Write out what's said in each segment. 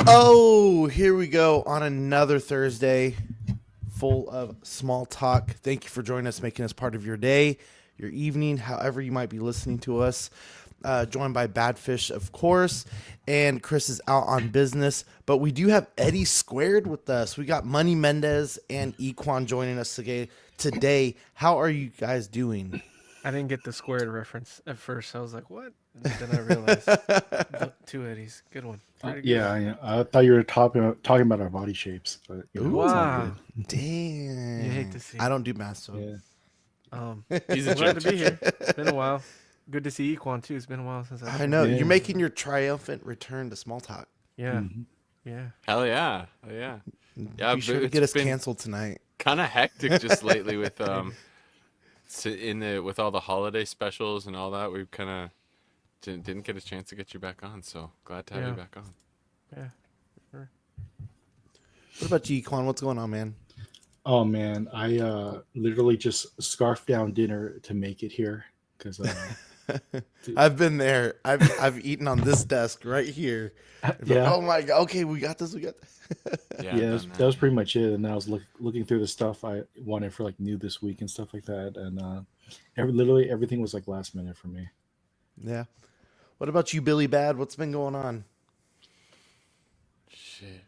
Oh, here we go on another Thursday full of small talk. Thank you for joining us, making us part of your day, your evening, however you might be listening to us. Joined by Badfish, of course, and Chris is out on business. But we do have Eddie Squared with us. We got Money Mendez and Equan joining us today. How are you guys doing? I didn't get the squared reference at first. I was like, what? Then I realized the two Eddies. Good one. Pretty good. I thought you were talking about our body shapes, but it's all Wow. good. Damn. You hate to see. I don't do math, so. Yeah. He's glad to be here. It's been a while. Good to see Equan too. It's been a while since I know. Yeah. You're making your triumphant return to small talk. Yeah. Mhm. Yeah. Hell yeah. Oh, yeah. Yeah, Be sure to it's get us been canceled tonight. kind of hectic just lately with with all the holiday specials and all that. We've kind of didn't get a chance to get you back on, so glad to have you back on. Yeah. Sure. What about you, Equan? What's going on, man? Oh man, I literally just scarfed down dinner to make it here because I've been there. I've eaten on this desk right here. yeah, Oh my god. Okay, we got this. We got this. Yeah, yeah, done that was pretty much it. And I was looking through the stuff I wanted for like new this week and stuff like that, and literally everything was like last minute for me. Yeah. What about you, Billy Bad? What's been going on? Shit.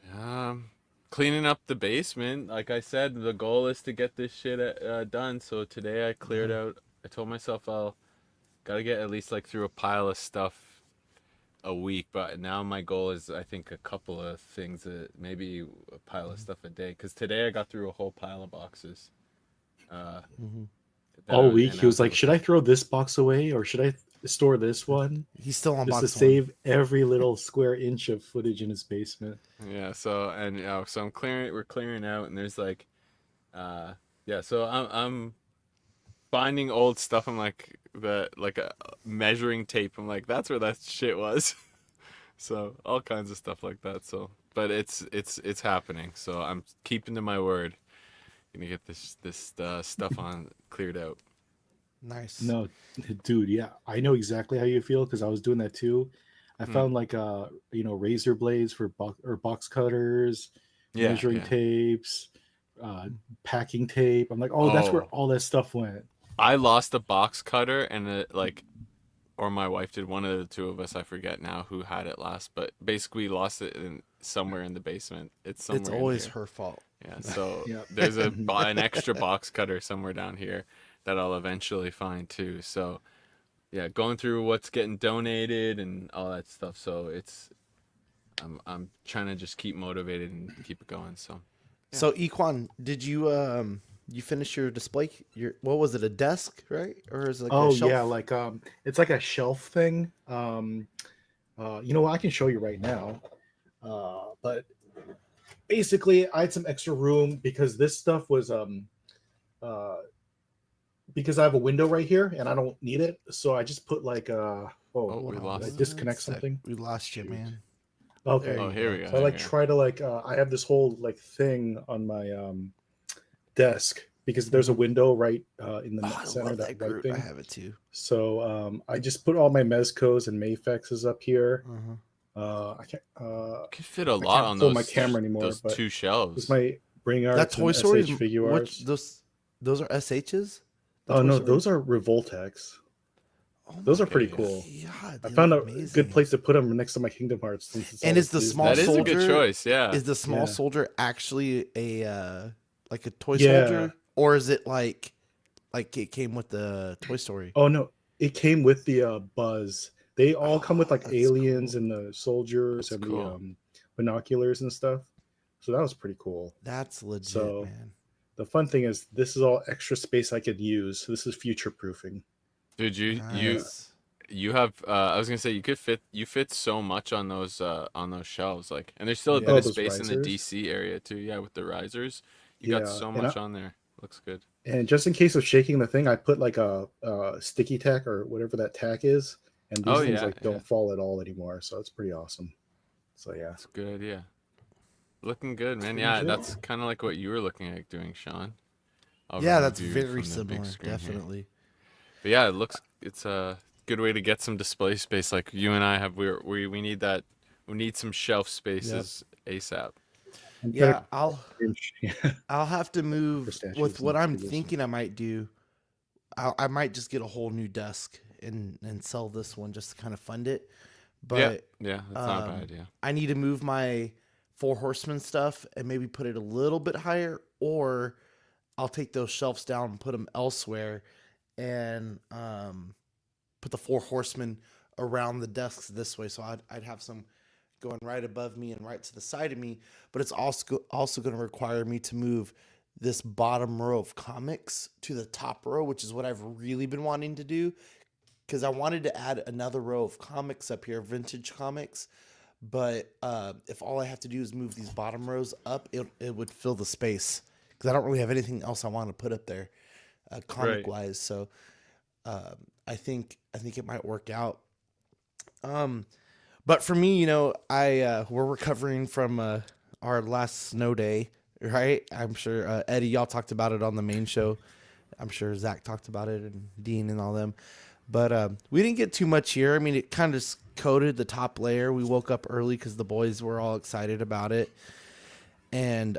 Cleaning up the basement. Like I said, the goal is to get this shit done. So today I cleared out. I told myself I'll gotta get at least like through a pile of stuff a week. But now my goal is I think a couple of things, maybe a pile of stuff a day. Because today I got through a whole pile of boxes. Uh, All week he was like, "Should I throw this box away or should I store this one?" He's still on Just to box one. save every little square inch of footage in his basement. Yeah, so so we're clearing out, and there's like so I'm finding old stuff. I'm like a measuring tape. I'm like, that's where that shit was. So all kinds of stuff like that. So but it's happening. So I'm keeping to my word. Gonna get this stuff on cleared out. Nice. No, dude, yeah, I know exactly how you feel because I was doing that too. I found like razor blades for box cutters, measuring tapes, packing tape. I'm like, that's where all that stuff went. I lost a box cutter and or my wife did, one of the two of us, I forget now who had it last, but basically lost it somewhere in the basement. It's somewhere. It's in always here. her fault. Yeah, so Yep. there's an extra box cutter somewhere down here that I'll eventually find too. So yeah, going through what's getting donated and all that stuff. So I'm trying to just keep motivated and keep it going. So So Equan, did you you finish your display? What was it? A desk, right? Or is it like a shelf? Yeah, like it's like a shelf thing. You know what? I can show you right now. But basically, I had some extra room because this stuff was because I have a window right here and I don't need it, so I just put like we lost. did I disconnect something? We lost you, man. Okay. Oh, here we go. So I like try to I have this whole like thing on my desk because there's a window right in the I center love that that right group. thing. I have it too. So I just put all my Mezcos and Mayfexes up here. I can't Could fit a I lot can't on pull those my camera anymore, those but two shelves. this my Bring That Arts Toy and Story SH Figure Arts. those are SHs? The Oh Toy no, Story? those are Revoltex. Oh Those my are pretty yes. cool. God, I they found a look amazing. good place to put them next to my Kingdom Hearts. Since it's And all is the Disney. small That is a soldier good choice. Yeah. Is the small Yeah. soldier actually a like a toy Yeah. soldier, or is it like it came with the Toy Story? Oh no, it came with the Buzz. They all come with like that's aliens cool. and the soldiers That's and cool. the binoculars and stuff. So that was pretty cool. That's legit, So- man. The fun thing is this is all extra space I could use. So this is future proofing. Dude, you Nice. you have I was gonna say you fit so much on those shelves, like, and there's still a Yeah. bit Oh, of those space in the risers? DC area too. Yeah, with the risers, you Yeah, got so and much on there. Looks good. And just in case of shaking the thing, I put like a sticky tack or whatever that tack is, and these Oh, things yeah, like don't fall at all anymore. So it's pretty awesome. So yeah, That's good. Yeah, looking good, man. pretty Yeah, much it. that's kind of like what you were looking at doing, Sean. I'll Yeah, run that's review very from the big similar. screen here. Definitely. But yeah, it's a good way to get some display space. Like you and I have, we need that We need some shelf spaces ASAP. I'm trying Yeah, to I'll I'll have to move with pistachios what and I'm this. thinking I might do. I might just get a whole new desk and sell this one just to kind of fund it. Yeah, But yeah, that's not a bad idea. I need to move my Four Horsemen stuff and maybe put it a little bit higher, or I'll take those shelves down and put them elsewhere, and put the Four Horsemen around the desks this way. So I'd have some going right above me and right to the side of me. But it's also going to require me to move this bottom row of comics to the top row, which is what I've really been wanting to do, because I wanted to add another row of comics up here, vintage comics. But if all I have to do is move these bottom rows up, it would fill the space, because I don't really have anything else I want to put up there, comic wise. So I think it might work out. But for me, we're recovering from our last snow day, right? I'm sure Eddie, y'all talked about it on the main show. I'm sure Zach talked about it, and Dean and all them. But we didn't get too much here. I mean, it kind of coated the top layer. We woke up early because the boys were all excited about it, and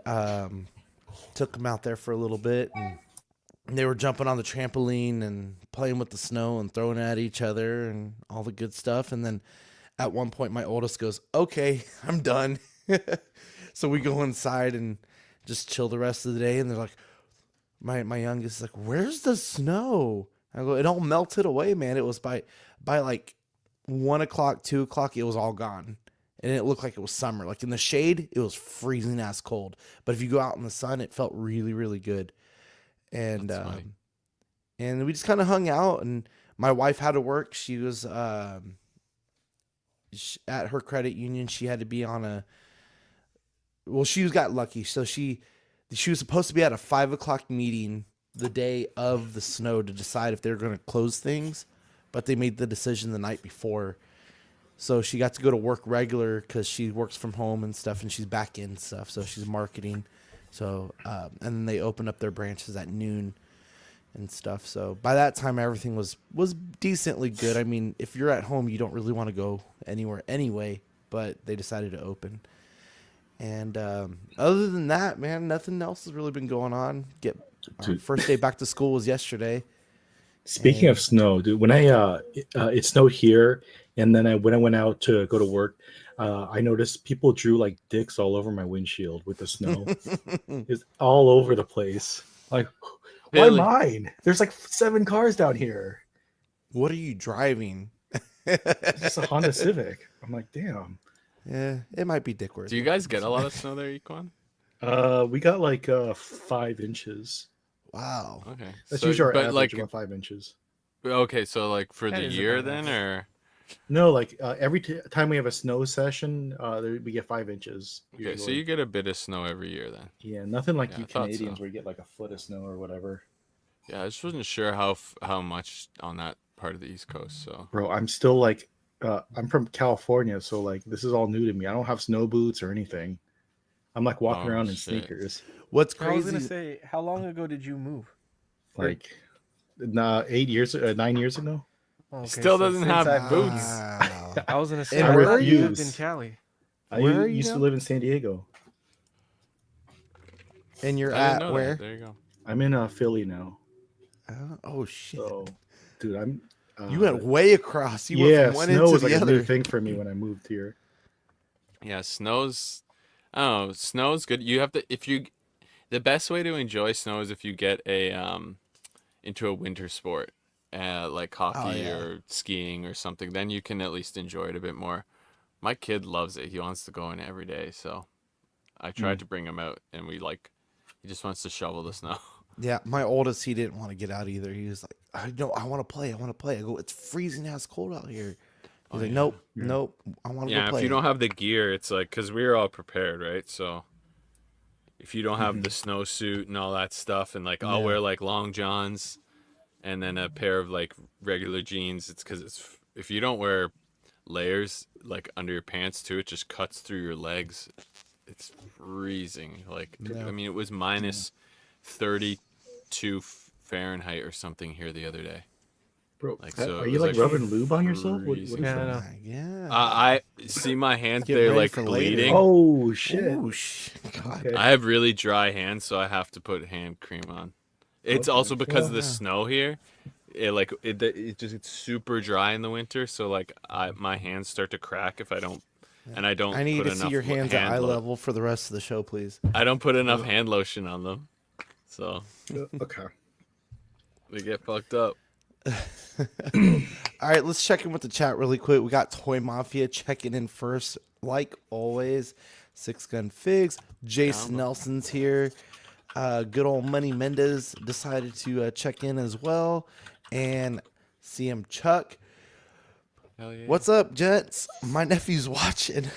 took them out there for a little bit. And they were jumping on the trampoline and playing with the snow and throwing it at each other and all the good stuff. And then at one point, my oldest goes, "Okay, I'm done." So we go inside and just chill the rest of the day. And they're like, my youngest is like, "Where's the snow?" I go, "It all melted away, man. It was by like 1 o'clock, 2 o'clock, it was all gone." And it looked like it was summer. Like in the shade, it was freezing ass cold. But if you go out in the sun, it felt really, really good. And and we just kind of hung out. And my wife had to work. She was at her credit union. She had to be on she got lucky. So she was supposed to be at a 5 o'clock meeting the day of the snow to decide if they were going to close things, but they made the decision the night before. So she got to go to work regular because she works from home and stuff, and she's back in stuff. So she's marketing. So and then they opened up their branches at noon and stuff. So by that time, everything was decently good. I mean, if you're at home, you don't really want to go anywhere anyway, but they decided to open. And other than that, man, nothing else has really been going on. Our first day back to school was yesterday. Speaking of snow, dude, when it snowed here, and then when I went out to go to work, I noticed people drew like dicks all over my windshield with the snow. It's all over the place. Like, why mine? There's like 7 cars down here. What are you driving? It's just a Honda Civic. I'm like, damn. Yeah, it might be dick worth. Do you guys get a lot of snow there, Equan? We got like 5 inches. Wow. Okay. That's usually our average, about 5 inches. Okay, so like for That the is year about then, average. or No, like every time we have a snow session, we get 5 inches. okay, usually. so you get a bit of snow every year then. Yeah, nothing like Yeah, you I thought Canadians so. where you get like a foot of snow or whatever. Yeah, I just wasn't sure how much on that part of the East Coast. So Bro, I'm still like, I'm from California, so like this is all new to me. I don't have snow boots or anything. I'm like walking around in shit. sneakers. What's I was crazy? gonna say, how long ago did you move? Like, 9 years ago. Okay, Still doesn't since have I've known you. boots. Wow. I was gonna say, And I where thought are you you? lived in Cali. I Where are you used to now? live in San Diego. And you're I didn't at know where? that. There you go. I'm in Philly now. Oh shit! So, dude, I'm. You went way across. You went from one end snow to was like the a new other. thing for me when I moved here. Yeah, snow's. I don't know. Snow's good. You have to the best way to enjoy snow is if you get into a winter sport, like hockey yeah. or skiing or something. Then you can at least enjoy it a bit more. My kid loves it. He wants to go in every day. So I tried to bring him out, and he just wants to shovel the snow. Yeah, my oldest, he didn't want to get out either. He was like, I want to play. I want to play. I go, it's freezing ass cold out here. He's like, nope, nope. I want to go Yeah, play. if you don't have the gear, it's like, because we were all prepared, right? So if you don't have the snowsuit and all that stuff, and like I'll wear like long johns and then a pair of like regular jeans, it's because if you don't wear layers like under your pants too, it just cuts through your legs. It's freezing. Like, I mean, it was minus 32 Fahrenheit or something here the other day. Bro, Like, that- so are it you was, like like, rubbing lube on yourself? What is freezing. Yeah, I that? know. Yeah. I see my hands, Get they're ready like for later. bleeding. Oh shit! Whoosh. God. Okay. I have really dry hands, so I have to put hand cream on. It's Okay. also because of the Yeah. snow here. It's super dry in the winter, so like my hands start to crack if I don't, and I don't I need put to see enough your hands at hand eye level for the rest of the show, please. I don't put enough hand lotion on them, so Okay. they get fucked up. All right, let's check in with the chat really quick. We got Toy Mafia checking in first, like always. Six Gun Figs. Jason Nelson's here. Good old Money Mendez decided to check in as well. And CM Chuck. Hell yeah. What's up, gents? My nephew's watching.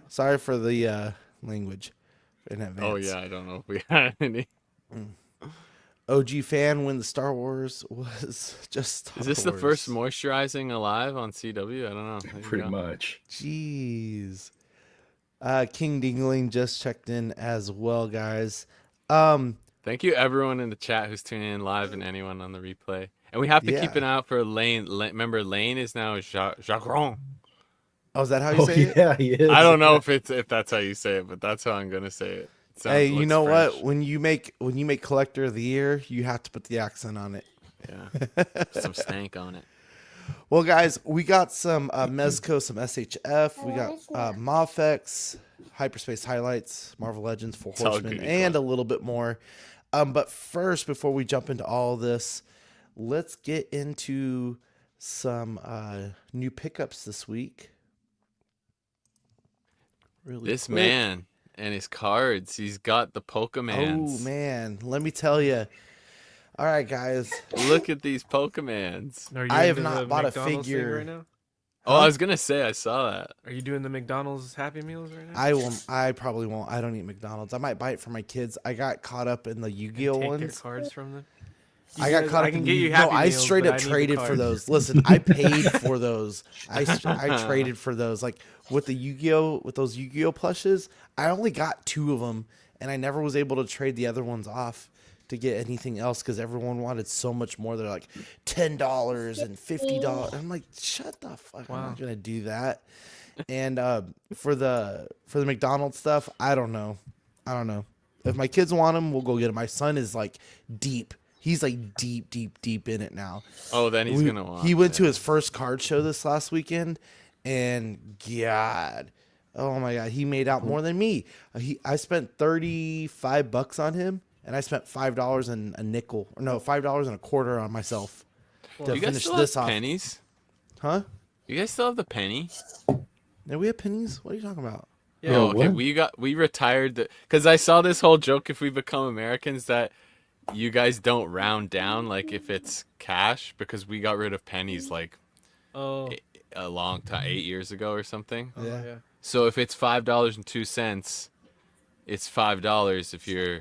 Sorry for the language in advance. Oh yeah, I don't know if we had any. OG fan when the Star Wars was just Star Is this the Wars. first moisturizing alive on CW? I don't know. There you Pretty go. much. Jeez. King Dingling just checked in as well, guys. Thank you everyone in the chat who's tuning in live and anyone on the replay. And we have to keep Yeah. an eye out for Lane. Remember, Lane is now Jacron. Oh, is that how you Oh say it? yeah, he is. I don't know if that's how you say it, but that's how I'm gonna say it. Hey, you looks know French. what? When you make Collector of the Year, you have to put the accent on it. Yeah, some stank on it. Well, guys, we got some Mezco, some SHF. We got Mofex, Hyperspace Highlights, Marvel Legends, Four all Horsemen, goody and a club. little bit more. But first, before we jump into all this, let's get into some new pickups this week. Really This quick. man and his cards. He's got the Pokemans. Oh man, let me tell you. All right, guys. Look at these Pokemans. Are you I have into not the bought a McDonald's thing figure. right now? Oh, I was gonna say I saw that. Are you doing the McDonald's Happy Meals right now? I won't. I probably won't. I don't eat McDonald's. I might buy it for my kids. I got caught up in the Yu-Gi-Oh Take their ones. cards from them. I got caught up. I can in get you no, Happy I Meals, straight but up I need the traded for cards. those. Listen, I paid for those. I traded for those. Like with the Yu-Gi-Oh, with those Yu-Gi-Oh plushes, I only got 2 of them, and I never was able to trade the other ones off to get anything else because everyone wanted so much more. They're like $10 and $50. I'm like, shut the fuck! I'm not gonna do that. And for the McDonald's stuff, I don't know. If my kids want them, we'll go get them. My son is like deep. He's like deep in it now. Oh, then he's gonna want. He went to his first card show this last weekend, and God, oh my God, he made out more than me. I spent $35 on him, and I spent $5 and a nickel, or no, $5 and a quarter on myself to You guys finish still this have off. pennies? Huh? You guys still have the penny? Now we have pennies. What are you talking about? Yeah, Oh, okay. what? We retired because I saw this whole joke. If we become Americans, that you guys don't round down like if it's cash because we got rid of pennies like Oh, a long time, 8 years ago or something. oh Yeah. yeah. So if it's $5.02, it's $5 if you're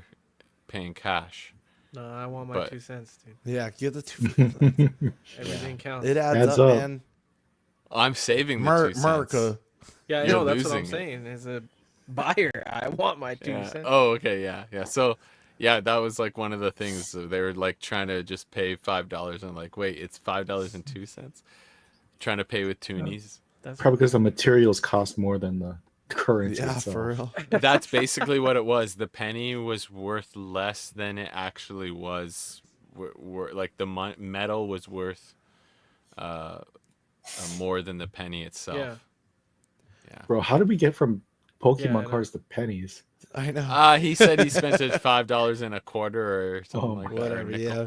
paying cash. No, I want my But- 2 cents, dude. Yeah, give the 2. Everything counts. It adds, Adds up, up. man. I'm saving the 2 cents. America. Yeah, I You're know. That's what I'm losing it. saying. As a buyer, I want my 2 Yeah. cents. Oh, okay, yeah. So, yeah, that was like one of the things they were like trying to just pay $5 and like, wait, it's $5.02. Trying to pay with toonies. That's Probably because the materials cost more than the currency Yeah, itself. for real. That's basically what it was. The penny was worth less than it actually was. Like the metal was worth more than the penny itself. Yeah. Bro, how did we get from Yeah, I Pokemon know. cards to pennies? I know. He said he spent it $5 and a quarter or something Oh, like that. or Whatever. nickel. Yeah.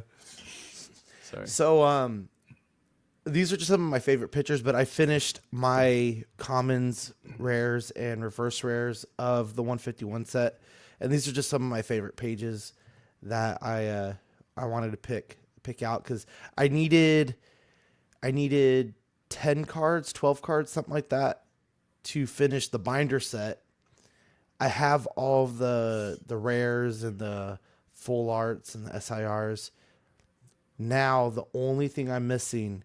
Sorry. So, these are just some of my favorite pictures, but I finished my commons, rares, and reverse rares of the 151 set, and these are just some of my favorite pages that I wanted to pick out because I needed 10 cards, 12 cards, something like that, to finish the binder set. I have all of the rares and the full arts and the SIRs. Now the only thing I'm missing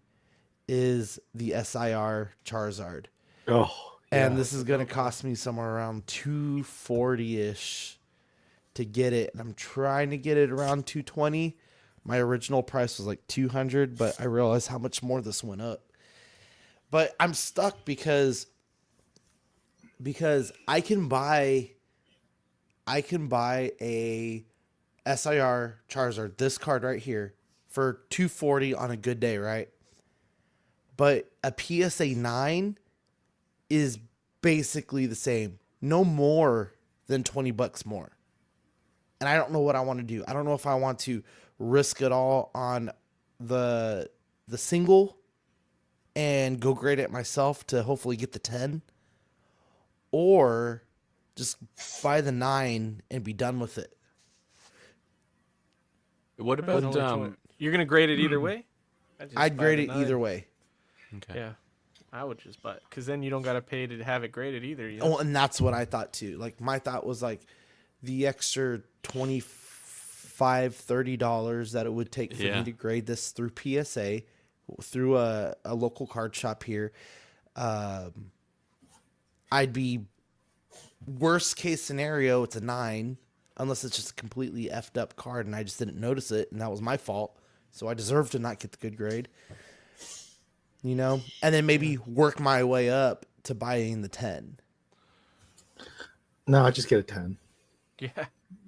is the SIR Charizard. Oh, And yeah. this is going to cost me somewhere around 240-ish to get it. And I'm trying to get it around 220, My original price was like 200, but I realized how much more this went up. But I'm stuck because I can buy a SIR Charizard, this card right here, for 240 on a good day, right? But a PSA 9 is basically the same, no more than $20 more. And I don't know what I want to do. I don't know if I want to risk it all on the single and go grade it myself to hopefully get the 10, or just buy the 9 and be done with it. What Depends about on which one. You're gonna grade it either way? I'd grade it either way. Okay. Yeah, I would just buy it because then you don't gotta pay to have it graded either. You Oh, know? and that's what I thought too. Like my thought was like the extra $25-$30 that it would take for me to grade this through PSA, through a local card shop here. I'd be, worst case scenario, it's a 9, unless it's just a completely effed up card and I just didn't notice it and that was my fault. So I deserve to not get the good grade. You know? And then maybe work my way up to buying the 10. No, I just get a 10 Yeah,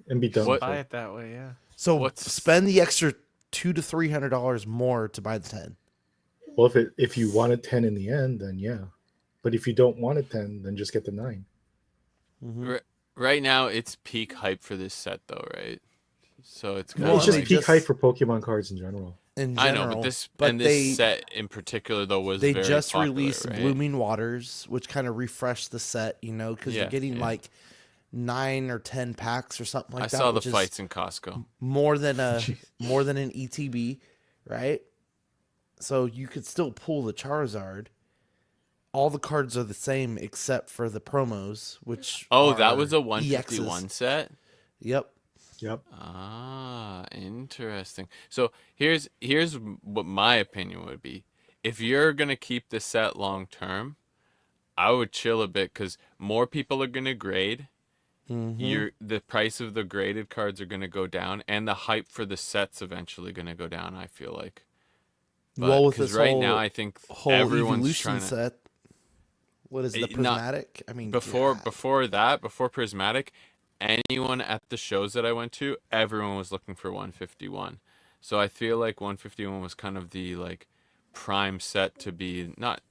and be done. What- with buy it. it that way. Yeah. So spend the extra $200 to $300 more to buy the 10. Well, if you want a 10 in the end, then yeah. But if you don't want a 10, then just get the 9. Mm-hmm. Right now, it's peak hype for this set, though, right? So it's kind Well, It's of just like, peak hype for Pokemon cards in general. In I general, know, but this they, set in particular though was they very just popular, released right? Blooming Waters, which kind of refreshed the set, you know, because you're getting like 9 or 10 packs or something like I that. saw the which is fights in Costco. more than an ETB, right? So you could still pull the Charizard. All the cards are the same except for the promos, which that was a EXs. 151 set. Yep. Ah, interesting. So here's what my opinion would be. If you're gonna keep the set long term, I would chill a bit because more people are gonna grade. The price of the graded cards are gonna go down, and the hype for the set's eventually gonna go down. I feel like. But, Well, with 'cause this right now, I think whole everyone's evolution trying to. set. What is it, the Not- prismatic? I mean, Before God. before Prismatic, anyone at the shows that I went to, everyone was looking for 151. So I feel like 151 was kind of the like prime set to be not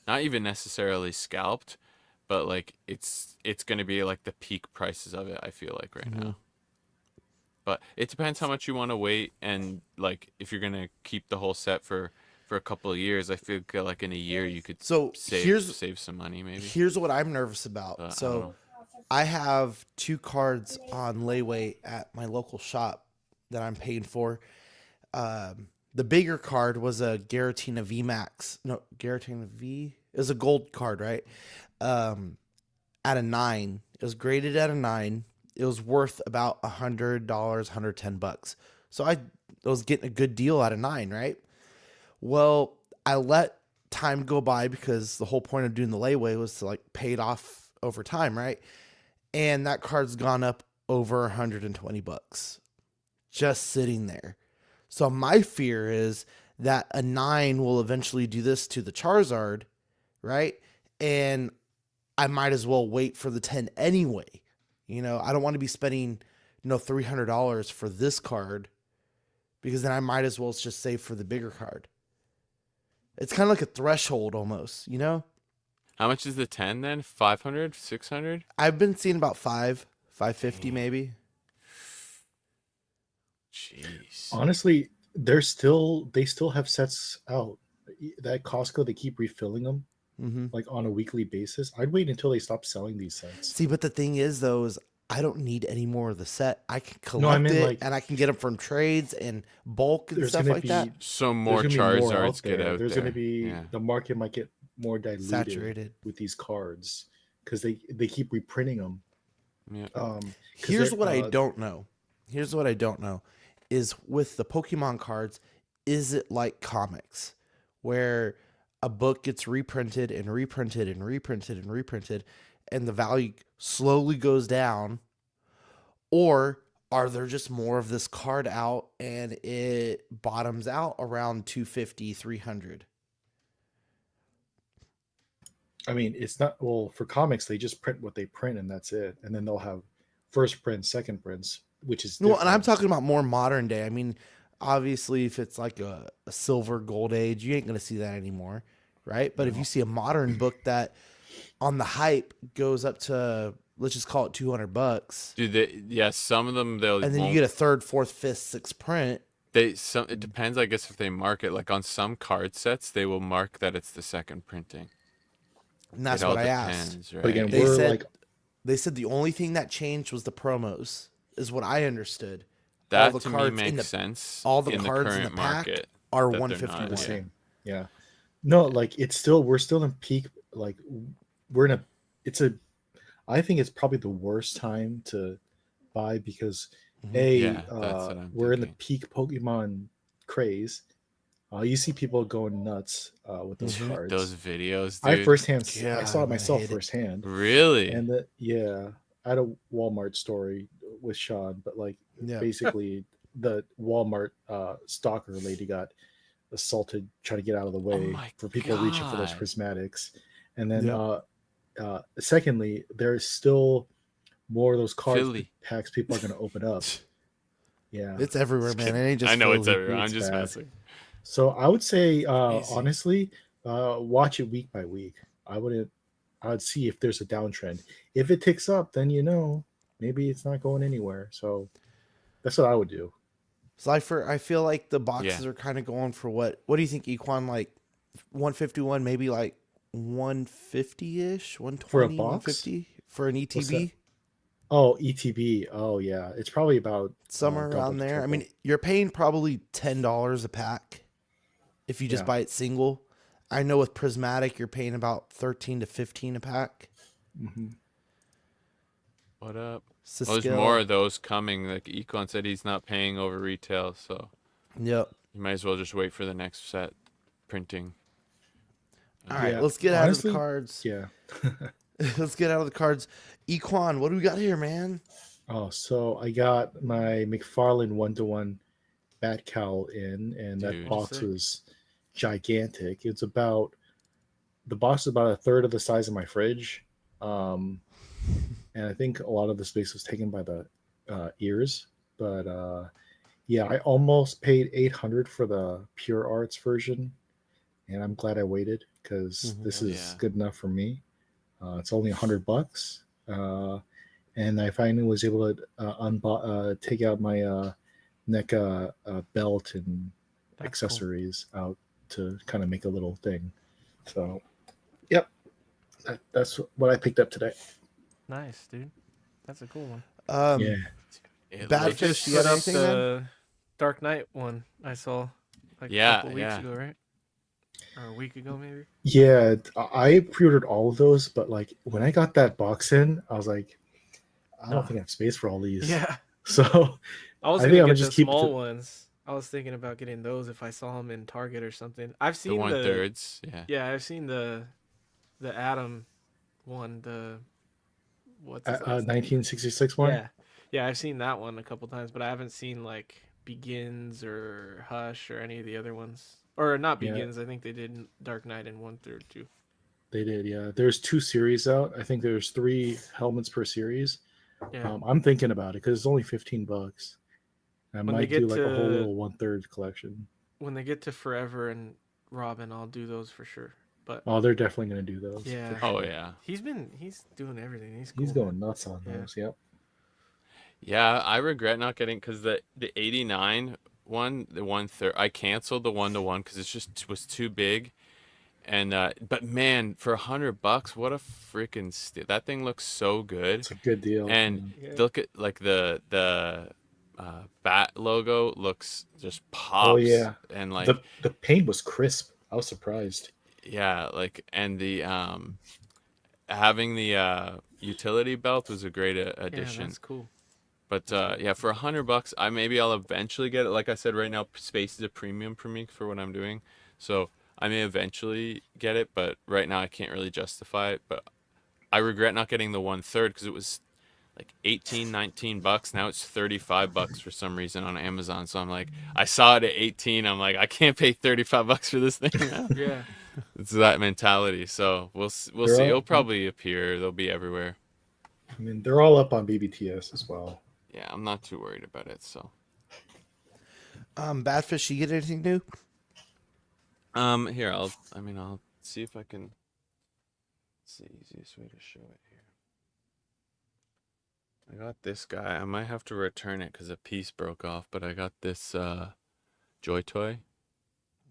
even necessarily scalped, but like it's going to be like the peak prices of it, I feel like right now. But it depends how much you want to wait, and like if you're going to keep the whole set for a couple of years, I feel like in a year you could save some money maybe. Here's what I'm nervous about. But I don't So know. I have 2 cards on layaway at my local shop that I'm paying for. The bigger card was a Giratina V Max. No, Giratina V. It was a gold card, right? At a 9. It was graded at a 9. It was worth about $100, $110. So I was getting a good deal at a 9, right? Well, I let time go by because the whole point of doing the layaway was to like pay it off over time, right? And that card's gone up over $120 just sitting there. So my fear is that a 9 will eventually do this to the Charizard, right? And I might as well wait for the 10 anyway. You know, I don't want to be spending, $300 for this card because then I might as well just save for the bigger card. It's kind of like a threshold almost, you know? How much is the 10 then? 500, 600? I've been seeing about 550 maybe. Jeez. Honestly, they still have sets out. That Costco, they keep refilling them like on a weekly basis. I'd wait until they stop selling these sets. See, but the thing is, though, is I don't need any more of the set. I can collect and I can get them from trades and bulk and stuff like that. So more there's gonna be more Charizards out there. get out There's there. going to be the market might get more diluted Saturated with these cards because they keep reprinting them. Yeah. Here's what I don't know. Here's what I don't know is with the Pokemon cards, is it like comics where a book gets reprinted and reprinted and reprinted and reprinted and the value slowly goes down? Or are there just more of this card out and it bottoms out around 250, 300? I mean, it's not, well, for comics they just print what they print and that's it, and then they'll have first prints, second prints, which is No, and I'm different. talking about more modern day. I mean, obviously, if it's like a silver gold age, you ain't going to see that anymore, right? But if you No. see a modern book that on the hype goes up to, let's just call it $200, Dude, yeah, some of them they'll and then you won't. get a third, fourth, fifth, sixth print, It depends, I guess, if they mark it. Like on some card sets, they will mark that it's the second printing. and that's It all what I asked. depends, But again, right? They we're said like, they said the only thing that changed was the promos, is what I understood. That the to me cards in makes the sense. all the in cards in current the pack market are that they're 151. the not. Yeah. same. Yeah. No, like it's still, we're still in peak, like we're in a, it's a, I think it's probably the worst time to buy because Yeah, that's what I'm we're in the thinking. peak Pokemon craze. You see people going nuts with those Mhm. cards. Those videos, I dude. I saw it God, I myself hate it. firsthand. Really? And yeah, I had a Walmart story with Sean, but like Yeah. basically the Walmart stalker lady got assaulted trying to get out of the way my for people reaching for those God. prismatics. And then Yep. secondly, there's still more of those cards Philly. packs people are going to open up. Yeah. It's everywhere, Just man. kidding. It ain't just I know it's Philly. everywhere. I'm It's just bad. messing. So I would say Crazy. honestly, watch it week by week. I would see if there's a downtrend. If it ticks up, then maybe it's not going anywhere. So that's what I would do. So I feel like the Yeah. boxes are kind of going for what do you think, Equan? Like 151, maybe like 150-ish, For a 120, box? 150 for an What's ETB? that? Oh, ETB. Oh yeah, it's probably about Somewhere double around to there. I mean, triple. you're paying probably $10 a pack if you just Yeah. buy it single. I know with Prismatic, you're paying about 13 to 15 a pack. Mhm. What up? So Well, there's skill. more of those coming. Like Econ said, he's not paying over retail, so Yep. you might as well just wait for the next set printing. All right, Yeah, let's get out of the honestly, cards. Yeah. Let's get out of the cards. Equan, what do we got here, man? Oh, so I got my McFarlane 1-to-1 bat cowl in, and that Dude. box Sick. was gigantic. The box is about a third of the size of my fridge, and I think a lot of the space was taken by the ears. But yeah, I almost paid 800 for the Pure Arts version, and I'm glad I waited because Mhm. this Oh, is yeah. good enough for me. It's only $100, and I finally was able to take out my neck belt and That's accessories out to kind of make a little thing. So, yep, that's what I picked up today. Cool. Nice, dude. That's a cool one. Yeah, It Bad looks- Fish, you Put got up anything, man? the Dark Knight one I saw like Yeah, a couple weeks yeah. ago, right? Or a week ago, maybe. yeah. I pre-ordered all of those, but like when I got that box in, I was like, I don't think I have space for all these. Yeah, So I was I think gonna I'm get gonna the just keep it small to- ones. I was thinking about getting those if I saw them in Target or something. I've The seen 1/3s. Yeah. Yeah, I've seen the Atom one. What's his last name? 1966 one. Yeah, I've seen that one a couple times, but I haven't seen like Begins or Hush or any of the other ones. Or not Yeah. Begins. I think they did Dark Knight in 1/3 too. They did, yeah. There's 2 series out. I think there's 3 helmets per series. Yeah. I'm thinking about it because it's only $15. I When they might get do like a whole to- little 1/3 collection. When they get to Forever and Robin, I'll do those for sure. But Oh, they're definitely gonna do those. for Yeah. sure. Oh yeah. he's doing everything. He's cool. He's going nuts on Yeah. those. Yep. Yeah, I regret not getting because the 89 one, the 1/3, I canceled the 1-to-1 because it's just was too big. And but man, for $100, what a freaking steal! That thing looks so good. It's a good deal. And Yeah. look at like the bat logo looks just pops. Oh, yeah. And like the paint was crisp. I was surprised. yeah, like and the having the utility belt was a great Yeah, addition. that's cool. But yeah, for $100, I'll eventually get it. Like I said, right now space is a premium for me for what I'm doing, so I may eventually get it. But right now I can't really justify it. But I regret not getting the 1/3 because it was like 18, $19. Now it's $35 for some reason on Amazon. So I'm like, I saw it at 18. I'm like, I can't pay $35 for this thing now. Yeah. It's that mentality. So we'll They're see. all, It'll probably appear. They'll be everywhere. I mean, they're all up on BBTS as well. Yeah, I'm not too worried about it. So Badfish, you get anything new? here I'll see if I can. It's the easiest way to show it here. I got this guy. I might have to return it because a piece broke off, but I got this Joy Toy.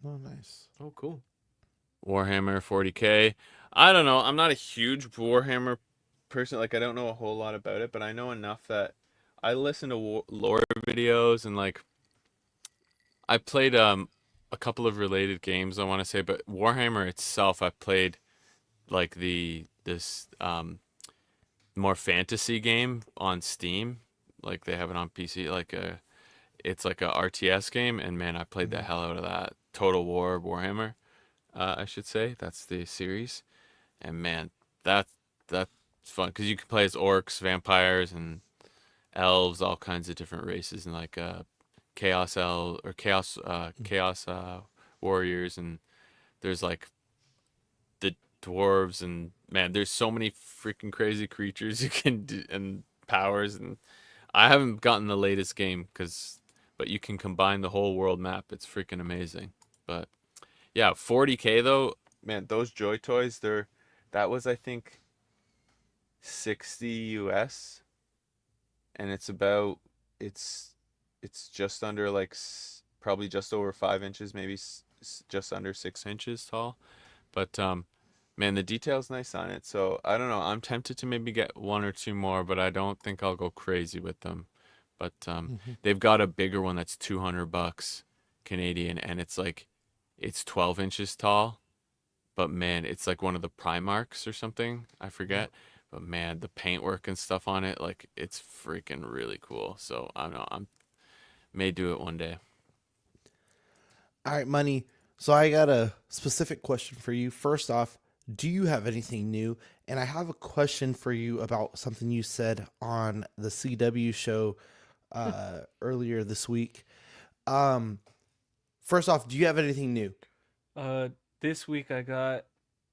Oh, nice. Oh, cool. Warhammer 40K. I don't know. I'm not a huge Warhammer person. Like, I don't know a whole lot about it, but I know enough that I listen to lore videos and like I played a couple of related games, I want to say, but Warhammer itself, I played like this more fantasy game on Steam. Like they have it on PC. It's like a RTS game, and man, I played the hell out of that. Total War Warhammer, I should say. That's the series, and man, that's fun because you can play as orcs, vampires, and elves, all kinds of different races, and like chaos warriors, and there's like the dwarves, and man, there's so many freaking crazy creatures you can do and powers, and I haven't gotten the latest game but you can combine the whole world map. It's freaking amazing. But yeah, 40K though, man, those Joy Toys, that was I think 60 US, and it's just under like probably just over 5 inches, maybe just under 6 inches tall. But man, the detail's nice on it. So I don't know. I'm tempted to maybe get one or two more, but I don't think I'll go crazy with them. But they've got a bigger one that's $200 Canadian, and it's 12 inches tall. But man, it's like one of the Primarks or something. I forget. But man, the paintwork and stuff on it, like it's freaking really cool. So I don't know. I may do it one day. All right, Money. So I got a specific question for you. First off, do you have anything new? And I have a question for you about something you said on the CW show earlier this week. First off, do you have anything new? This week I got,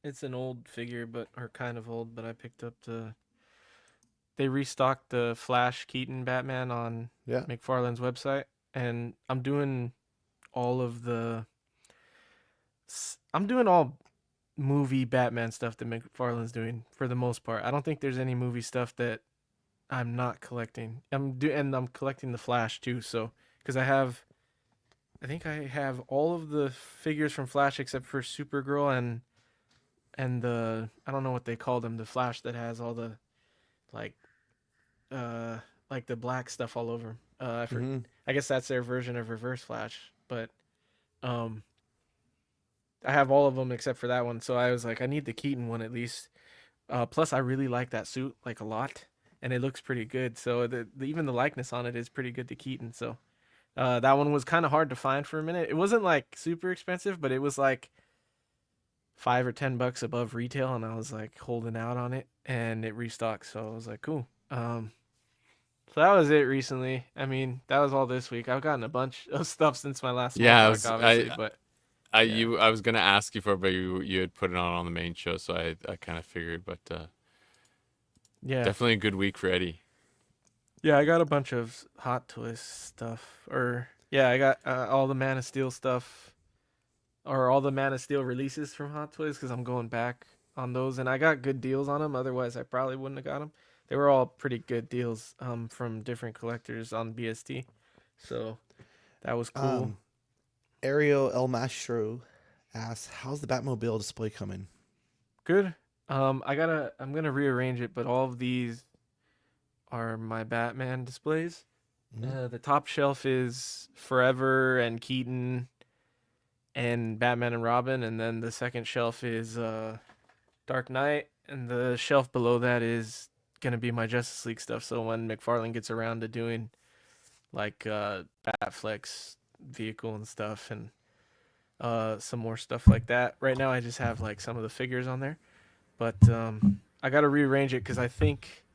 it's an old figure, or kind of old, but I picked up they restocked the Flash Keaton Batman on McFarlane's website, and I'm doing all movie Batman stuff that McFarlane's doing for the most part. I don't think there's any movie stuff that I'm not collecting. And I'm collecting the Flash too, so because I think I have all of the figures from Flash except for Supergirl and the, I don't know what they call them, the Flash that has all the like the black stuff all over him. I guess that's their version of Reverse Flash, but I have all of them except for that one. So I was like, I need the Keaton one at least. Plus, I really like that suit like a lot, and it looks pretty good. So even the likeness on it is pretty good to Keaton. So that one was kind of hard to find for a minute. It wasn't like super expensive, but it was like $5 or $10 above retail, and I was like holding out on it, and it restocked. So I was like, cool. So that was it recently. I mean, that was all this week. I've gotten a bunch of stuff since my last talk, obviously, but I was gonna ask you for it, but you had put it on the main show, so I kind of figured. But yeah, definitely a good week for Eddie. Yeah, I got a bunch of Hot Toys stuff, I got all the Man of Steel stuff, or all the Man of Steel releases from Hot Toys because I'm going back on those, and I got good deals on them. Otherwise, I probably wouldn't have got them. They were all pretty good deals from different collectors on BST, so that was cool. Ariel El Mastro asks, "How's the Batmobile display coming?" Good. I'm gonna rearrange it, but all of these are my Batman displays. The top shelf is Forever and Keaton and Batman and Robin, and then the second shelf is Dark Knight, and the shelf below that is gonna be my Justice League stuff. So when McFarlane gets around to doing like Batflex vehicle and stuff, and some more stuff like that. Right now I just have like some of the figures on there, but I gotta rearrange it because I think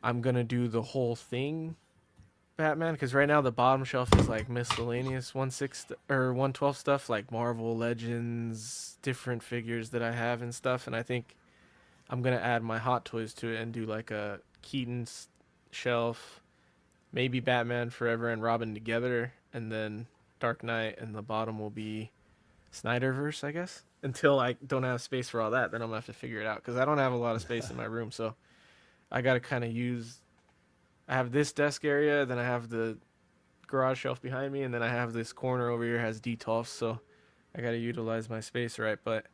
I'm gonna do the whole thing Batman, because right now the bottom shelf is like miscellaneous 1/6 or 1/12 stuff, like Marvel Legends, different figures that I have and stuff. And I think I'm gonna add my Hot Toys to it and do like a Keaton's shelf, maybe Batman Forever and Robin together, and then Dark Knight, and the bottom will be Snyderverse, I guess. Until I don't have space for all that, then I'm gonna have to figure it out because I don't have a lot of space in my room, so I gotta kind of use. I have this desk area, then I have the garage shelf behind me, and then I have this corner over here has detolfs, so I gotta utilize my space right. But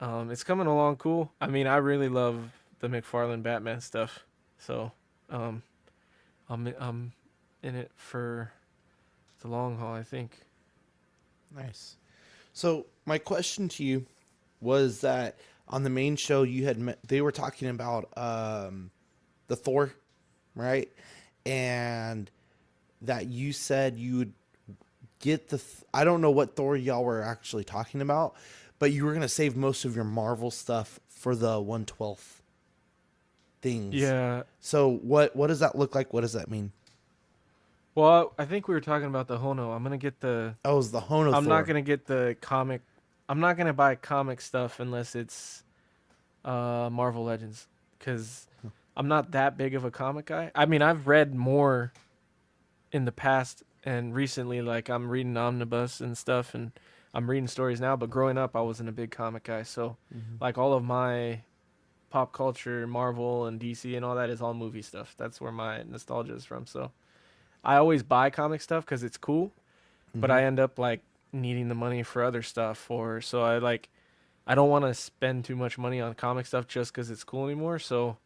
it's coming along cool. I mean, I really love the McFarlane Batman stuff, so um, I'm in it for the long haul, I think. Nice. So my question to you was that on the main show you had they were talking about the Thor, right? And that you said you would get the I don't know what Thor y'all were actually talking about, but you were going to save most of your Marvel stuff for the 1/12 things. Yeah. So what does that look like? What does that mean? Well, I think we were talking about the Hono. I'm gonna get the. Oh, it's the Hono I'm Thor. not gonna get the comic. I'm not gonna buy comic stuff unless it's Marvel Legends, because I'm not that big of a comic guy. I mean, I've read more in the past and recently. Like I'm reading Omnibus and stuff, and I'm reading stories now. But growing up, I wasn't a big comic guy. So, like all of my pop culture, Marvel and DC and all that is all movie stuff. That's where my nostalgia is from. So. I always buy comic stuff because it's cool, but I end up like needing the money for other stuff, or so I don't want to spend too much money on comic stuff just because it's cool anymore. So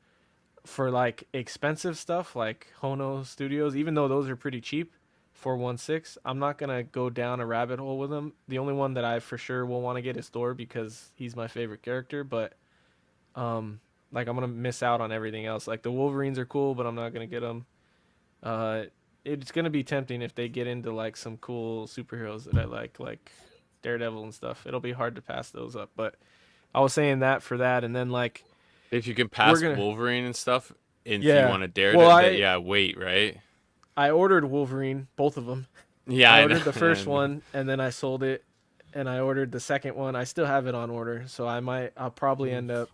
for like expensive stuff like Hono Studios, even though those are pretty cheap for 1/6, I'm not gonna go down a rabbit hole with them. The only one that I for sure will want to get is Thor because he's my favorite character, but like I'm gonna miss out on everything else. Like the Wolverines are cool, but I'm not gonna get them. It's gonna be tempting if they get into like some cool superheroes that I like Daredevil and stuff. It'll be hard to pass those up. But I was saying that for that, and then like if you can pass Wolverine and stuff, and if you want to wait, right? I ordered Wolverine, both of them. Yeah, I ordered the first one, and then I sold it, and I ordered the second one. I still have it on order, so I'll probably end up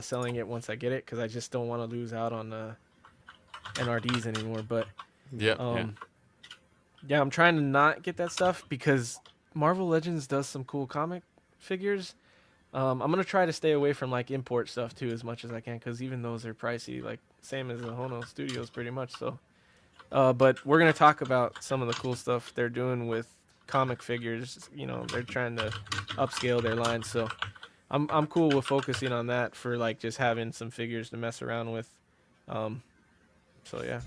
selling it once I get it because I just don't want to lose out on NRDs anymore. But yeah, I'm trying to not get that stuff because Marvel Legends does some cool comic figures. I'm gonna try to stay away from like import stuff too as much as I can because even those are pricey, like same as the Hono Studios pretty much. So, but we're gonna talk about some of the cool stuff they're doing with comic figures. You know, they're trying to upscale their line. So, I'm cool with focusing on that for like just having some figures to mess around with. So yeah.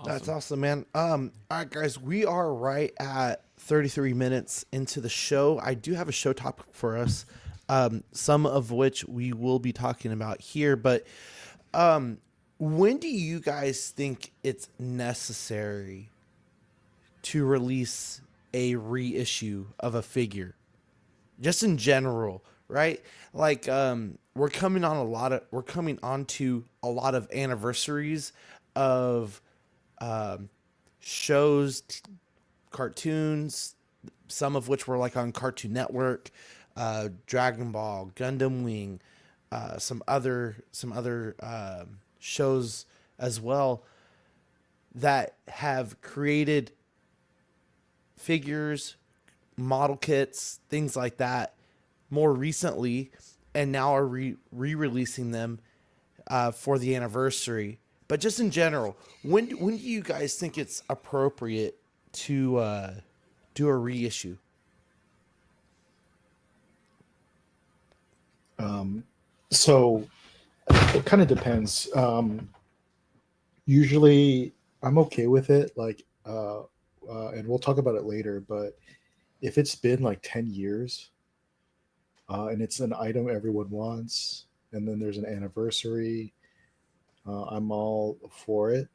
That's awesome, man. All right, guys, we are right at 33 minutes into the show. I do have a show topic for us, some of which we will be talking about here. But when do you guys think it's necessary to release a reissue of a figure? Just in general, right? Like we're coming on to a lot of anniversaries of shows, cartoons, some of which were like on Cartoon Network, Dragon Ball, Gundam Wing, some other shows as well that have created figures, model kits, things like that more recently, and now are re-releasing them for the anniversary. But just in general, when do you guys think it's appropriate to do a reissue? So it kind of depends. Usually I'm okay with it. Like, and we'll talk about it later, but if it's been like 10 years and it's an item everyone wants, and then there's an anniversary, I'm all for it.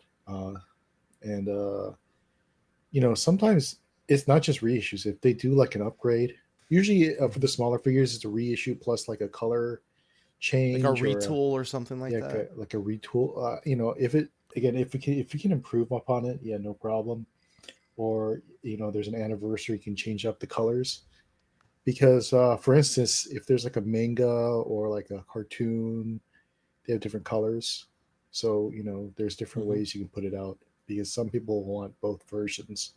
And sometimes it's not just reissues. If they do like an upgrade, usually for the smaller figures, it's a reissue plus like a color Like a change or retool or something like that. like a retool. If it again, if you can improve upon it, yeah, no problem. Or there's an anniversary, you can change up the colors. Because, for instance, if there's like a manga or like a cartoon, they have different colors. So there's different Mhm. ways you can put it out because some people want both versions.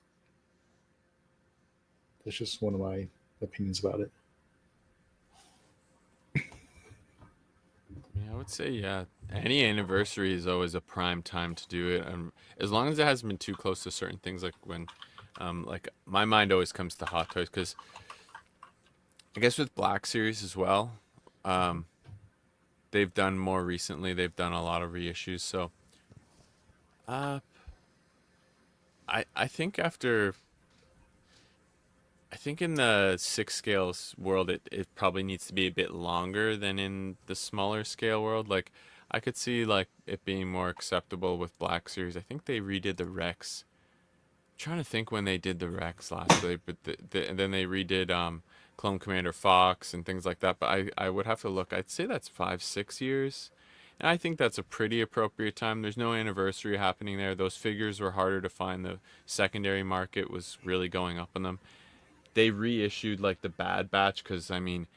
That's just one of my opinions about it. Yeah, I would say yeah. Any anniversary is always a prime time to do it, and as long as it hasn't been too close to certain things, like when, like my mind always comes to Hot Toys because I guess with Black Series as well, um, they've done more recently. They've done a lot of reissues, so uh, I think after I think in the six scales world, it probably needs to be a bit longer than in the smaller scale world. Like, I could see like it being more acceptable with Black Series. I think they redid the Rex. I'm trying to think when they did the Rex lastly, but and then they redid Clone Commander Fox and things like that. But I would have to look. I'd say that's 5 6 years. And I think that's a pretty appropriate time. There's no anniversary happening there. Those figures were harder to find. The secondary market was really going up on them. They reissued like the Bad Batch because I mean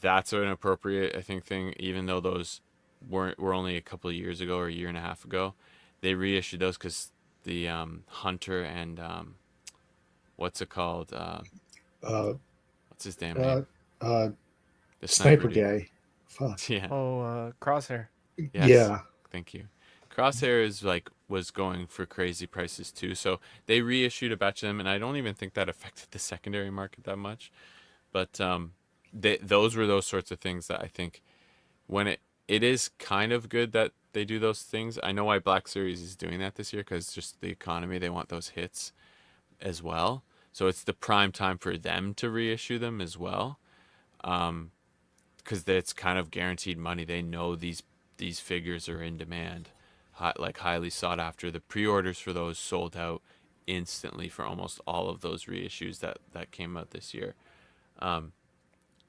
that's an appropriate I think thing. Even though those were only a couple of years ago or a year and a half ago, they reissued those because the Hunter and what's it called? Uh, What's his damn uh, name? uh, The sniper Sniper dude. guy. Fuck. Yeah. Oh, Crosshair. Yes. Yeah. Thank you. Crosshair is like was going for crazy prices too, so they reissued a batch of them, and I don't even think that affected the secondary market that much. But those were those sorts of things that I think when it is kind of good that they do those things. I know why Black Series is doing that this year because just the economy, they want those hits as well. So it's the prime time for them to reissue them as well, because it's kind of guaranteed money. They know these figures are in demand, like highly sought after. The pre-orders for those sold out instantly for almost all of those reissues that came out this year.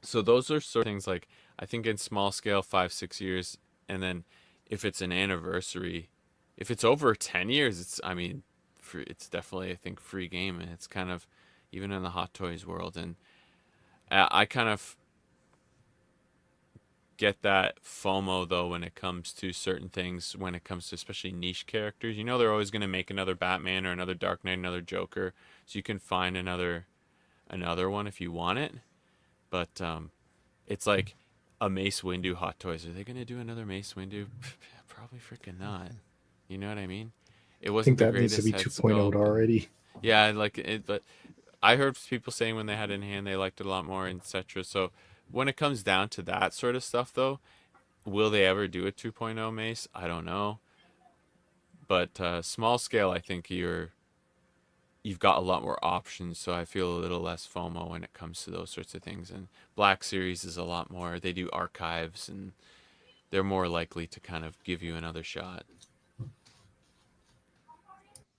So those are sort of things like I think in small scale 5 6 years, and then if it's an anniversary, if it's over 10 years, it's I mean, it's definitely I think free game, and it's kind of even in the Hot Toys world, and I kind of get that FOMO though when it comes to certain things, when it comes to especially niche characters. You know they're always going to make another Batman or another Dark Knight, another Joker, so you can find another one if you want it, but it's like a Mace Windu Hot Toys. Are they gonna do another Mace Windu? Probably freaking not. You know what I mean? It I think wasn't the that needs to greatest be head 2.0 sculpt, and already. yeah, I like it. But I heard people saying when they had it in hand, they liked it a lot more, etc. So when it comes down to that sort of stuff, though, will they ever do a 2.0 Mace? I don't know. But small scale, I think you've got a lot more options, so I feel a little less FOMO when it comes to those sorts of things. And Black Series is a lot more. They do archives, and they're more likely to kind of give you another shot.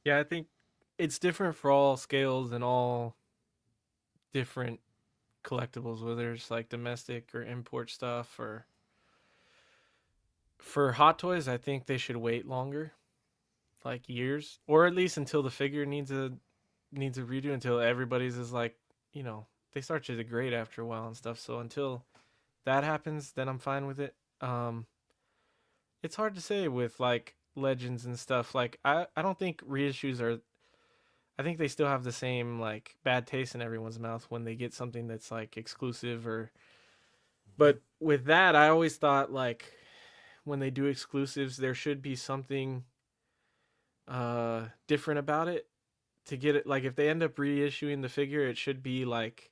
Yeah, I think it's different for all scales and all different collectibles, whether it's like domestic or import stuff. Or for Hot Toys, I think they should wait longer, like years, or at least until the figure needs a redo, until everybody's is like, they start to degrade after a while and stuff. So until that happens, then I'm fine with it. Um, it's hard to say with like legends and stuff. Like I don't think reissues are. I think they still have the same like bad taste in everyone's mouth when they get something that's like exclusive or. But with that, I always thought like when they do exclusives, there should be something different about it to get it. Like if they end up reissuing the figure, it should be like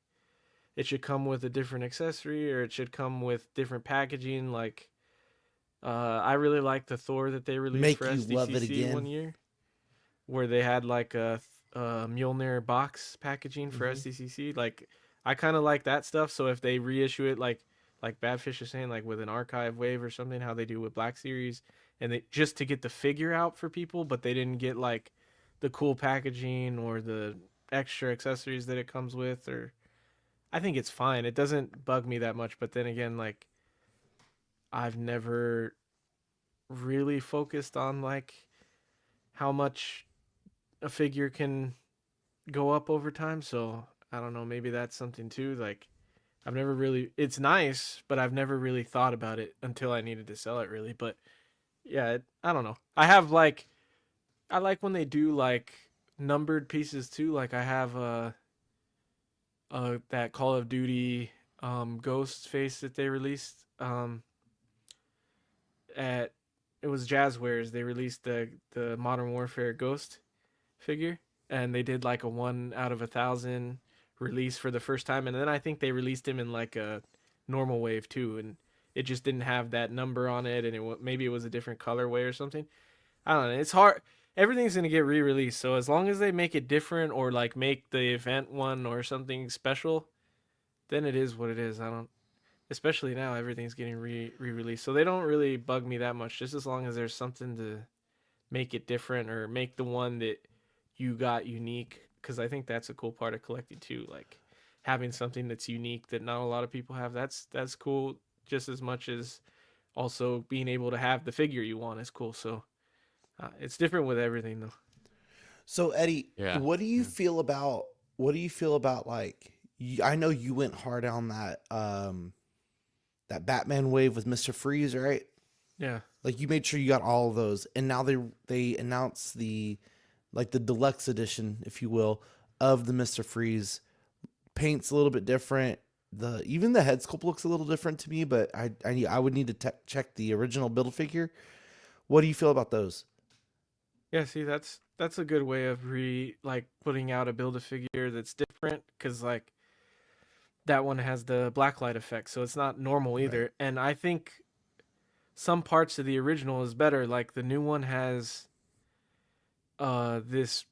it should come with a different accessory or it should come with different packaging. Like I really liked the Thor that they released Make for you love it SDCC again. one year, where they had like a Mjolnir box packaging for Hmm. SDCC. Like I kind of like that stuff. So if they reissue it, like Badfish is saying, like with an archive wave or something, how they do with Black Series, and they just to get the figure out for people, but they didn't get like the cool packaging or the extra accessories that it comes with, or I think it's fine. It doesn't bug me that much. But then again, like I've never really focused on like how much a figure can go up over time. So I don't know, maybe that's something too. Like I've never really, it's nice, but I've never really thought about it until I needed to sell it really. But yeah, I don't know. I like when they do like numbered pieces too. Like I have that Call of Duty Ghost face that they released at it was Jazzwares. They released the Modern Warfare Ghost figure, and they did like a 1 out of 1,000 release for the first time, and then I think they released him in like a normal wave too, and it just didn't have that number on it, and maybe it was a different colorway or something. I don't know. It's hard. Everything's gonna get re-released, so as long as they make it different or like make the event one or something special, then it is what it is. I don't. Especially now, everything's getting re-released, so they don't really bug me that much. Just as long as there's something to make it different or make the one that you got unique, because I think that's a cool part of collecting too. Like having something that's unique that not a lot of people have. That's cool just as much as also being able to have the figure you want is cool. So it's different with everything though. So Eddie, Yeah. what do you feel about like I know you went hard on that Batman wave with Mr. Freeze, right? Yeah. Like you made sure you got all of those, and now they announced the deluxe edition, if you will, of the Mr. Freeze. Paint's a little bit different. Even the head sculpt looks a little different to me, but I would need to check the original build figure. What do you feel about those? Yeah, see, that's a good way of putting out a build a figure that's different, because like that one has the blacklight effect, so it's not normal either. Right. And I think some parts of the original is better. Like the new one has this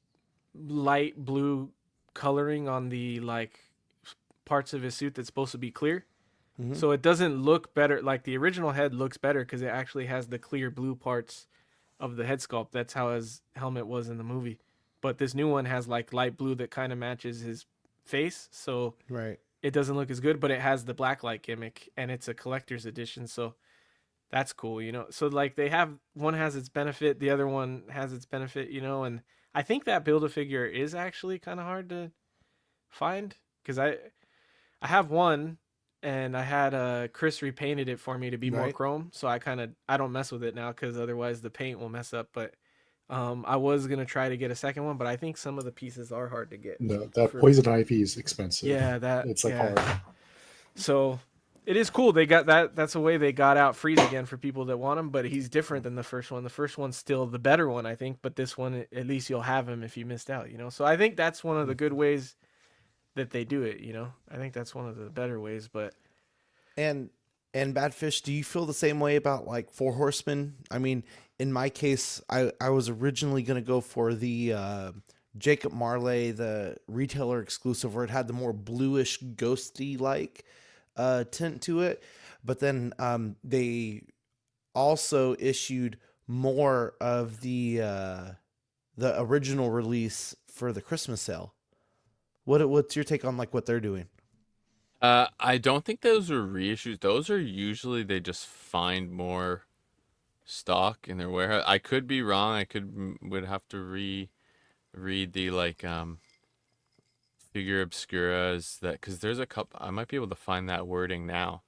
light blue coloring on the like parts of his suit that's supposed to be clear. Mm-hmm. So it doesn't look better. Like the original head looks better because it actually has the clear blue parts of the head sculpt. That's how his helmet was in the movie. But this new one has like light blue that kind of matches his face. So Right. it doesn't look as good, but it has the blacklight gimmick and it's a collector's edition. So that's cool, you know? So like they have, one has its benefit, the other one has its benefit, you know? And I think that Build-A-Figure is actually kind of hard to find, because I have one, and I had Chris repainted it for me to be more Right. chrome, so I don't mess with it now because otherwise the paint will mess up. But I was gonna try to get a second one, but I think some of the pieces are hard to get. No, that poison ivy is expensive. Yeah, it's like yeah. hard. So it is cool. They got that. That's a way they got out Freeze again for people that want him. But he's different than the first one. The first one's still the better one, I think. But this one, at least you'll have him if you missed out. You know. So I think that's one of the good ways that they do it. You know. I think that's one of the better ways. But And Badfish, do you feel the same way about like Four Horsemen? I mean, in my case, I was originally going to go for the Jacob Marley, the retailer exclusive, where it had the more bluish, ghosty like tint to it. But then they also issued more of the original release for the Christmas sale. What's your take on like what they're doing? I don't think those are reissues. Those are usually they just find more stock in their warehouse. I could be wrong. I would have to read the like figure obscuras that, because there's a couple. I might be able to find that wording now,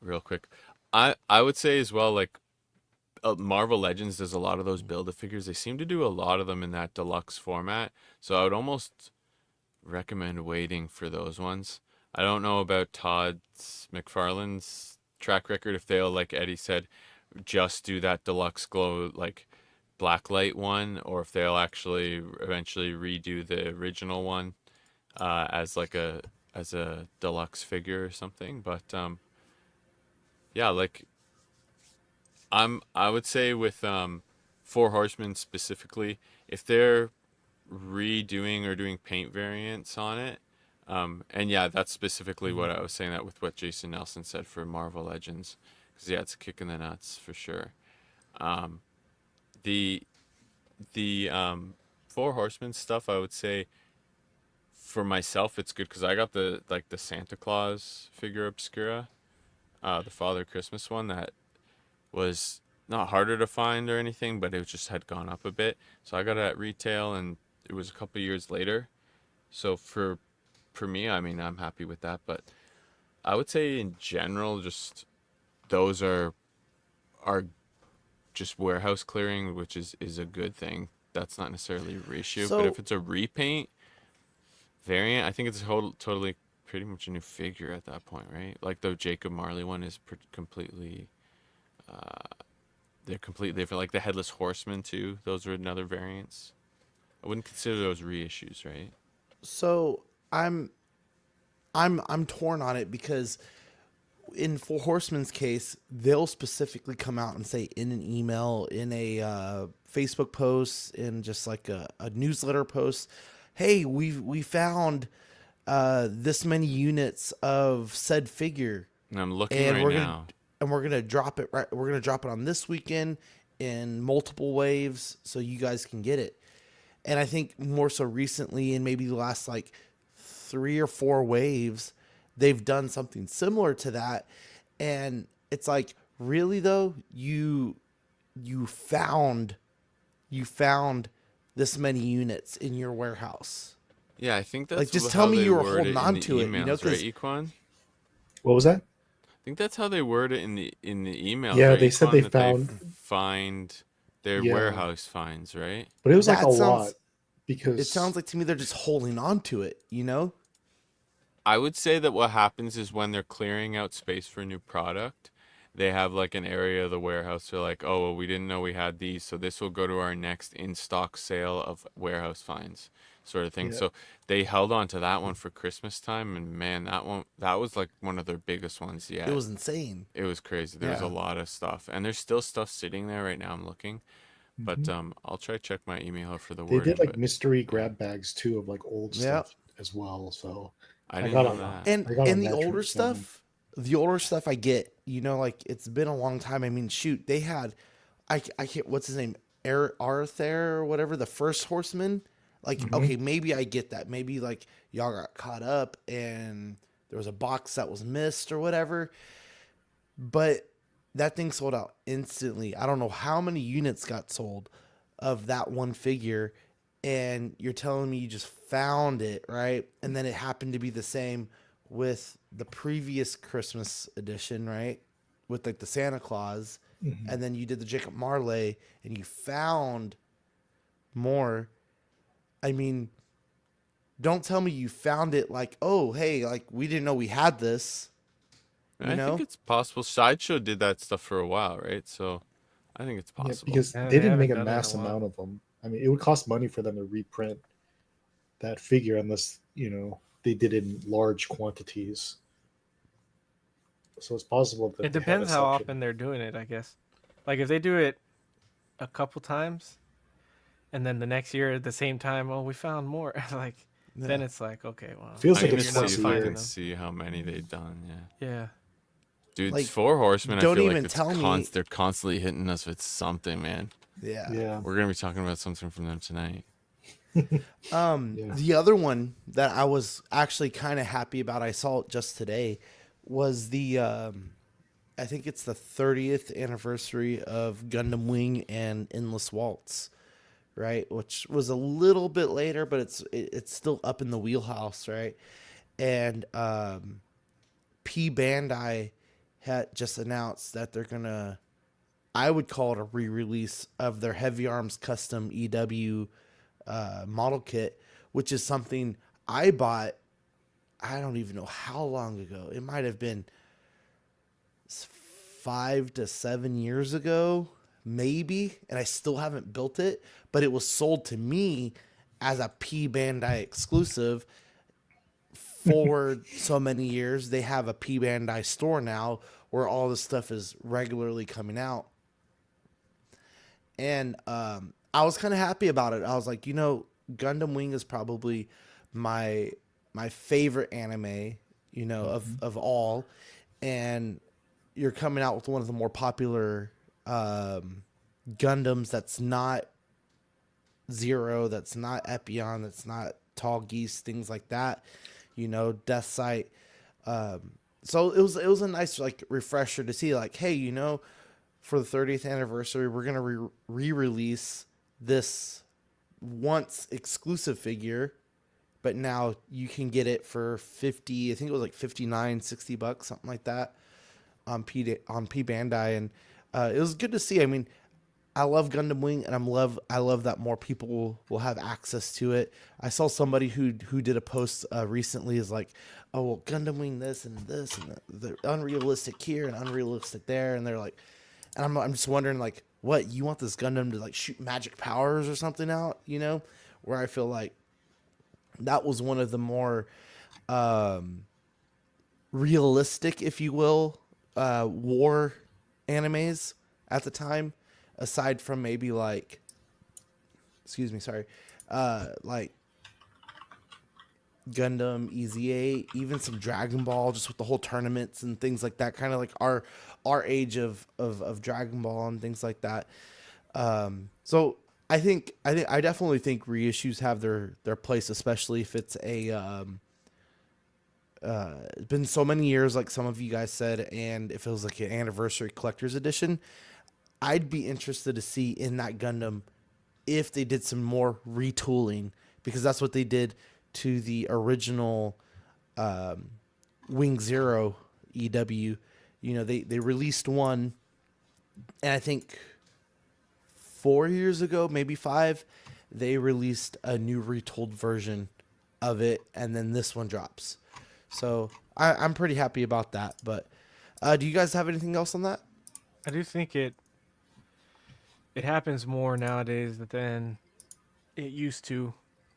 real quick. I would say as well, like Marvel Legends does a lot of those Build-A-Figures. They seem to do a lot of them in that deluxe format. So I would almost recommend waiting for those ones. I don't know about Todd McFarlane's track record, if they'll, like Eddie said, just do that deluxe glow like blacklight one, or if they'll actually eventually redo the original one as a deluxe figure or something. But yeah, like I would say with Four Horsemen specifically, if they're redoing or doing paint variants on it, and yeah, that's specifically what I was saying, that with what Jason Nelson said for Marvel Legends, because yeah, it's a kick in the nuts for sure. The Four Horsemen stuff, I would say for myself it's good because I got the Santa Claus figure obscura, the Father Christmas one that was not harder to find or anything, but it just had gone up a bit. So I got it at retail, and it was a couple years later. So for me, I mean, I'm happy with that. But I would say in general, just those are just warehouse clearing, which is a good thing. That's not necessarily a reissue, but So if it's a repaint variant, I think it's totally pretty much a new figure at that point, right? Like the Jacob Marley one is completely, they're completely different. Like the Headless Horseman too. Those are another variants. I wouldn't consider those reissues, right? so I'm torn on it because in Four Horsemen's case, they'll specifically come out and say in an email, in a Facebook post, in just like a newsletter post, hey, we found this many units of said figure, And I'm looking and right now. we're gonna drop it right. We're gonna drop it on this weekend in multiple waves, so you guys can get it. And I think more so recently, in maybe the last like 3 or 4 waves, they've done something similar to that. And it's like, really though, you found this many units in your warehouse. Yeah, I think that's Like, just how tell me they you were word holding it in on the to it, you know, emails, right, 'cause Equan? What was that? I think that's how they word it in the emails. Yeah, Right, they said Equan, they that found. find their Yeah, warehouse finds, right? but it was like a that lot sounds it because sounds like to me they're just holding on to it, you know? I would say that what happens is when they're clearing out space for a new product, they have like an area of the warehouse. They're like, oh, well, we didn't know we had these, so this will go to our next in stock sale of warehouse finds, sort of thing. yeah, So they held on to that one for Christmas time, and man, that was like one of their biggest ones It yet. was insane. It was crazy. There was a Yeah. lot of stuff, and there's still stuff sitting there right now. I'm looking, but hmm I'll try to check my email for the they did wording. like But mystery yeah, grab bags too of like old Yeah. stuff as well. So I I didn't got know on that. that. And I got on the that older train. stuff I get, you know, like it's been a long time. I mean, shoot, they had I can't what's his name? Arthur or whatever, the first horseman. Like, hmm okay, maybe I get that. Maybe like y'all got caught up and there was a box that was missed or whatever. But that thing sold out instantly. I don't know how many units got sold of that one figure. And you're telling me you just found it, right? And then it happened to be the same with the previous Christmas edition, right? With like the Santa Claus. hmm And then you did the Jacob Marley and you found more. I mean, don't tell me you found it like, oh, hey, like we didn't know we had this, And you I think know? it's possible. Sideshow did that stuff for a while, right? So I think it's Yeah, possible. because Yeah, they they didn't make haven't a done it in a mass while. amount of them. I mean, it would cost money for them to reprint that figure unless they did it in large quantities. So it's possible that It they had a depends how section. often they're doing it, I guess. Like if they do it a couple times and then the next year at the same time, oh, we found more. Like then Yeah. it's like, okay, well, Feels I like need it's to you're not see twice a if I finding can year. them. see how many they've done. Yeah, Yeah. dude, Like, Four Horsemen. I don't feel like even it's tell me. they're constantly hitting us with something, man. Yeah. Yeah, We're gonna be talking about something from them tonight. yeah. The other one that I was actually kind of happy about, I saw it just today, was the I think it's the 30th anniversary of Gundam Wing and Endless Waltz, right? Which was a little bit later, but it's still up in the wheelhouse, right? And P Bandai had just announced that they're gonna, I would call it a re-release of their Heavy Arms Custom EW model kit, which is something I bought. I don't even know how long ago. It might have been 5 to 7 years ago, maybe, and I still haven't built it. But it was sold to me as a P Bandai exclusive for so many years. They have a P Bandai store now where all this stuff is regularly coming out. And I was kind of happy about it. I was like, you know, Gundam Wing is probably my favorite anime, you know, of all. And you're coming out with one of the more popular Gundams that's not Zero, that's not Epion, that's not Tall Geese, things like that. You know, Death Sight. so it was a nice like refresher to see like, hey, for the 30th anniversary, we're gonna re-release this once exclusive figure, but now you can get it for 50. I think it was like 59, $60, something like that, on P Bandai, and it was good to see. I mean, I love Gundam Wing, and I love that more people will have access to it. I saw somebody who did a post recently is like, oh well, Gundam Wing this and the unrealistic here and unrealistic there, and they're like, and I'm just wondering like, what, you want this Gundam to like shoot magic powers or something out, Where I feel like that was one of the more realistic, if you will, war animes at the time, aside from maybe like, excuse me, sorry, like Gundam, EZ8, even some Dragon Ball, just with the whole tournaments and things like that, kind of like our age of Dragon Ball and things like that. So I definitely think reissues have their place, especially if it's it's been so many years, like some of you guys said, and if it was like an anniversary collector's edition. I'd be interested to see in that Gundam if they did some more retooling, because that's what they did to the original Wing Zero EW. They released one, and I think 4 years ago, maybe 5, they released a new retooled version of it, and then this one drops. So I'm pretty happy about that. But do you guys have anything else on that? I do think it happens more nowadays than it used to,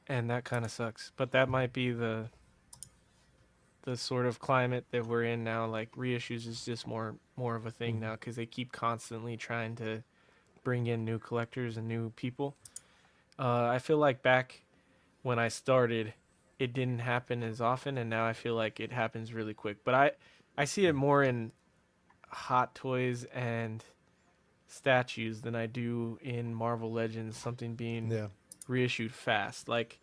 and that kind of sucks. But that might be the sort of climate that we're in now. Like reissues is just more of a thing now, because they keep constantly trying to bring in new collectors and new people. I feel like back when I started, it didn't happen as often, and now I feel like it happens really quick. But I see it more in Hot Toys and statues than I do in Marvel Legends, something being reissued fast. Like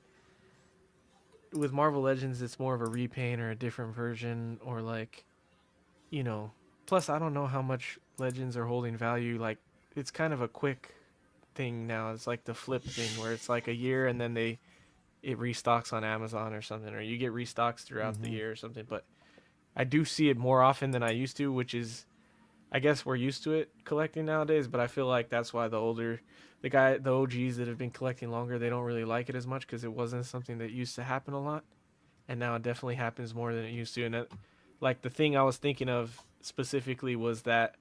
with Marvel Legends, it's more of a repaint or a different version, or like, plus I don't know how much Legends are holding value. Like it's kind of a quick thing now. It's like the flip thing where it's like a year and then it restocks on Amazon or something, or you get restocks throughout the year or something. But I do see it more often than I used to, which is, I guess we're used to it collecting nowadays, but I feel like that's why the OGs that have been collecting longer, they don't really like it as much, because it wasn't something that used to happen a lot, and now it definitely happens more than it used to. And like the thing I was thinking of specifically was that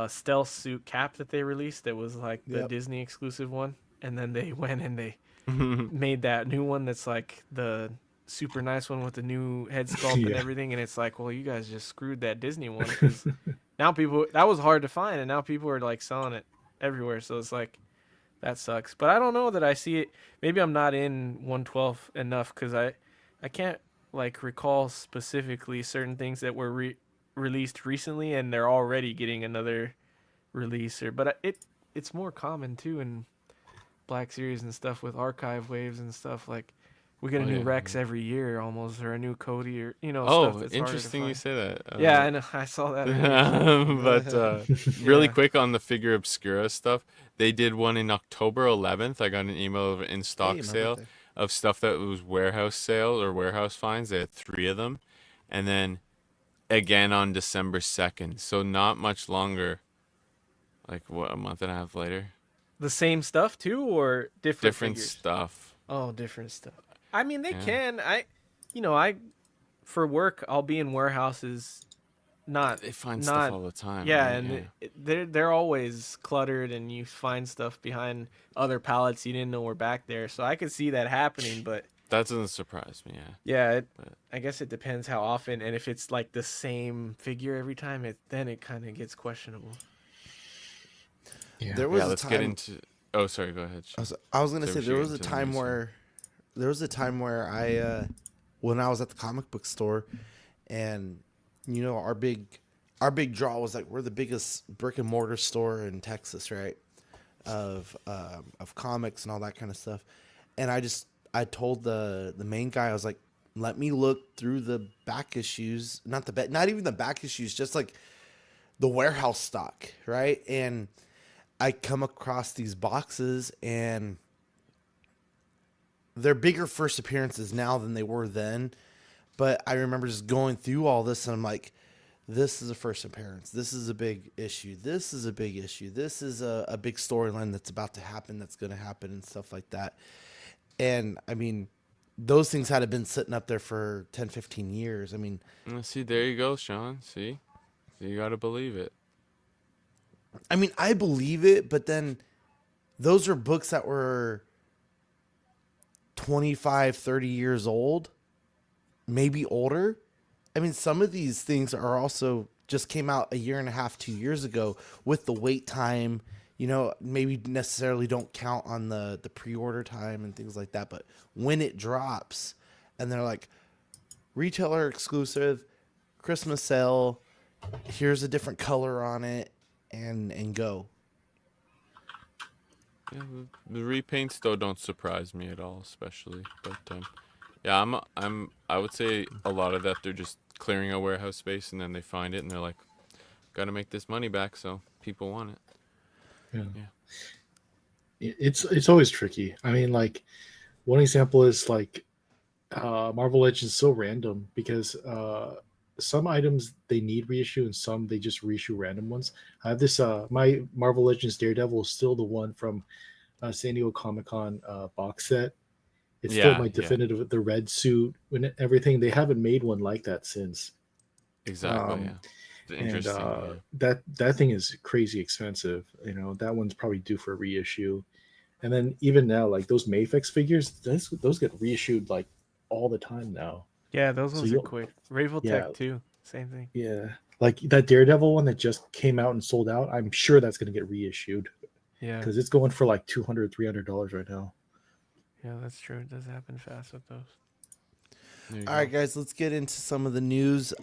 stealth suit cap that they released that was like the Disney exclusive one, and then they went and they made that new one that's like the super nice one with the new head sculpt and everything, and it's like, well, you guys just screwed that Disney one, because now people, that was hard to find, and now people are like selling it everywhere. So it's like, that sucks. But I don't know that I see it. Maybe I'm not in 112 enough, because I can't like recall specifically certain things that were released recently and they're already getting another release. But it's more common too in Black Series and stuff, with archive waves and stuff. Like we get a new Rex every year almost, or a new Cody, or stuff that's interesting you say that. Yeah, I know, I saw that. But really quick on the Figure Obscura stuff, they did one in October 11th. I got an email of an in-stock sale of stuff that was warehouse sale or warehouse finds. They had 3 of them, and then again on December 2nd. So not much longer. Like what, a month and a half later. The same stuff too, or different figures? Stuff. Oh, different stuff. I mean, they can. I for work, I'll be in warehouses. They find stuff all the time. Yeah, right? and they're always cluttered, and you find stuff behind other pallets you didn't know were back there. So I could see that happening, but that doesn't surprise me. Yeah, I guess it depends how often, and if it's like the same figure every time, then it kind of gets questionable. Yeah. There was let's get into. Oh, sorry. Go ahead. I was gonna say there was a time where I, when I was at the comic book store, and our big draw was like, we're the biggest brick and mortar store in Texas, right? Of comics and all that kind of stuff, and I told the main guy, I was like, let me look through the back issues, not even the back issues, just like the warehouse stock, right? And I come across these boxes, and they're bigger first appearances now than they were then. But I remember just going through all this, and I'm like, this is a first appearance. This is a big issue. This is a big issue. This is a big storyline that's about to happen, that's going to happen, and stuff like that. And I mean, those things had been sitting up there for 10, 15 years. I mean, See, there you go, Sean. See, you got to believe it. I believe it, but then those are books that were 25, 30 years old, maybe older. I mean, some of these things are also just came out a year and a half, 2 years ago with the wait time, maybe necessarily don't count on the pre-order time and things like that. But when it drops and they're like retailer exclusive, Christmas sale, here's a different color on it, and go. Yeah, the repaints though don't surprise me at all, especially. But yeah, I would say a lot of that they're just clearing a warehouse space, and then they find it and they're like, got to make this money back, so people want it. Yeah. It's always tricky. I mean, like, one example is like Marvel Legends so random because some items they need reissue and some they just reissue random ones. I have this my Marvel Legends Daredevil is still the one from San Diego Comic-Con box set. It's still my definitive the red suit and everything. They haven't made one like that since. Exactly. Yeah. Interesting. And that thing is crazy expensive. That one's probably due for a reissue. And then even now, like those Mafex figures, those get reissued like all the time now. Yeah, those ones are quick. Ravel Tech too, same thing. Yeah, like that Daredevil one that just came out and sold out. I'm sure that's going to get reissued. Yeah, because it's going for like $200, $300 right now. Yeah, that's true. It does happen fast with those. All right, guys, let's get into some of the news.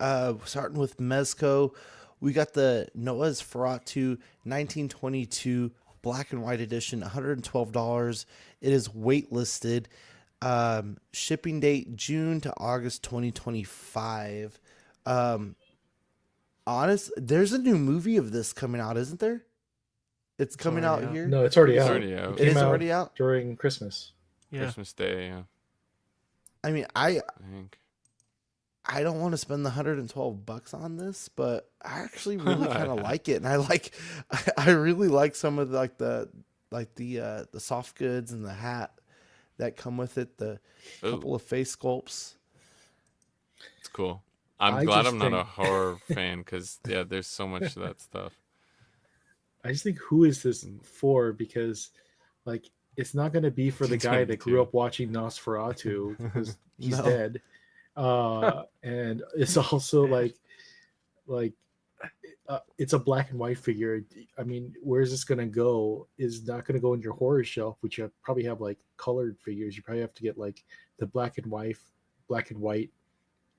Starting with Mezco, we got the Noah's Feratu 1922 black and white edition, $112. It is waitlisted. Shipping date June to August 2025. There's a new movie of this coming out, isn't there? It's coming out here. No, it's already It's out. already out. It It is came already out during Christmas. Yeah. Christmas Day. Yeah. I mean, I think. I don't want to spend the $112 on this, but I actually really kind of like it, and I really like some of the soft goods and the hat that come with it. The couple of face sculpts. It's cool. I'm glad I'm not a horror fan because there's so much of that stuff. I just think who is this for? Because like it's not going to be for the guy that grew up watching Nosferatu because he's dead. And it's also like it's a black and white figure. I mean, where's this going to go? Is not going to go in your horror shelf, which you probably have like colored figures. You probably have to get like the black and white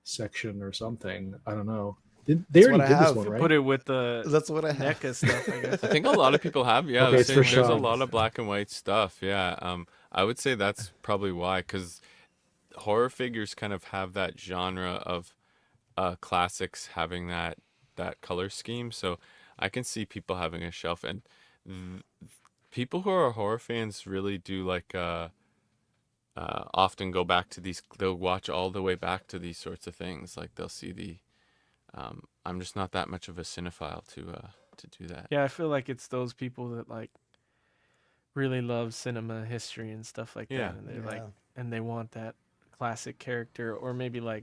section or something. I don't know. They already did this one, right? Put it with the That's what I have. NECA stuff, I guess. I think a lot of people have. Yeah, Okay, there's a lot of black and white stuff. Yeah, I would say that's probably why, because horror figures kind of have that genre of classics having that color scheme. So I can see people having a shelf, and people who are horror fans really do like often go back to these. They'll watch all the way back to these sorts of things. Like they'll see the. I'm just not that much of a cinephile to do that. Yeah, I feel like it's those people that like really love cinema history and stuff like that, and they're like, and they want that classic character, or maybe like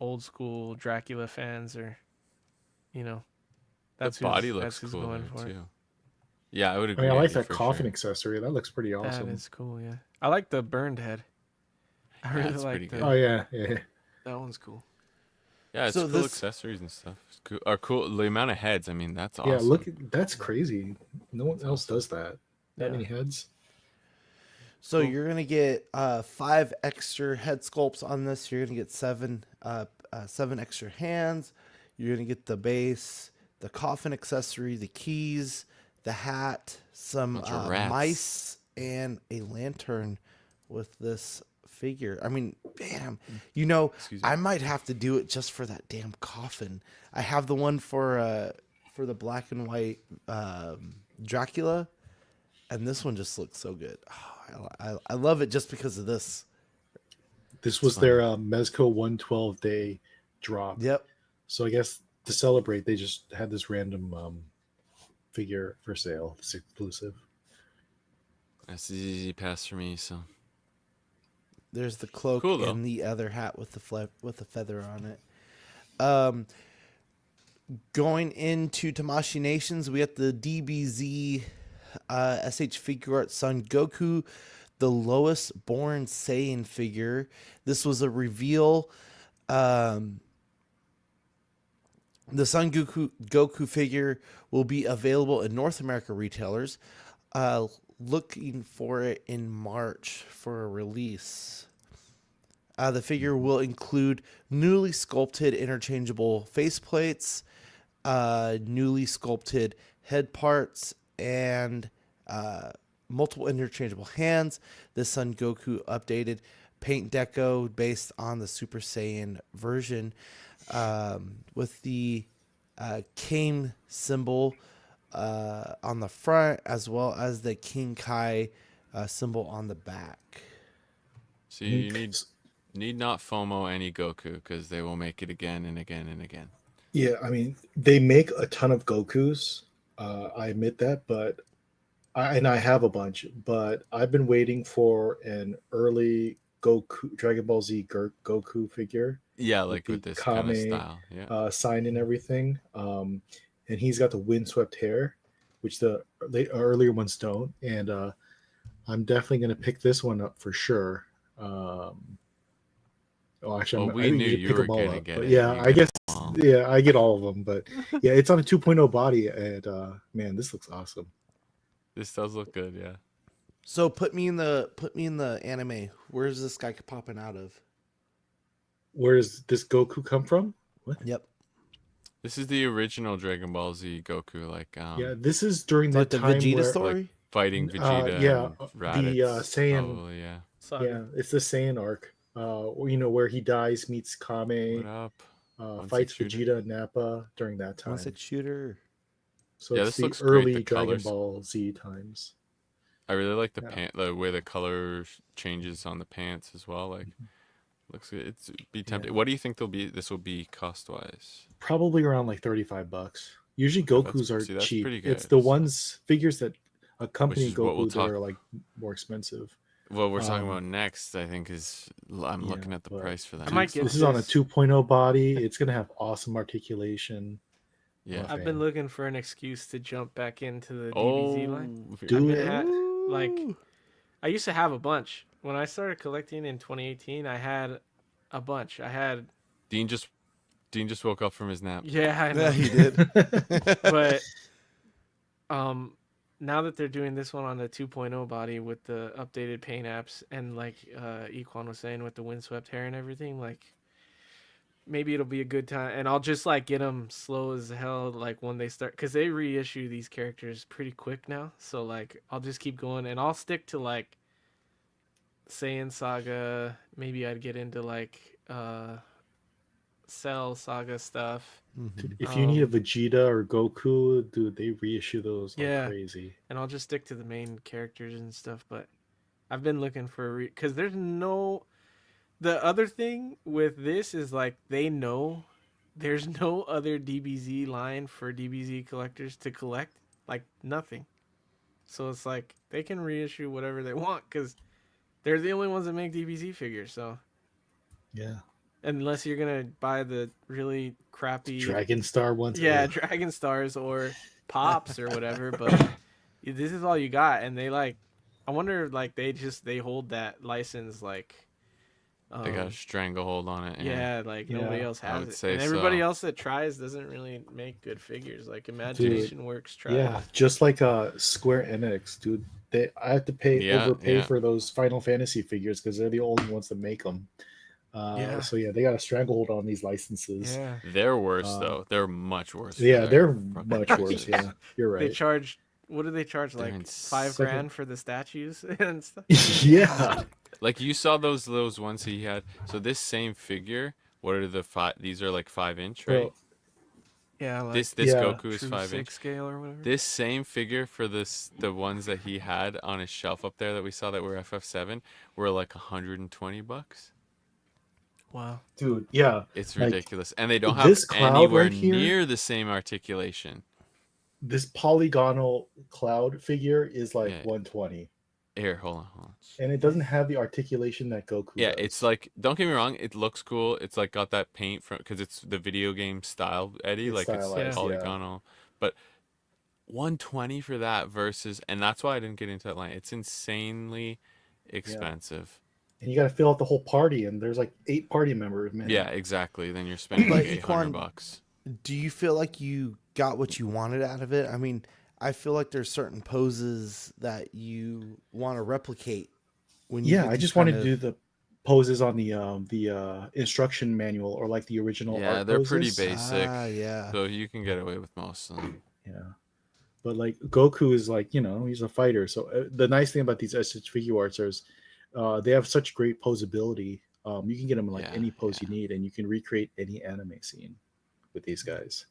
old school Dracula fans, or that's the body looks cool going for too. Yeah, I would agree. I like that coffin accessory. That looks pretty awesome. That is cool. Yeah, I like the burned head. I really like that. Oh yeah. That one's cool. Yeah, it's cool accessories and stuff. It's cool. Or cool. The amount of heads. I mean, that's awesome. Yeah, that's crazy. No one else does that. That many heads. So you're gonna get 5 extra head sculpts on this. You're gonna get 7 extra hands. You're gonna get the base, the coffin accessory, the keys, the hat, some mice, and a lantern with this figure. I mean, damn. Excuse me. I might have to do it just for that damn coffin. I have the one for the black and white Dracula, and this one just looks so good. Oh, I love it just because of this. This was their Mezco 112 day drop. Yep. So I guess to celebrate, they just had this random figure for sale. It's exclusive. That's the easy pass for me. So There's the cloak Cool, though. and the other hat with the feather on it. Going into Tamashii Nations, we have the DBZ SH Figure Art Son Goku, the lowest born Saiyan figure. This was a reveal. The Son Goku figure will be available in North America retailers. Looking for it in March for a release. The figure will include newly sculpted interchangeable faceplates, newly sculpted head parts, and multiple interchangeable hands. The Son Goku updated paint deco based on the Super Saiyan version, with the Kane symbol on the front, as well as the King Kai symbol on the back. So you need not FOMO any Goku, because they will make it again and again and again. Yeah, I mean, they make a ton of Gokus. I admit that, but I have a bunch, but I've been waiting for an early Goku Dragon Ball Z Goku figure. Yeah, like with the this kind of Kame, style. Yeah. sign and everything. And he's got the windswept hair, which the earlier ones don't. And I'm definitely going to pick this one up for sure. Actually, Well, we I knew usually you pick were them all gonna up. get But it. yeah, You I got guess them all. yeah, I get all of them. But yeah, it's on a 2.0 body, and man, this looks awesome. This does look good, yeah. So put me in the anime. Where's this guy popping out of? Where does this Goku come from? What? Yep. This is the original Dragon Ball Z Goku, like Yeah, this is during Like that the time Vegeta where story. fighting Vegeta yeah, and the, Raditz, Saiyan- probably, yeah. yeah, it's the Saiyan arc. Where he dies, meets What Kame, up? fights 1/6 shooter? Vegeta and Nappa during that time. 1/6 shooter. So Yeah, it's this the looks great, early the Dragon colors. Ball Z times. I really like the Yeah. the way the color changes on the pants as well. Like, looks good. It's be tempting. Yeah. What do you think this will be cost wise? Probably around like $35. Usually Oh, that's- Gokus are see, that's cheap. pretty It's good. the ones figures that accompany is what we'll Goku that are like more expensive. What we're talking Um, about next, I think, is I'm looking yeah, at the but- price for that. I might get This is on a this. 2.0 body. It's gonna have awesome articulation. Yeah. I've been looking for an excuse to jump back into the Oh, DBZ line. Do I've it. been like, I used to have a bunch. When I started collecting in 2018, I had a bunch. I had, Dean just woke up from his nap. yeah, I know. Yeah, he did. But now that they're doing this one on the 2.0 body with the updated paint apps and like Equan was saying with the windswept hair and everything, like maybe it'll be a good time, and I'll just like get them slow as hell like when they start, because they reissue these characters pretty quick now, so like I'll just keep going and I'll stick to like Saiyan Saga. Maybe I'd get into like Cell Saga stuff, Mhm. If you need a Vegeta or Goku, dude, they reissue those like Yeah. crazy. and I'll just stick to the main characters and stuff. But I've been looking for because there's no. The other thing with this is like they know there's no other DBZ line for DBZ collectors to collect, like nothing. So it's like they can reissue whatever they want because they're the only ones that make DBZ figures. So Yeah. unless you're gonna buy the really crappy Dragon Star ones. yeah, ugh. Dragon Stars or Pops or whatever, but this is all you got, and they like. I wonder, like they hold that license, like. They got a stranglehold on it. Yeah, like nobody Yeah, else I has would it, say and everybody so. else that tries doesn't really make good figures. Like Imagination Works tries. Yeah, just like Square Enix, dude. I have to overpay Yeah. for those Final Fantasy figures because they're the only ones that make them. Yeah. So yeah, they got a stranglehold on these licenses. Yeah, They're worse Uh, though. They're much worse. for Yeah, their they're fucking much prices. worse. Yeah, you're they right. charge. What do they charge? They're Like insane. $5,000 for the statues and stuff. Yeah, Like you saw those ones he had. So this same figure, what are the five? These are like 5 inch, right? So Yeah, like This yeah, Goku is true 5 inch. 6 scale or whatever. This same figure for the ones that he had on his shelf up there that we saw that were FF7 were like $120. Wow. dude, yeah, It's like ridiculous, and they don't have this cloud anywhere right here, near the same articulation. this polygonal cloud figure is like Yeah. 120, Here, hold on. and it doesn't have the articulation that Goku Yeah, it's does. like, don't get me wrong, it looks cool. It's like got that paint from, because it's the video game style, Eddie. It's Like it's Yeah. stylized, yeah. polygonal, but 120 for that versus, and that's why I didn't get into that line. It's insanely Yeah. expensive. And you got to fill out the whole party, and there's like 8 party members, man. Yeah, exactly. Then you're spending But like $800. Equan, do you feel like you got what you wanted out of it? I mean, I feel like there's certain poses that you want to replicate when you Yeah, get I these just want kind to of. do the poses on the instruction manual, or like the original Yeah, art they're pretty poses. basic, Yeah. so you can get away with most of them. Yeah. But like Goku is like, he's a fighter. So the nice thing about these SH figure arts is they have such great posability. You can get them in like Yeah, any pose yeah. you need, and you can recreate any anime scene with these guys.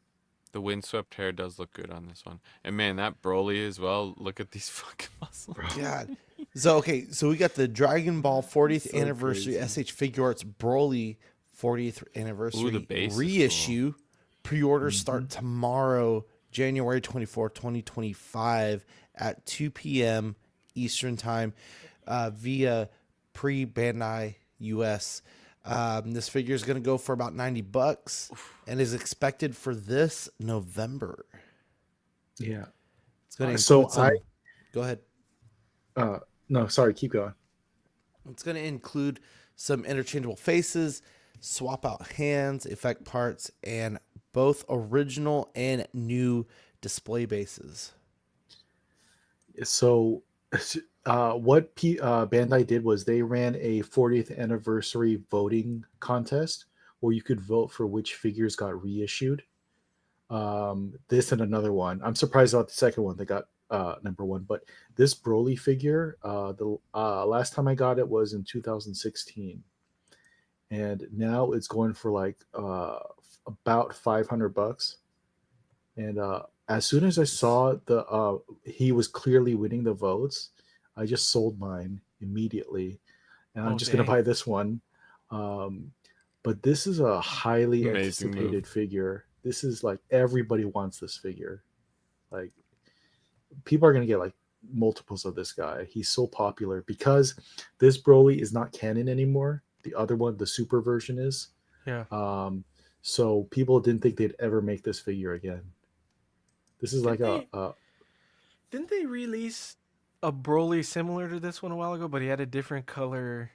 The windswept hair does look good on this one, and man, that Broly as well. Look at these fucking muscles. God. So okay, so we got the Dragon Ball 40th So anniversary crazy. SH Figure Arts Broly 40th anniversary base is reissue. Pre-orders Mhm. start tomorrow, January 24th, 2025 at 2 p.m. Eastern Time via pre-Bandai US. This figure is going to go for about $90 and is expected for this November. Yeah. It's going to So include some. Go ahead. No, sorry, keep going. It's going to include some interchangeable faces, swap out hands, effect parts, and both original and new display bases. So, what Bandai did was they ran a 40th anniversary voting contest where you could vote for which figures got reissued. This and another one. I'm surprised about the second one that got number one, but this Broly figure, the last time I got it was in 2016, and now it's going for like about $500. And as soon as I saw he was clearly winning the votes, I just sold mine immediately, and I'm Oh, just gonna dang. buy this one. But this is a highly Amazing anticipated move. figure. This is like everybody wants this figure. Like people are gonna get like multiples of this guy. He's so popular because this Broly is not canon anymore. The other one, the super version, is. Yeah. So people didn't think they'd ever make this figure again. This is like Didn't they release a Broly similar to this one a while ago, but he had a different color?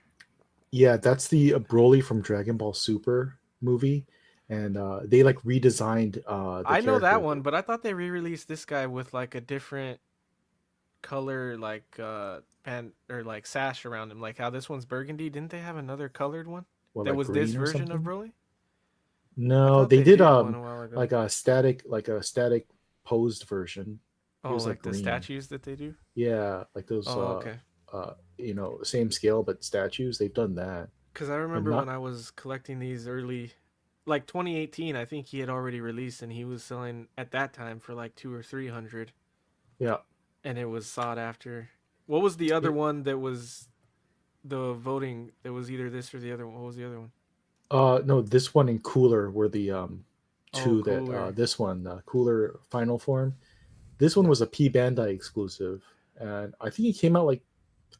yeah, that's the Broly from Dragon Ball Super movie, and they like redesigned the I know that character. one, but I thought they re-released this guy with like a different color, like band or like sash around him, like how this one's burgundy. Didn't they have another colored one What, that like was this green or version of something? Broly? I No, thought they did one a while ago. like a static posed version. It Oh, was like like the green. statues that they do. Yeah, like those Oh, okay. same scale but statues. They've done that. Because I But remember not when I was collecting these early, like 2018, I think he had already released, and he was selling at that time for like 200 or 300, yeah. and it was sought after. What was the other It- one that was the voting? That was either this or the other one. What was the other one? No, this one and Cooler were the two that Cooler. this one Cooler Final Form. This one was a P Bandai exclusive, and I think it came out like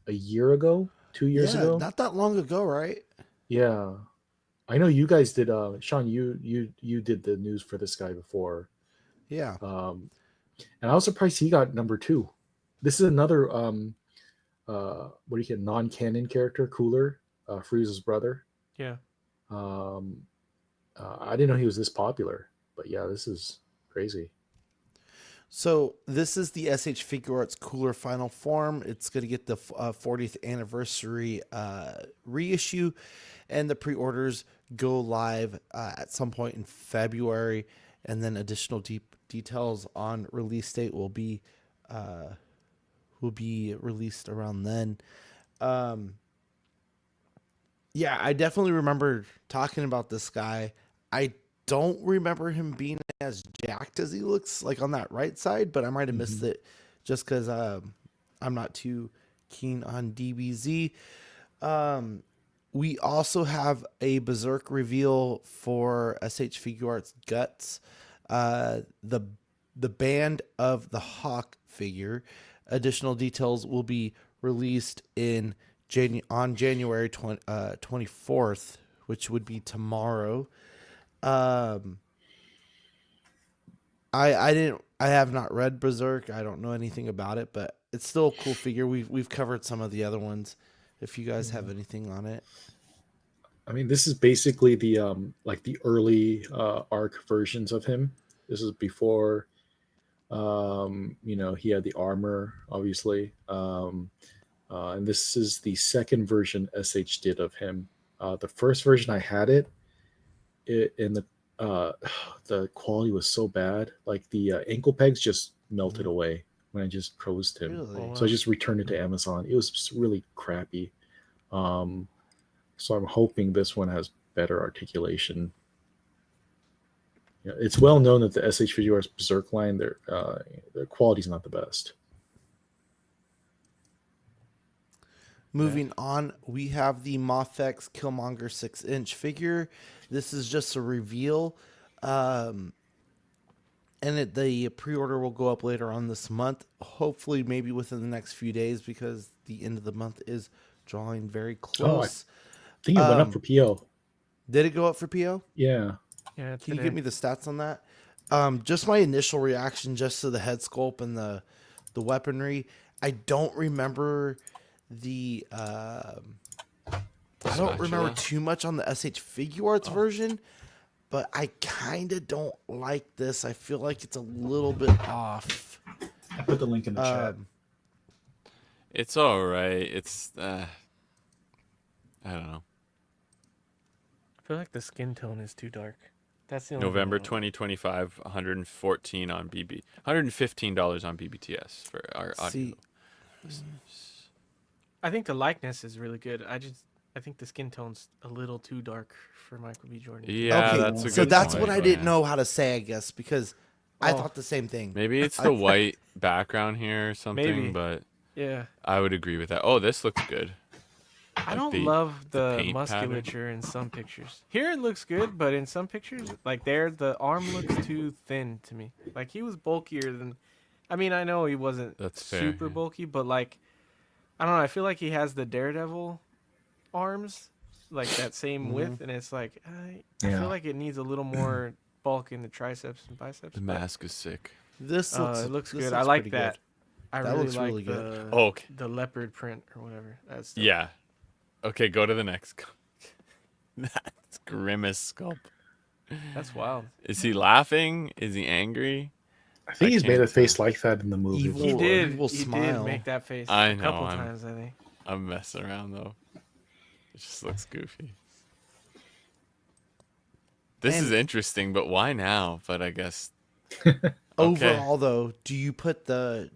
a year ago, 2 years Yeah, ago. not that long ago, right? Yeah, I know you guys did. Sean, you did the news for this guy before, Yeah. and I was surprised he got number two. This is another what do you get, non-canon character, Cooler, Frieza's brother. Yeah. I didn't know he was this popular, but yeah, this is crazy. So this is the SH Figure Arts Cooler Final Form. It's going to get the 40th anniversary reissue, and the pre-orders go live at some point in February, and then additional details on release date will be released around then. Yeah, I definitely remember talking about this guy. I don't remember him being as jacked as he looks like on that right side, but I might have missed Hmm. it just because I'm not too keen on DBZ. Um, we also have a Berserk reveal for SH Figure Arts Guts. The band of the Hawk figure. Additional details will be released in on January 24th, which would be tomorrow. Um, I have not read Berserk. I don't know anything about it, but it's still a cool figure. We've covered some of the other ones. If you guys have Yeah. anything on it. I mean, this is basically the like the early arc versions of him. This is before he had the armor, obviously. And this is the second version SH did of him. The first version I had in uh, the quality was so bad. Like the ankle pegs just melted away when I just prosed him. Oh, Really? So I wow. just returned it to Amazon. It was just really crappy. Um, so I'm hoping this one has better articulation. Yeah, it's well known that the SH50R's Berserk line, their quality's not the best. Moving on, we have the Mothx Killmonger 6-inch figure. This is just a reveal. The pre-order will go up later on this month. Hopefully, maybe within the next few days because the end of the month is drawing very Oh, I close. think it went up for PO. Did it go up for PO? Yeah. Yeah, Can you today. give me the stats on that? Just my initial reaction just to the head sculpt and the weaponry. I don't remember the I don't remember Spatula? too much on the SH Figure Arts version, but I kind of don't like this. I feel like it's a little bit off. I put the link in the chat. It's all right. It's I don't know. I feel like the skin tone is too dark. That's the only November thing I don't like. 2025, 114 on BB, $115 on BBTS for our audio See, listeners. I think the likeness is really good. I think the skin tone's a little too dark for Michael B. Jordan. Yeah, okay, that's a so good that's point. what I didn't Yeah. know how to say, I guess, because I Oh. thought the same thing. Maybe it's the white background here or something, Maybe. but Yeah. I would agree with that. Oh, this looks good. I Like don't love the the paint musculature in some pictures. Here it looks good, but in some pictures, like there, the arm looks too thin to me. Like he was bulkier than. I mean, I know he wasn't That's fair, super yeah. bulky, but like, I don't know. I feel like he has the Daredevil arms, like that same width, and it's like I Yeah. feel like it needs a little more bulk in the triceps and biceps. The but, mask is sick. This looks it looks this good. I looks like pretty that. good. I That really looks like really good. Okay. the leopard print or whatever. That's dope. Yeah. Okay, go to the next. That's Grimace sculpt. That's wild. Is he laughing? Is he angry? I think I he's made can't a face like that in the movie. Evil. He Or did. evil He smile. did make that face I a know, couple I'm- times. I think. I'm messing around though. It just looks goofy. This is And- interesting, but why now? But I guess Overall, though, do you put the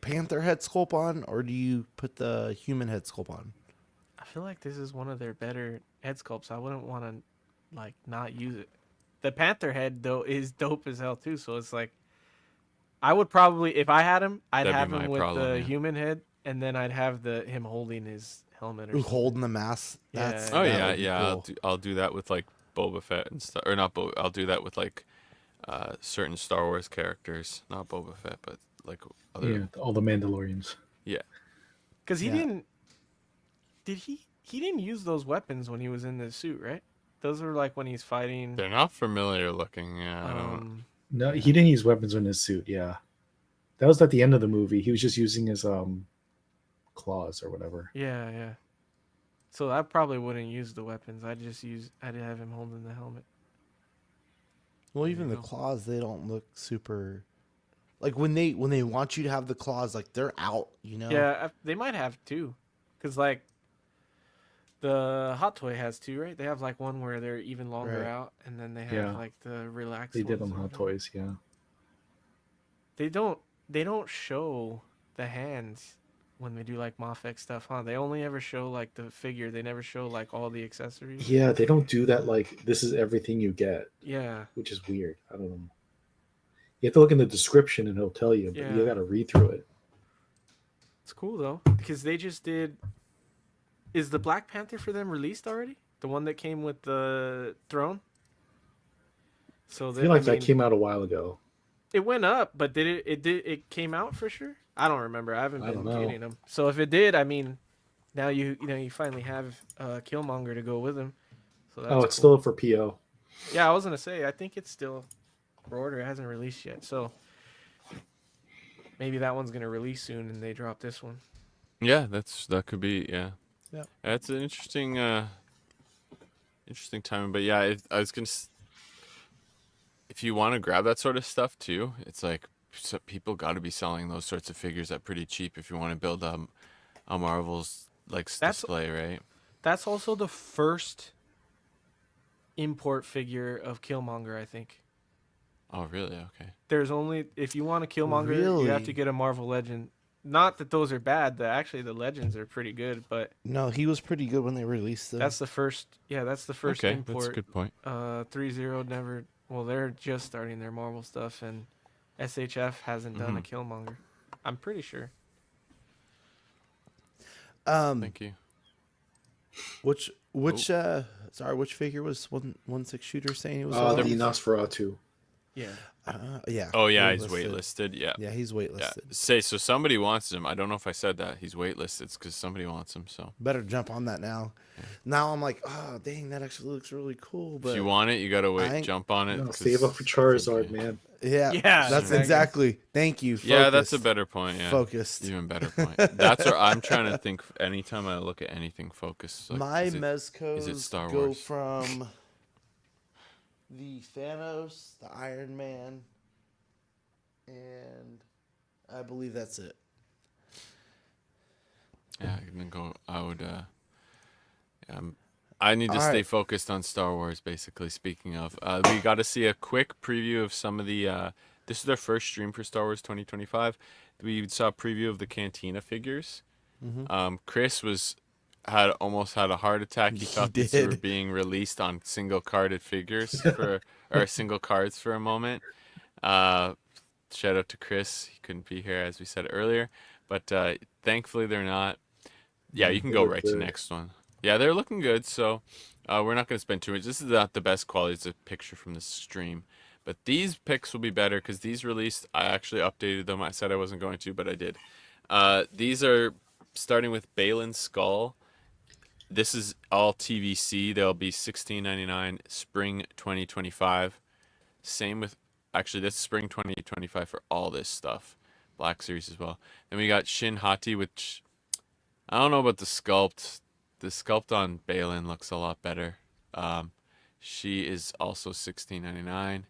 panther head sculpt on, or do you put the human head sculpt on? I feel like this is one of their better head sculpts. I wouldn't want to like not use it. The panther head though is dope as hell too. So it's like, I would probably, if I had him, I'd That'd be have my him with problem, the yeah. human head, and then I'd have him holding his helmet or Ooh, something. holding the mask. That's Yeah. oh that yeah, would be yeah. cool. I'll do that with like Boba Fett and stuff, or not Boba. I'll do that with like certain Star Wars characters, not Boba Fett, but like other. Yeah, all the Mandalorians. Yeah. Because he Yeah. didn't. Did he? He didn't use those weapons when he was in the suit, right? Those are like when he's fighting. They're not familiar looking. Yeah, I don't. No, he didn't use weapons in his suit. Yeah, that was at the end of the movie. He was just using his claws or whatever. Yeah, yeah. So I probably wouldn't use the weapons. I'd have him holding the helmet. Well, even you the go. claws, they don't look super. Like when they want you to have the claws, like they're out. You know. Yeah, they might have two, because like the Hot Toy has two, right? They have like one where they're even longer Right. out, and then they have Yeah. like the relaxed. They did ones on or Hot whatever. Toys. Yeah. They don't show the hands when they do like Mafex stuff, huh? They only ever show like the figure. They never show like all the accessories. Yeah, they don't do that. Like this is everything you get, Yeah, which is weird. I don't know. You have to look in the description and it'll tell you, but you yeah. got to read through it. It's cool though because they just did. Is the Black Panther for them released already? The one that came with the throne. So I that feel I like that mean, came out a while ago. it went up, but did it? It did. It came out for sure. I don't remember. I haven't I don't been know. getting them. So if it did, I mean, now you finally have Killmonger to go with him. So Oh, that's it's cool. still for PO. Yeah, I was gonna say I think it's still for order. It hasn't released yet. So maybe that one's gonna release soon, and they drop this one. Yeah, that could be, yeah. Yeah. That's an interesting timing. But yeah, I was gonna. If you want to grab that sort of stuff too, it's like people got to be selling those sorts of figures at pretty cheap if you want to build a Marvel's like That's display, right? that's also the first import figure of Killmonger, I think. Oh, really? Okay. There's only if you want a Killmonger, you have to Really? get a Marvel Legend. Not that those are bad. Actually, the Legends are pretty good, but No, he was pretty good when they released them. that's the first. Yeah, that's the first Okay, that's a import. good point. 3-0 never. Well, they're just starting their Marvel stuff, and SHF hasn't done a Killmonger. I'm pretty sure. Thank you. Which sorry, which figure was 1/6 shooter saying it was? The released? Nosferatu. Yeah. Yeah. Oh yeah, he's waitlisted. waitlisted. Yeah. Yeah, he's Yeah. waitlisted. Say so. Somebody wants him. I don't know if I said that. He's waitlisted. It's because somebody wants him. So Better jump on that now. Now I'm like, oh dang, that actually looks really cool. But if you want it, you gotta I wait. ain't- Jump on it. No, 'cause save up for it's Charizard, okay. man. yeah, Yeah, that's exactly. exactly. Thank you. Yeah, that's a Focused. better point. Yeah, Focused. even better point. That's what I'm trying to think. Anytime I look at anything focused, like, My is it mezcos Star go Wars? from the Thanos, the Iron Man, and I believe that's it. Yeah, and then go. I would. I need to All stay right. focused on Star Wars. Basically, speaking of, we got to see a quick preview of some of the. This is our first stream for Star Wars 2025. We saw a preview of the Cantina figures. Chris had almost had a heart attack. He thought these were did. being released on single carded figures or single cards for a moment. Shout out to Chris. He couldn't be here as we said earlier, but thankfully they're not. Yeah, you can go right to the next one. Yeah, they're looking good. So we're not going to spend too much. This is not the best quality. It's a picture from the stream. But these pics will be better because these released. I actually updated them. I said I wasn't going to, but I did. These are starting with Balin's Skull. This is all TVC. They'll be $16.99 spring 2025. Same with, actually, this is spring 2025 for all this stuff. Black Series as well. Then we got Shin Hati, which I don't know about the sculpt. The sculpt on Balin looks a lot better. She is also $16.99.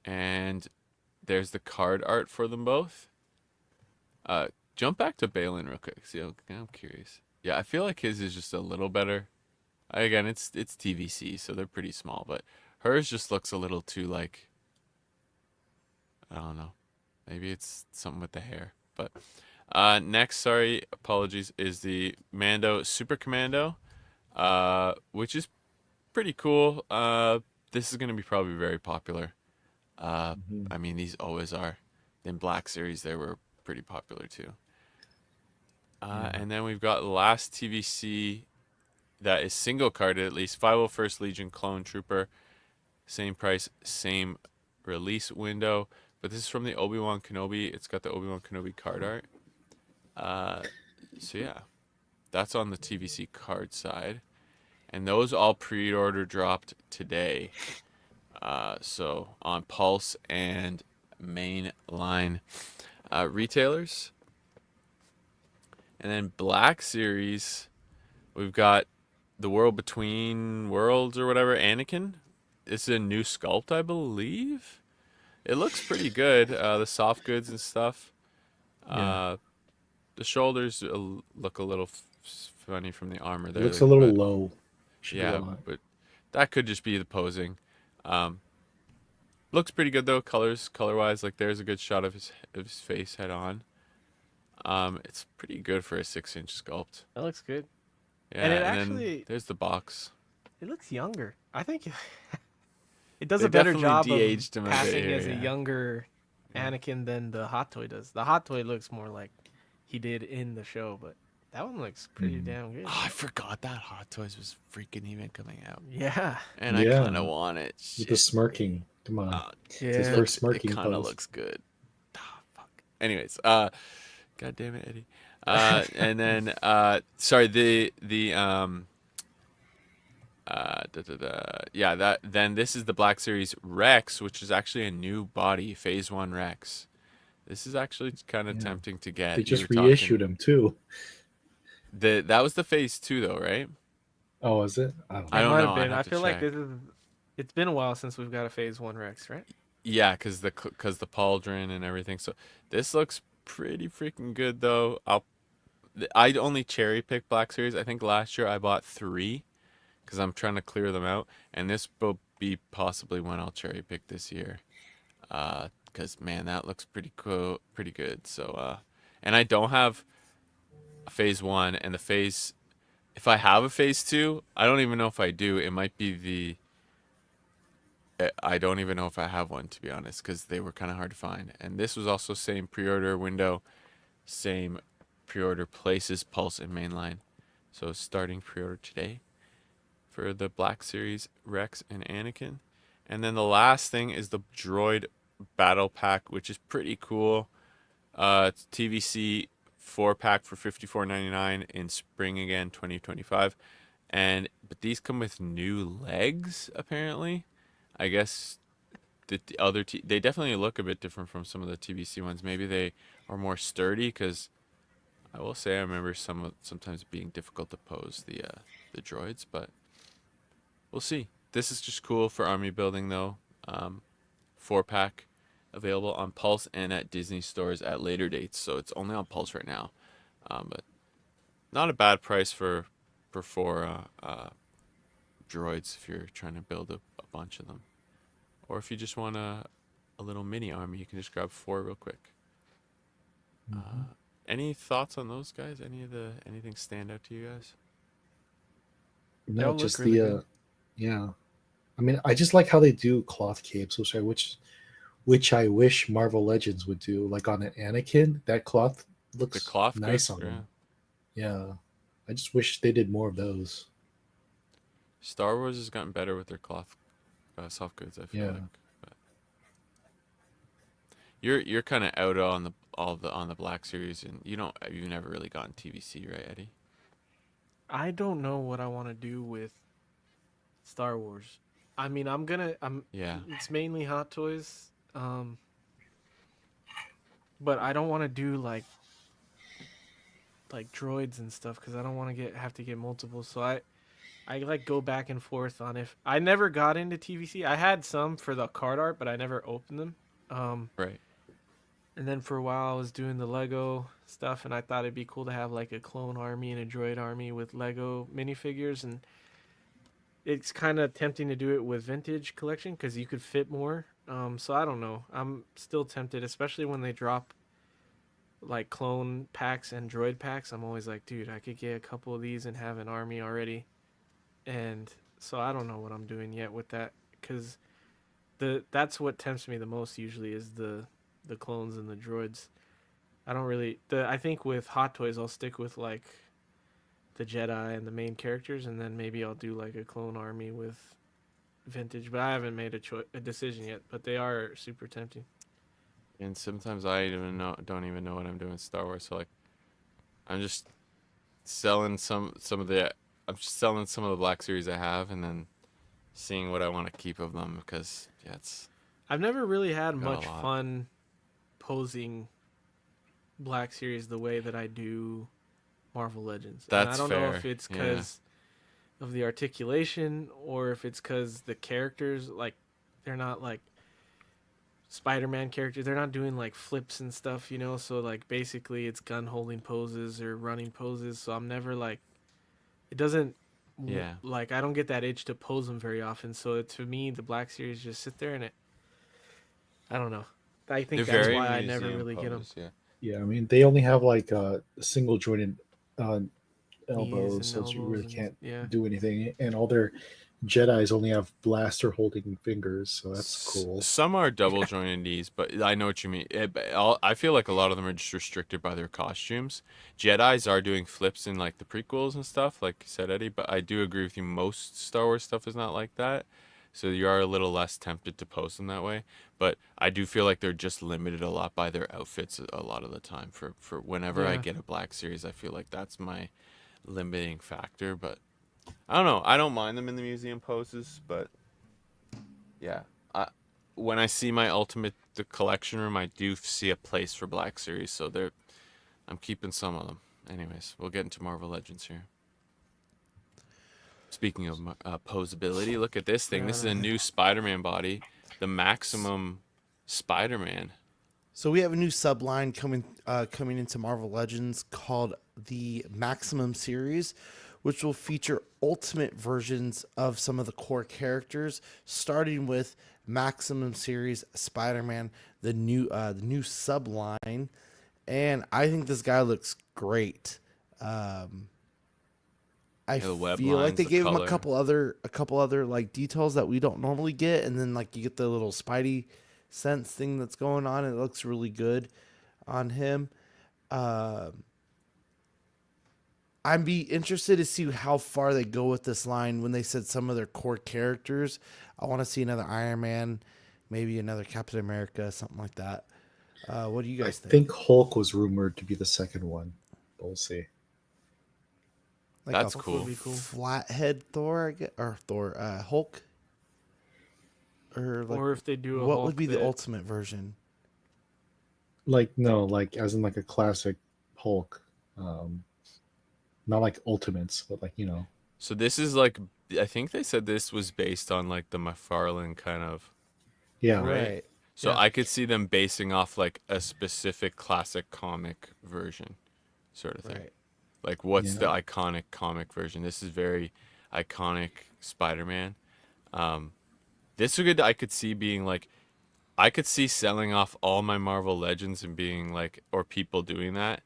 And there's the card art for them both. Jump back to Balin real quick. See, I'm curious. Yeah, I feel like his is just a little better. Again, it's TVC, so they're pretty small, but hers just looks a little too like, I don't know. Maybe it's something with the hair. But next, sorry, apologies, is the Mando Super Commando, which is pretty cool. This is going to be probably very popular. I mean, these always are. In Black Series, they were pretty popular too. And then we've got the last TVC that is single carded, at least 501st Legion Clone Trooper. Same price, same release window. But this is from the Obi-Wan Kenobi. It's got the Obi-Wan Kenobi card art. So yeah, that's on the TVC card side. And those all pre-order dropped today. So on Pulse and mainline retailers. And then Black Series, we've got the World Between Worlds or whatever, Anakin. It's a new sculpt, I believe. It looks pretty good. The soft goods and stuff. The shoulders look a little funny from the armor there. It looks a little low. Yeah, but that could just be the posing. Looks pretty good though, color-wise. Like there's a good shot of his face head on. It's pretty good for a 6-inch sculpt. That looks good. Yeah, And it then actually there's the box. it looks younger. I think it does They a better definitely job of de-aged him a bit passing here, as a yeah. younger Anakin than the Hot Toy does. The Hot Toy looks more like he did in the show, but that one looks pretty damn good. Oh, I forgot that Hot Toys was freaking even coming out. Yeah. And I kind of want it. With the Shit. smirking. Come on. Yeah. It's his first smirking It kind of pose. looks good. Oh, fuck. Anyways, God damn it, Eddie. And then, sorry, then this is the Black Series Rex, which is actually a new body, Phase 1 Rex. This is actually kind of tempting to get. They just reissued him too. That was the Phase 2 though, right? Oh, is it? I don't know. I don't might know. have been. I'd have I to feel like check. it's been a while since we've got a Phase 1 Rex, right? Yeah, because the pauldron and everything. So this looks pretty freaking good though. I'd only cherry pick Black Series. I think last year I bought 3 because I'm trying to clear them out, and this will be possibly one I'll cherry pick this year. Because man, that looks pretty cool, pretty good. So and I don't have a Phase 1 and the Phase. If I have a Phase 2, I don't even know if I do. It might be I don't even know if I have one, to be honest, because they were kind of hard to find. And this was also same pre-order window, same pre-order places, Pulse and Mainline. So starting pre-order today for the Black Series Rex and Anakin. And then the last thing is the Droid Battle Pack, which is pretty cool. It's TVC 4-pack for $54.99 in spring again, 2025. But these come with new legs, apparently. I guess the other they definitely look a bit different from some of the TVC ones. Maybe they are more sturdy, because I will say I remember sometimes being difficult to pose the droids, but we'll see. This is just cool for army building though. 4-pack available on Pulse and at Disney stores at later dates, so it's only on Pulse right now. But not a bad price for 4 droids if you're trying to build a bunch of them. Or if you just want a little mini army, you can just grab 4 real quick. Any thoughts on those guys? Anything stand out to you guys? No, just really yeah. I mean, I just like how they do cloth capes, which I wish Marvel Legends would do. Like on an Anakin, that cloth looks nice on him. Yeah, I just wish they did more of those. Star Wars has gotten better with their cloth soft goods, I feel like. But you're kind of out on the Black Series, and you've never really gotten TVC, right, Eddie? I don't know what I want to do with Star Wars. I mean, it's mainly Hot Toys. But I don't want to do like droids and stuff, because I don't want to have to get multiple. So I like go back and forth on if I never got into TVC. I had some for the card art, but I never opened them. Right. And then for a while I was doing the Lego stuff, and I thought it'd be cool to have like a clone army and a droid army with Lego minifigures, and it's kind of tempting to do it with vintage collection because you could fit more. So I don't know. I'm still tempted, especially when they drop like clone packs and droid packs. I'm always like, dude, I could get a couple of these and have an army already. And so I don't know what I'm doing yet with that, because that's what tempts me the most usually is the clones and the droids. I don't really I think with Hot Toys I'll stick with like the Jedi and the main characters, and then maybe I'll do like a clone army with vintage, but I haven't made a decision yet, but they are super tempting. And sometimes I don't even know what I'm doing with Star Wars, so like I'm just selling some of the Black Series I have, and then seeing what I want to keep of them, because I've never really had much fun posing Black Series the way that I do Marvel Legends. That's and I don't fair. know if it's because of the articulation, or if it's because the characters, like, they're not like Spiderman characters. They're not doing like flips and stuff, so like basically it's gun holding poses or running poses. So I'm never like, it doesn't like, I don't get that itch to pose them very often. So to me, the Black Series just sit there, and I don't know. I think that's why I never really get them. Yeah. Yeah, I mean they only have like single jointed uh, Knees elbows, and so you elbows really and can't yeah. do anything. And all their Jedi's only have blaster holding fingers, so that's cool. Some are double jointed knees, but I know what you mean. I feel like a lot of them are just restricted by their costumes. Jedi's are doing flips in like the prequels and stuff, like you said, Eddie. But I do agree with you. Most Star Wars stuff is not like that, so you are a little less tempted to pose them that way. But I do feel like they're just limited a lot by their outfits a lot of the time. For whenever I Yeah. get a Black Series, I feel like that's my limiting factor. But I don't know. I don't mind them in the museum poses, but yeah. When I see my ultimate the collection room, I do see a place for Black Series, so I'm keeping some of them. Anyways, we'll get into Marvel Legends here. Speaking of posability, look at this thing. This is a new Spider-Man body, the Maximum Spider-Man. So we have a new subline coming into Marvel Legends called the Maximum series, which will feature ultimate versions of some of the core characters, starting with Maximum series Spider-Man, the new subline, and I think this guy looks great. I Yeah, the web feel like lines, they the gave him color. a couple other like details that we don't normally get, and then like you get the little Spidey sense thing that's going on. It looks really good on him. I'd be interested to see how far they go with this line when they said some of their core characters. I want to see another Iron Man, maybe another Captain America, something like that. What do you I guys think? think Hulk was rumored to be the second one. We'll see. Like That's a cool. Would be cool. flathead Thor, I guess, or Thor, Hulk, or like Or if they do a what Hulk would be the that- ultimate version? Like no, like as in like a classic Hulk, not like Ultimates, but like So this is like, I think they said this was based on like the McFarlane kind of, yeah, right? So Yeah. I could see them basing off like a specific classic comic version, sort of thing. Right. Like, what's Yeah. the iconic comic version? This is very iconic Spider-Man. This would I could see being like, I could see selling off all my Marvel Legends and being like, or people doing that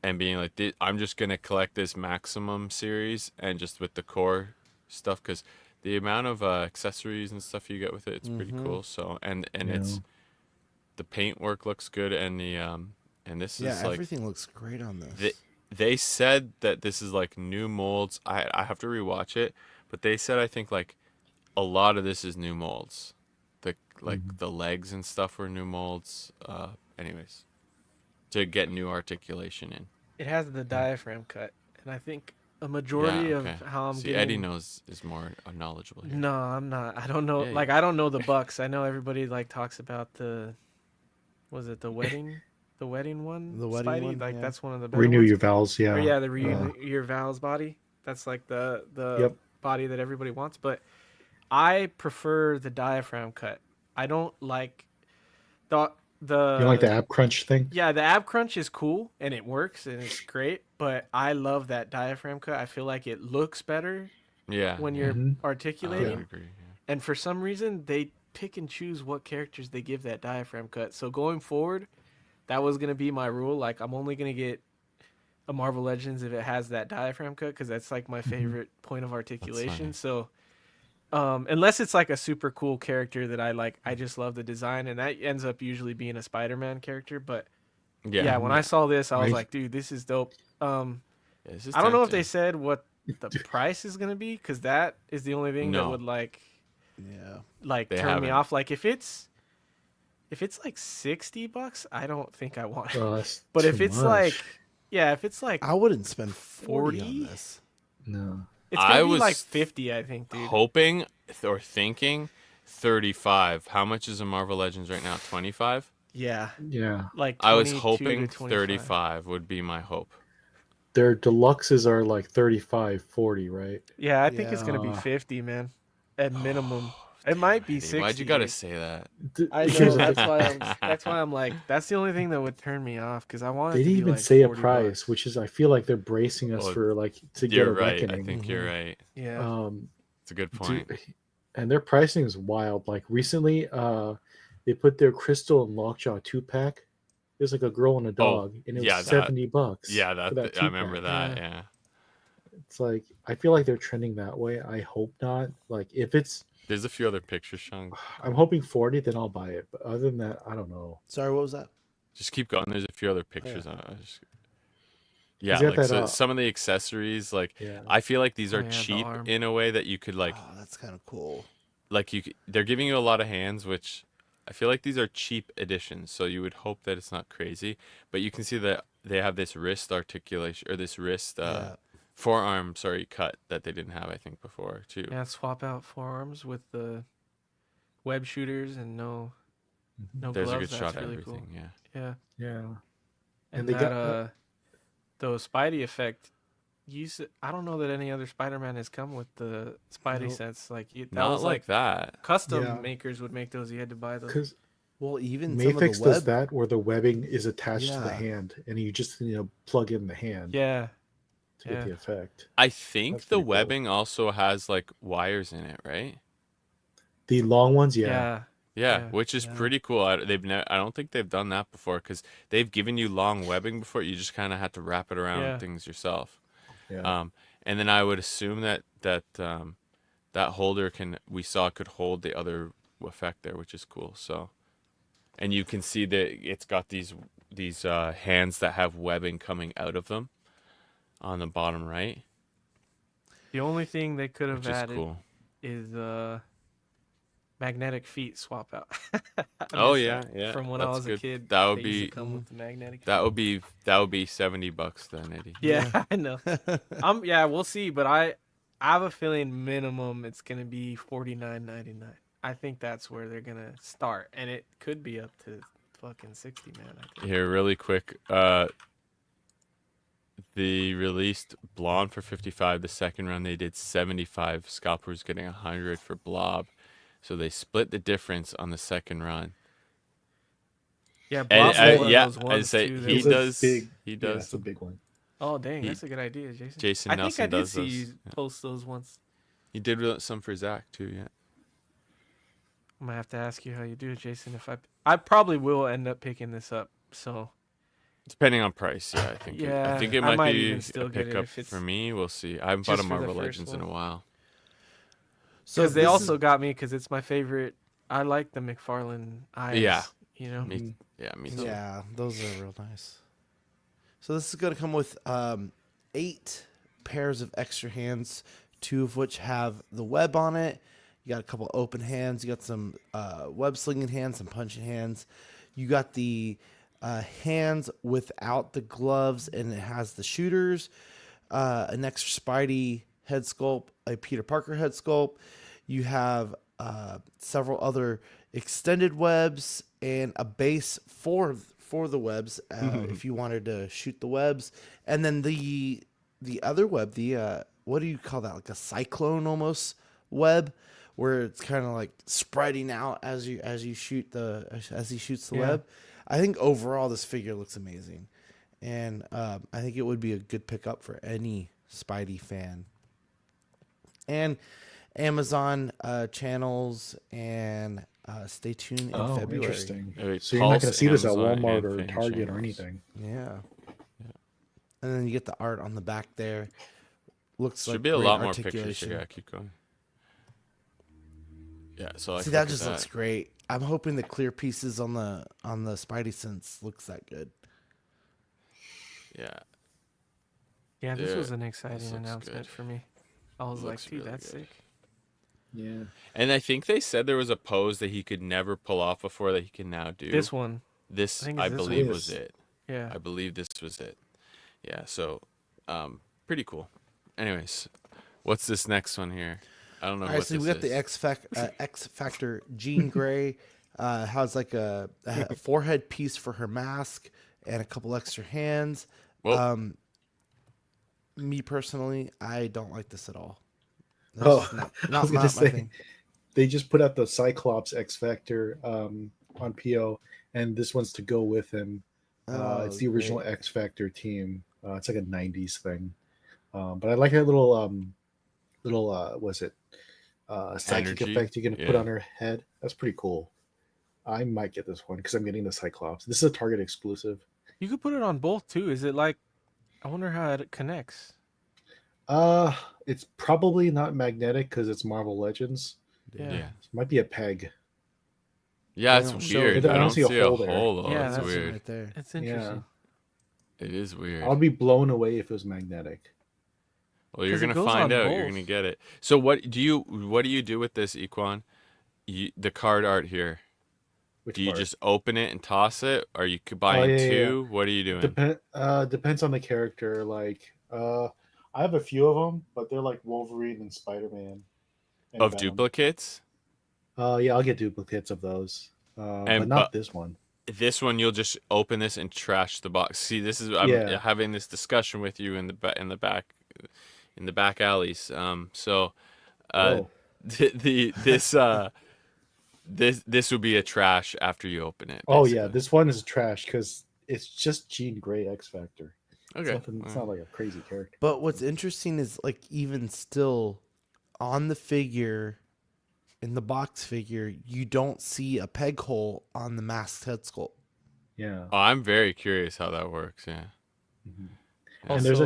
and being like, I'm just gonna collect this Maximum series and just with the core stuff because the amount of accessories and stuff you get with it, it's pretty cool. So and Yeah. it's the paint work looks good and the and this Yeah, is like everything looks great on this. they said that this is like new molds. I have to rewatch it, but they said I think like a lot of this is new molds. The the legs and stuff were new molds. Anyways, to get new articulation in. It has the diaphragm cut, and I think a majority of how I'm See, getting. Eddie knows is more knowledgeable here. No, I'm not. I don't know. Yeah, Like I don't know the Bucks. I know everybody like talks about was it the wedding one? The wedding Spidey? one, Like yeah. that's one of the better Renew ones. your vows. Yeah. Or yeah, the renew your vows body. That's like the Yep. body that everybody wants. But I prefer the diaphragm cut. I don't like the You like the ab crunch thing? yeah, the ab crunch is cool and it works and it's great, but I love that diaphragm cut. I feel like it looks better Yeah. when you're Mhm. I articulating. would agree. Yeah. And for some reason, they pick and choose what characters they give that diaphragm cut. So going forward, that was going to be my rule. Like, I'm only going to get a Marvel Legends if it has that diaphragm cut because that's like my favorite point of articulation. funny. So, unless it's like a super cool character that I like, I just love the design, and that ends up usually being a Spider-Man character. But yeah, when I saw this, I was Right. like, dude, this is dope. Yeah, this is I don't know if they tempting. said what the price is going to be because that is the only thing that No. would like Yeah. They turn me haven't. off. Like if it's like $60, I don't think I want it. Oh, that's But if too it's much. like if it's like I wouldn't spend 40 40? on this. no. it's gonna I be was like 50, I think, dude. hoping or thinking 35. How much is a Marvel Legends right now? 25? Yeah, Yeah. like I was 22 hoping to 25. 35 would be my hope. Their deluxes are like 35, 40, right? Yeah, I think it's gonna be Yeah. 50, man, at minimum. It might be Eddie, 60. why'd you gotta dude. say that? I Here's know the that's why I'm like that's the only thing that would turn me off because I want it They to didn't be even like say a $40. price, which is I feel like they're bracing us Well, for like to get You're a right. reckoning. I think you're right. Yeah, It's a good Dude, point. and their pricing is wild. Like recently, they put their Crystal and Lockjaw 2-pack It's like a girl and a dog, and it was $70. Yeah, for that I remember 2-pack. that. Yeah. It's like I feel like they're trending that way. I hope not. Like if it's, There's a few other pictures, Sean. I'm hoping 40, then I'll buy it. But other than that, I don't know. Sorry, what was that? Just keep going. There's a few other pictures. Yeah, He's got like that, some of the accessories, like Yeah. I feel like these are the cheap arm. in a way that you could like Oh, that's kind of cool. they're giving you a lot of hands, which I feel like these are cheap additions. So you would hope that it's not crazy, but you can see that they have this wrist articulation or this wrist forearm, cut that they didn't have I think before too. Yeah, swap out forearms with the web shooters and no There's gloves. a good That's shot at really everything. cool. Yeah. Yeah. And they that got the Spidey effect. I don't know that any other Spider-Man has come with the Spidey Nope. sense. Like that Not was like that. custom Yeah. makers would make those. You had to buy those. because Well, even some of Mayfix the does web. that where the webbing is attached to the Yeah. hand, and you just plug in the hand Yeah, to get the effect. I think That's the pretty cool. webbing also has like wires in it, right? The long ones, yeah. Yeah, which is Yeah. pretty cool. I don't think they've done that before because they've given you long webbing before. You just kind of have to wrap it around Yeah. things yourself. Yeah. And then I would assume that holder could hold the other effect there, which is cool. So, and you can see that it's got these hands that have webbing coming out of them on the bottom right, The only thing they could have which is added cool. is magnetic feet swap out. I Oh miss yeah, that. yeah. From when I that's was good. a kid, That would they used to be come with the magnetic. that would be $70 then, Eddie. Yeah, I know. We'll see, but I have a feeling minimum it's gonna be $49.99. I think that's where they're gonna start, and it could be up to fucking 60, man. I think. Here, really quick. The released Blonde for 55. The second run they did 75. Scalper's getting 100 for Blob, so they split the difference on the second run. Yeah, And Blob's one of those I'd ones say too. he It's a does. big- He Yeah, does. that's a big one. Oh dang, he- that's a good idea, Jason. Jason I think Nelson I did does see those. you Yeah. post those once. He did some for Zach too. Yeah. I'm gonna have to ask you how you do it, Jason. If I probably will end up picking this up. So Depending on price, yeah, I think. Yeah, I think it I might might be even still a get it pickup if it's for me. We'll see. I haven't bought a just for the Marvel first Legends in a one. while. So because they this also is- got me because it's my favorite. I like the McFarlane eyes. Yeah. You know. Me, yeah, me too. Yeah, those are real nice. So this is going to come with 8 pairs of extra hands, 2 of which have the web on it. You got a couple open hands. You got some web slinging hands, some punching hands. You got the hands without the gloves, and it has the shooters. An extra Spidey head sculpt, a Peter Parker head sculpt. You have several other extended webs and a base for the webs if you wanted to shoot the webs. And then the other web, the what do you call that? Like a cyclone almost web, where it's kind of like spreading out as he shoots the Yeah. web. I think overall this figure looks amazing, and I think it would be a good pickup for any Spidey fan. And Amazon channels, and stay tuned in February. Interesting. Maybe So you're not going Pulse, to see this at Amazon, Walmart and or Fan Target or channels. anything. Yeah. And then you get the art on the back there. Looks Should like be a great lot more pictures. articulation. Yeah, keep going. Yeah, so I See, that just looks great. I'm hoping the clear pieces on the Spidey sense looks that good. Yeah, Yeah, this Yeah, was an this exciting looks announcement good. for me. I was like, Looks dude, really that's good. sick. Yeah. and I think they said there was a pose that he could never pull off before that he can now do. This one, This I think I it's this believe one. was it. yeah. I believe this was it. Yeah, so pretty cool. Anyways, what's this next one here? I don't know All what right, so this we got is. the X Factor Jean Grey. Has like a forehead piece for her mask and a couple extra hands. Well, Me personally, I don't like this at all. Oh, That's not, I not was my, going my to say, thing. they just put out the Cyclops X Factor on PO, and this one's to go with him. It's the original great. X Factor team. It's like a 90s thing. But I like that little was it psychic Energy? effect you can put Yeah. on her head. That's pretty cool. I might get this one because I'm getting the Cyclops. This is a Target exclusive. You could put it on both too. Is it like? I wonder how it connects. It's probably not magnetic because it's Marvel Legends. Yeah. It might be a peg. Yeah, They it's don't show weird. it. I I don't don't see see a a hole there. hole though. Yeah, It's that's weird. right there. It's interesting. It is weird. I'd be blown away if it was magnetic. Well, you're 'Cause it gonna goes find on out. You're both. gonna get it. So what do you do with this, Equan? The card art here. Which Do you part? just open it and toss it, or you could buy in yeah, two? What are you doing? Depends on the character. Like, I have a few of them, but they're like Wolverine and Spider-Man. And Of Venom. duplicates? Yeah, I'll get duplicates of those. But not this one. This one you'll just open this and trash the box. See, this is I'm Yeah. having this discussion with you in the back alleys. So Oh. this would be a trash after you open it. Oh yeah, basically. this one is trash because it's just Jean Grey X Factor. Okay. It's not like a crazy character. But what's interesting is like even still on the figure, in the box figure, you don't see a peg hole on the masked head sculpt. Yeah. Oh, I'm very curious how that works. Yeah. Mhm. Yeah. And there's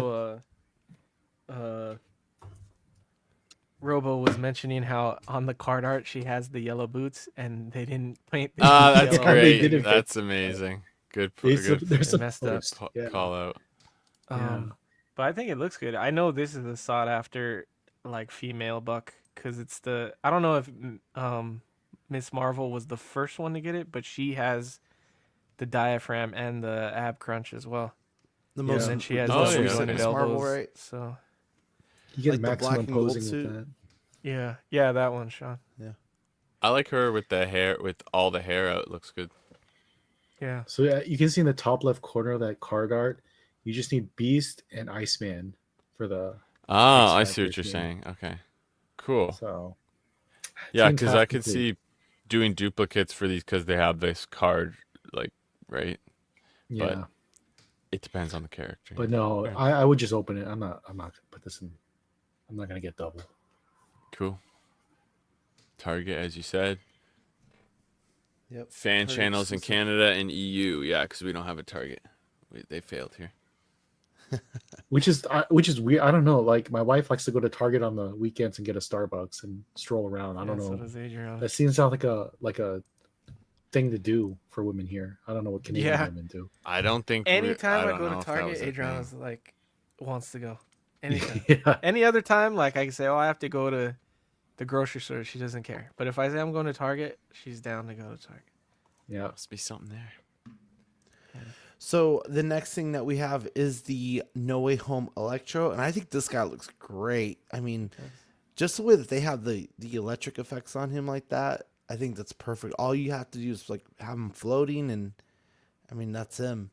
Robo was mentioning how on the card art she has the yellow boots and they didn't paint. Ah, the that's yellow. They great. didn't That's amazing. Good. There's Good there's They messed up. yeah. call out. But I think it looks good. I know this is a sought after like female buck because it's the I don't know if Miss Marvel was the first one to get it, but she has the diaphragm and the ab crunch as well. The Yeah. most, And then she has the Oh, most yeah, recent okay. Miss Marvel, elbows. right? So You get Like the black maximum and gold posing suit? with that. yeah, that one, Sean. I like her with the hair, with all the hair out. Looks good. Yeah, So you can see in the top left corner of that card art, you just need Beast and Iceman for the. Oh, I X see what Factor you're team. saying. Okay. Cool. So. Yeah, Team because half I could complete. see doing duplicates for these because they have this card, like, right? Yeah, It depends on the character. but no, I would just open it. I'm not gonna put this in. I'm not gonna get double. Cool. Target, as you said. Yep. Fan Target channels in exclusive. Canada and EU. Yeah, because we don't have a Target. They failed here. Which is weird. I don't know. Like my wife likes to go to Target on the weekends and get a Starbucks and stroll around. I don't So know. does Adrian. That seems like a thing to do for women here. I don't know what Canadian Yeah. women do. I don't think. Anytime I don't go know to if that Target, was a Adriana's thing. like wants to go. Anytime. Yeah. Any other time, like I can say, oh, I have to go to the grocery store. She doesn't care. But if I say I'm going to Target, she's down to go to Target. Yeah. Must be something there. So the next thing that we have is the No Way Home Electro, and I think this guy looks great. I mean, just the way that they have the electric effects on him like that, I think that's perfect. All you have to do is like have him floating, and I mean that's him.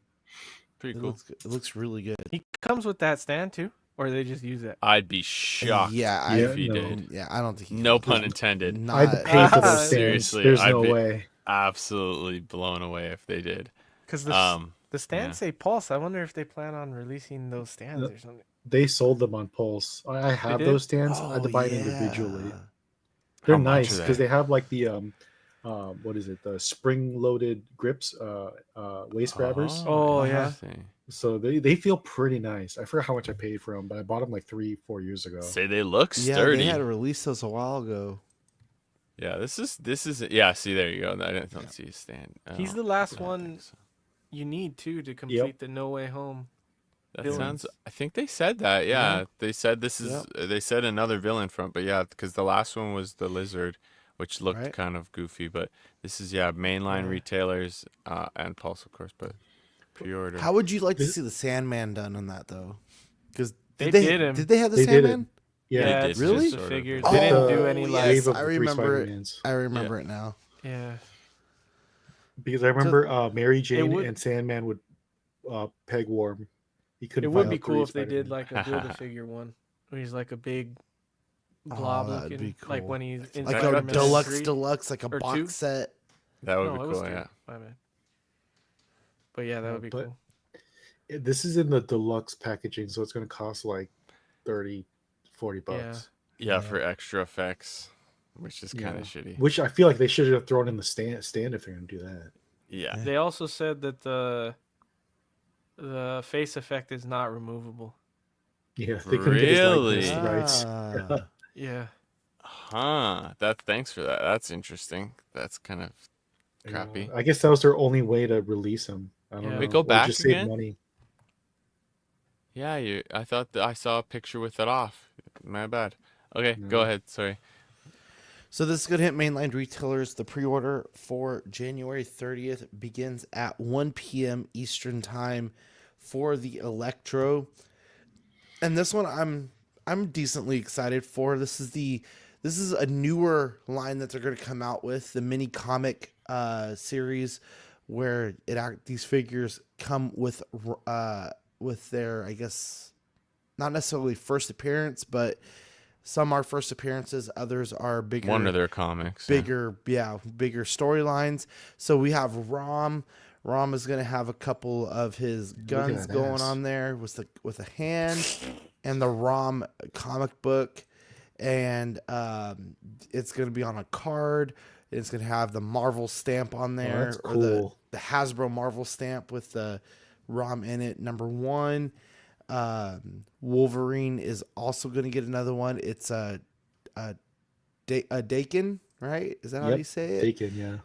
Pretty It cool. looks good. It looks really good. He comes with that stand too, or they just use it. I'd be shocked Yeah, if I- he no. did. Yeah, I don't think he No could. pun intended. Not, I'd pay for those stands. Seriously, There's I'd no be- way. Absolutely blown away if they did. Because the stands yeah. say Pulse. I wonder if they plan on releasing those stands or something. They sold them on Pulse. I have did? those stands. I had to buy it yeah. individually. They're How much nice are because they? they have like the what is it? The spring-loaded grips, waist grabbers. Oh, yeah. interesting. So they feel pretty nice. I forgot how much I paid for them, but I bought them like 3-4 years ago. Say they look Yeah, sturdy. they had released those a while ago. Yeah, this is yeah. See, there you go. I don't see a stand. He's Oh, the last I don't one think so. you need to complete the No Way Home. That villains. sounds. I think they said that. Yeah, Yeah. they said this is. They said another villain front, but yeah, because the last one was the lizard, which looked Right. kind of goofy. But this is mainline retailers and Pulse, of course. But pre-order. How would you like to see the Sandman done on that though? Because They did him. Did they have the They did it. Sandman? Yeah, it's really? just Sort the of. figures. Oh, They didn't do any yes. like. Wave of I the three remember it. Spider-Mans. I remember it now. Yeah. Because I remember Mary Jane would- and Sandman would peg warm. He It couldn't would find be all cool three if they did Spider-Man. like a Build-A-Figure one, where he's like a big blob that'd looking, be like cool. when he's in Like a Spider-Man deluxe, 3. deluxe, like a or box 2? set. That would No, be it was cool. 2. Yeah. My bad. But yeah, that would be But- cool. This is in the deluxe packaging, so it's going to cost like $30-$40 bucks. Yeah, for extra effects. which is kind of shitty. Which I feel like they should have thrown in the stand if they're gonna do that. Yeah. They also said that the face effect is not removable. Yeah, they couldn't get his Really? likeness rights. Yeah. Huh. Thanks for that. That's interesting. That's kind of crappy. I guess that was their only way to release him. I don't Yeah. know. Wait, go Or back just again? save money. Yeah, I thought that I saw a picture with it off. My bad. Okay, go ahead. Sorry. So this is going to hit mainline retailers. The pre-order for January 30th begins at 1 p.m. Eastern time for the Electro. And this one I'm decently excited for. This is a newer line that they're going to come out with, the mini comic series, where these figures come with their, I guess, not necessarily first appearance, but some are first appearances, others are bigger. One of their comics. Bigger storylines. So we have Rom. Rom is going to have a couple of his guns going on there with a hand, and the Rom comic book, and it's going to be on a card. It's going to have the Marvel stamp on there, that's cool. or the Hasbro Marvel stamp with the Rom in it. #1. Wolverine is also going to get another one. It's a Dakin, right? Is that how you say it? Dakin, yeah.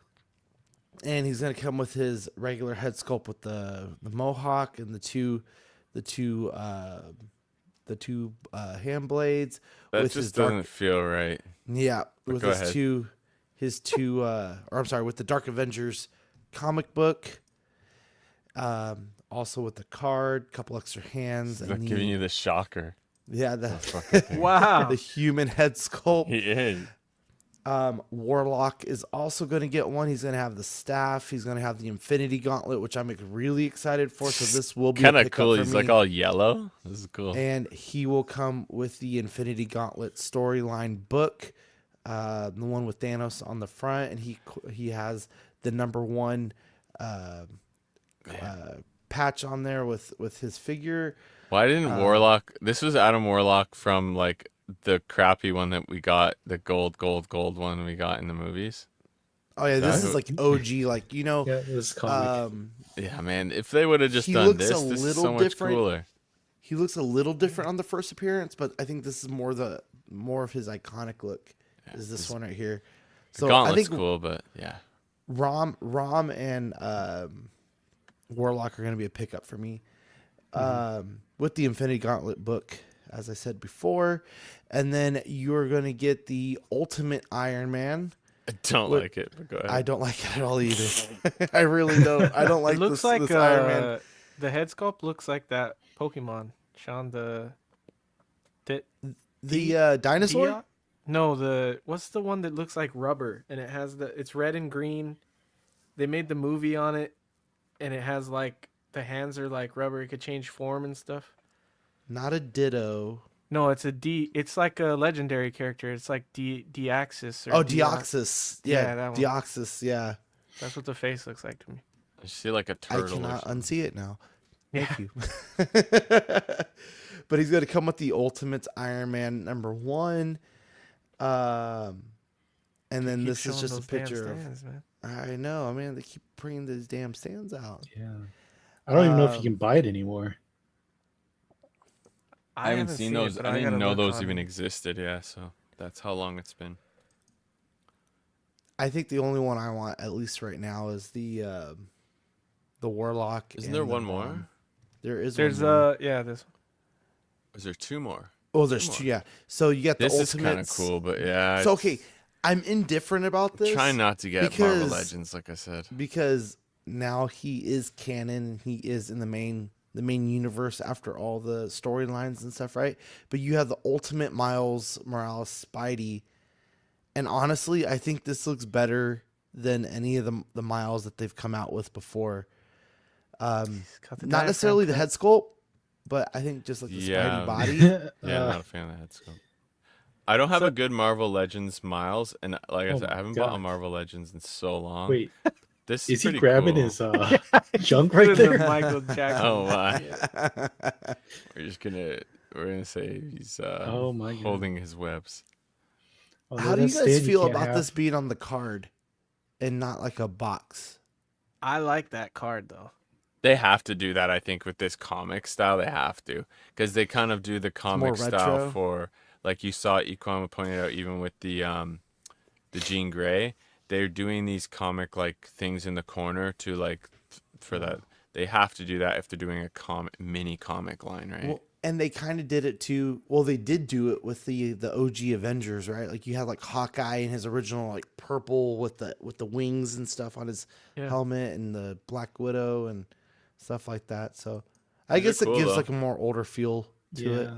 And he's going to come with his regular head sculpt with the mohawk and the two hand blades. That with just doesn't feel right. Yeah, But with go his two with the Dark Avengers comic book. Also with the card, couple extra hands. He's not giving you the shocker. Yeah, Wow. the human head sculpt. He is. Warlock is also going to get one. He's going to have the staff. He's going to have the Infinity Gauntlet, which I'm really excited for. So this will be Kind of a cool. for He's me. like all yellow. This is cool. And he will come with the Infinity Gauntlet storyline book, the one with Thanos on the front, and he has the #1 patch on there with his figure. Why didn't Warlock? This was Adam Warlock from like the crappy one that we got, the gold one we got in the movies. Oh yeah, this is like OG, like Yeah, this comic. Yeah, man. If they would have just He done looks this, a this is little so much different. cooler. He looks a little different on the first appearance, but I think this is more of his iconic look. Is this one right here? So Gauntlet's I think cool, but yeah. Rom and Warlock are going to be a pickup for me. With the Infinity Gauntlet book, as I said before, and then you're going to get the Ultimate Iron Man. I don't like it, but go ahead. I don't like it at all either. I really don't. I don't like It looks this, like this Iron Man. the head sculpt looks like that Pokemon. Sean, the Dinosaur? Dion? No, what's the one that looks like rubber and it has it's red and green. They made the movie on it, and it has like the hands are like rubber. It could change form and stuff. Not a Ditto. No, it's a D. It's like a legendary character. It's like Deoxys. Oh, Deoxys. Yeah, that one. Deoxys. Yeah. That's what the face looks like to me. I see like a I turtle. cannot or something. unsee it now. Yeah. Thank you. But he's going to come with the Ultimate Iron Man #1. And then Keep this is showing just a those damn picture of. stands, man. I know. I mean, they keep bringing these damn stands out. Yeah. I don't even know if you can buy it anymore. I haven't seen those. but I didn't gotta know look those on even it. existed. Yeah, so that's how long it's been. I think the only one I want, at least right now, is the Warlock. Isn't and there the one more? Rom. There is. There's one more. this. Is there two more? Oh, there's more. two. Yeah. So you got the This is Ultimate. kind of cool, but yeah. So okay, I'm indifferent about this. Try not to get because- Marvel Legends, like I said. because now he is canon. He is in the main universe after all the storylines and stuff, right? But you have the Ultimate Miles Morales Spidey, and honestly, I think this looks better than any of the Miles that they've come out with before. Got the Not diaphragm necessarily the cut. head sculpt, but I think just like the Yeah. Spidey body. Yeah, I'm not a fan of the head sculpt. I don't have a good Marvel Legends Miles, and like I Oh said, I my haven't bought a God. Marvel Legends in so long. Wait, this is he pretty grabbing cool. his junk right This is there? Michael Jackson. Oh my! We're gonna say he's Oh my God. holding his webs. How do you guys feel about this being on the card and not like a box? I like that card though. They have to do that, I think, with this comic style. They have to, because they kind of do the comic style for, like you saw Equama pointed out, even with the Jean Grey, they're doing these comic like things in the corner to like for that. They have to do that if they're doing a mini comic line, right? Well, and they kind of did it too. Well, they did do it with the OG Avengers, right? Like you had like Hawkeye in his original like purple with the wings and stuff on his helmet, and the Black Widow and stuff like that. So I guess it gives like a more older feel to it.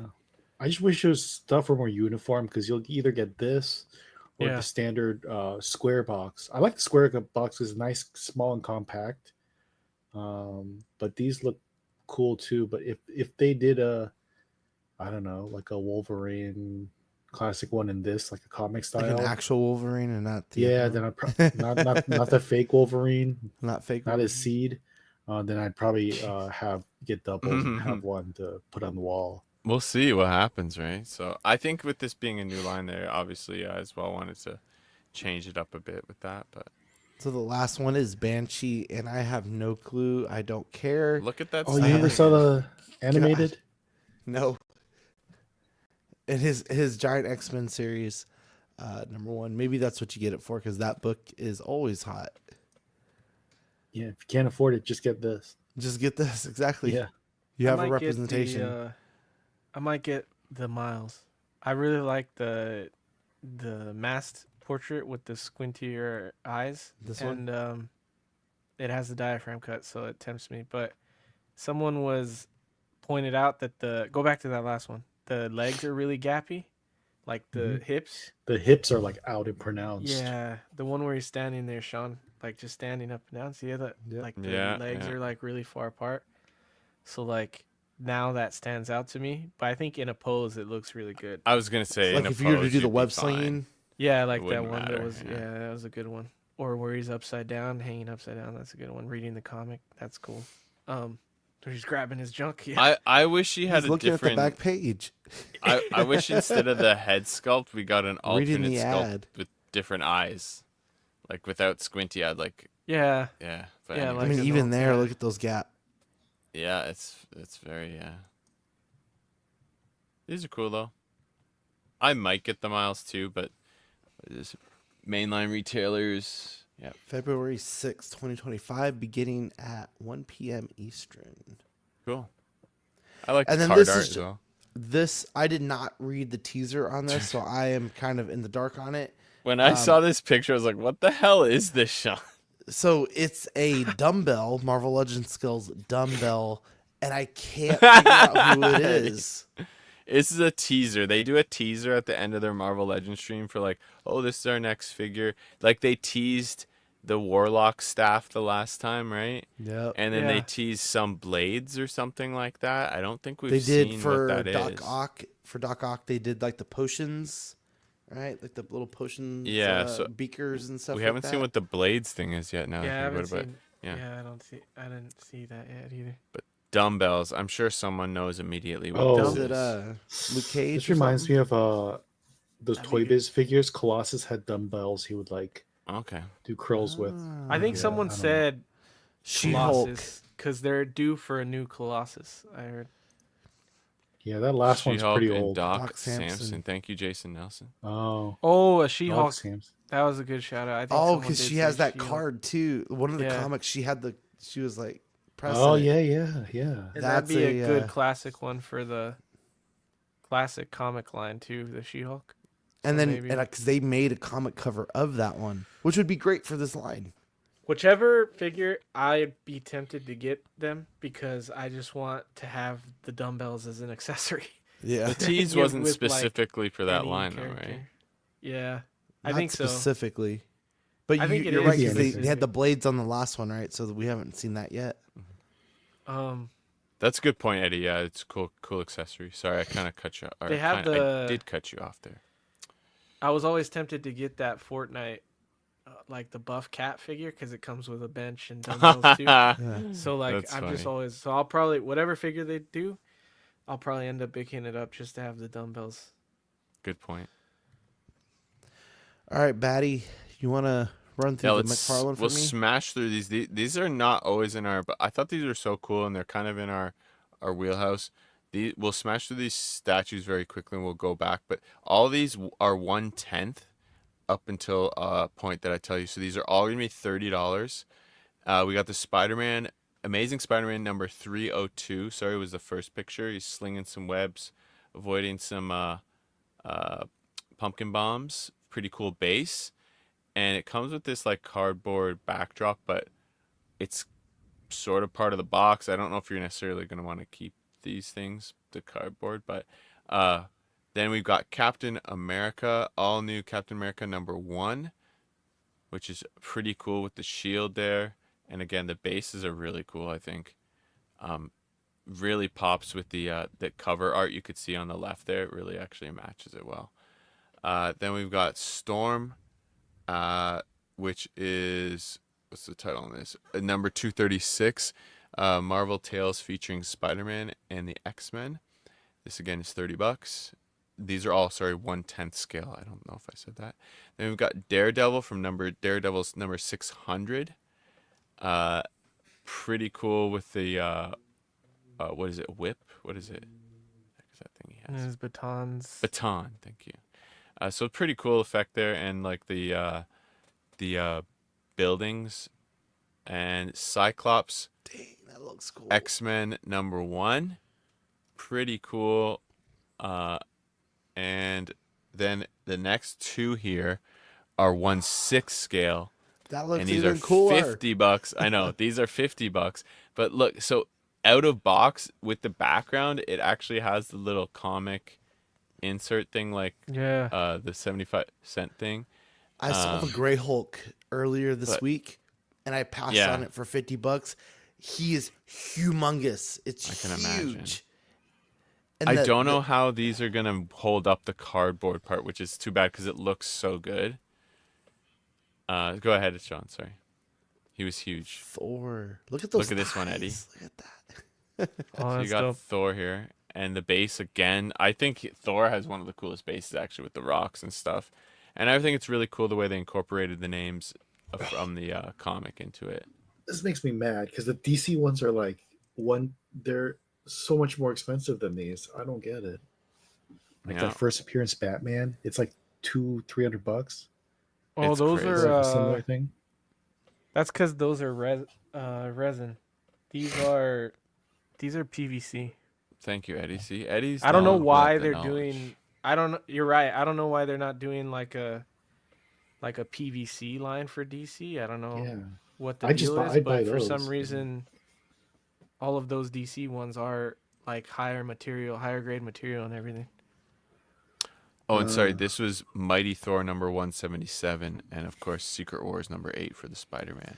I just wish those stuff were more uniform, because you'll either get this or the standard square box. I like the square box because it's nice, small, and compact. But these look cool too. But if they did I don't know, like a Wolverine classic one in this, like a comic style, like an actual Wolverine, and not the then I'd not the fake Wolverine, not fake, not his seed. Then I'd probably get doubles and have one to put on the wall. We'll see what happens, right? So I think with this being a new line, there obviously as well wanted to change it up a bit with that. But so the last one is Banshee, and I have no clue. I don't care. Look at that. Oh, you never saw the animated? God. No. And his Giant X-Men series, #1. Maybe that's what you get it for, because that book is always hot. Yeah, if you can't afford it, just get this. Just get this, exactly. Yeah, you have a representation. I might get the Miles. I really like the masked portrait with the squintier eyes. This one, and it has the diaphragm cut, so it tempts me. But someone was pointed out that go back to that last one. The legs are really gappy, like the hips. The hips are like out and pronounced. Yeah, the one where he's standing there, Sean, like just standing up and down. See that? Like the legs are like really far apart. So like now that stands out to me. But I think in a pose it looks really good. I was gonna say, like if you were to do the web slinging. Yeah, like that one that was that was a good one. Or where he's upside down, hanging upside down. That's a good one. Reading the comic, that's cool. Where he's grabbing his junk. Yeah. I wish he had looking different at the back page. I wish instead of the head sculpt, we got an alternate sculpt ad. with different eyes, like without squinty eye. Like But I mean, even there, look at those gap. Yeah, it's very These are cool though. I might get the Miles too, but just mainline retailers. Yeah. February 6th, 2025, beginning at 1 p.m. Eastern. Cool. I like and the then card this art is as well. This, I did not read the teaser on this, so I am kind of in the dark on it. When I saw this picture, I was like, what the hell is this, Sean? So it's a dumbbell, Marvel Legends Skills dumbbell, and I can't figure out who it is. This is a teaser. They do a teaser at the end of their Marvel Legends stream for like, oh, this is our next figure. Like they teased the Warlock staff the last time, right? Yep. And then they teased some blades or something like that. I don't think they seen did for what that Doc is. Ock. For Doc Ock, they did like the potions, right? Like the little potions, so beakers and stuff. We haven't like seen that. what the blades thing is yet. Now, I haven't about seen. Yeah, I didn't see that yet either. But dumbbells, I'm sure someone knows immediately what Is this it is. Luke Cage? This reminds me of those Toy Biz figures. Colossus had dumbbells he would like do curls with. I think someone said She-Hulk, Colossus because they're due for a new Colossus. I heard. Yeah, that last one's She-Hulk pretty and old. Doc Samson. Samson. Thank you, Jason Nelson. Oh, a She-Hulk. Samson. That was a good shout out. I think because she has that card too. One of the comics, she was like pressing. Oh it. yeah. That'd be a good classic one for the classic comic line too. The She-Hulk. And then, because they made a comic cover of that one, which would be great for this line. Whichever figure, I'd be tempted to get them because I just want to have the dumbbells as an accessory. Yeah. The tease wasn't with, specifically like, for that any line, though, character. right? Yeah, Not I think so. specifically. But I think you're it right, is 'cause they had the blades on the last one, right? So we haven't seen that yet. That's a good point, Eddie. Yeah, it's cool accessory. Sorry, I kind of cut you off. I did cut you off there. I was always tempted to get that Fortnite, like the buff cat figure, because it comes with a bench and dumbbells too. So like, That's I'm funny. just always. So I'll probably whatever figure they do, I'll probably end up picking it up just to have the dumbbells. Good point. All right, Batty, you want to run Yeah, through the McFarlane for we'll me? smash through these. These are not always in our, but I thought these were so cool and they're kind of in our wheelhouse. We'll smash through these statues very quickly and we'll go back. But all these are 1/10 up until a point that I tell you. So these are all gonna be $30. We got the Spider-Man, Amazing Spider-Man number 302. Sorry, was the first picture. He's slinging some webs, avoiding some uh, pumpkin bombs. Pretty cool base. And it comes with this like cardboard backdrop, but it's sort of part of the box. I don't know if you're necessarily going to want to keep these things, the cardboard, but uh, then we've got Captain America, all new Captain America number 1, which is pretty cool with the shield there. And again, the bases are really cool, I think. Really pops with the cover art you could see on the left there. It really actually matches it well. Then we've got Storm, which is, what's the title on this? Number 236, Marvel Tales featuring Spider-Man and the X-Men. This again is $30. These are all, sorry, 1/10 scale. I don't know if I said that. Then we've got Daredevil's number 600. Pretty cool with the what is it? Whip? What is it? What is that thing he has? His batons. Baton. Thank you. So pretty cool effect there, and like the buildings, and Cyclops. Dang, that looks cool. X-Men number 1, pretty cool. And then the next 2 here are 1/6 scale. That looks And these even are cooler. $50. I know these are $50. But look, so out of box with the background, it actually has the little comic insert thing, like Yeah. the 75-cent thing. I saw the Gray Hulk earlier this week, and I passed on it for $50. He is humongous. It's I can huge. imagine. And I don't know how these are gonna hold up the cardboard part, which is too bad because it looks so good. Go ahead, Sean. Sorry, he was huge. Thor. Look at those. Look at this one, Eddie. thighs. Look at that. Oh, So you that's got dope. Thor here, and the base again. I think Thor has one of the coolest bases actually with the rocks and stuff, and I think it's really cool the way they incorporated the names from the comic into it. This makes me mad because the DC ones are like they're so much more expensive than these. I don't get it. Like Yeah. that first appearance Batman, it's like $200-300. Oh, It's those crazy. Is that a are. similar thing? That's because those are resin. These are PVC. Thank you, Eddie. See, Eddie's. I don't know down with why the they're knowledge. doing. I don't know. You're right. I don't know why they're not doing like a PVC line for DC. I don't know Yeah. what the I just deal buy- is, I'd buy but for some those. reason, all of those DC ones are like higher grade material, and everything. Oh, and sorry, this was Mighty Thor number 177, and of course Secret Wars number 8 for the Spider-Man.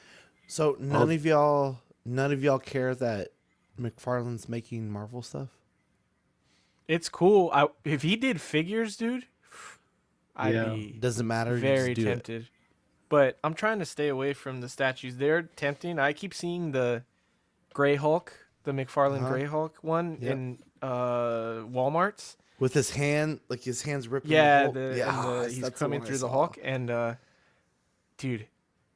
So none of y'all care that McFarlane's making Marvel stuff? It's cool. If he did figures, dude, I'd Yeah. be Doesn't matter. you very just do it. tempted. But I'm trying to stay away from the statues. They're tempting. I keep seeing the Gray Hulk, the McFarlane Uh-huh. Gray Hulk one Yep. in Walmart's. With his hand, like his hands ripping. Yeah, the Hulk. he's that's coming one I through the saw. Hulk, and dude,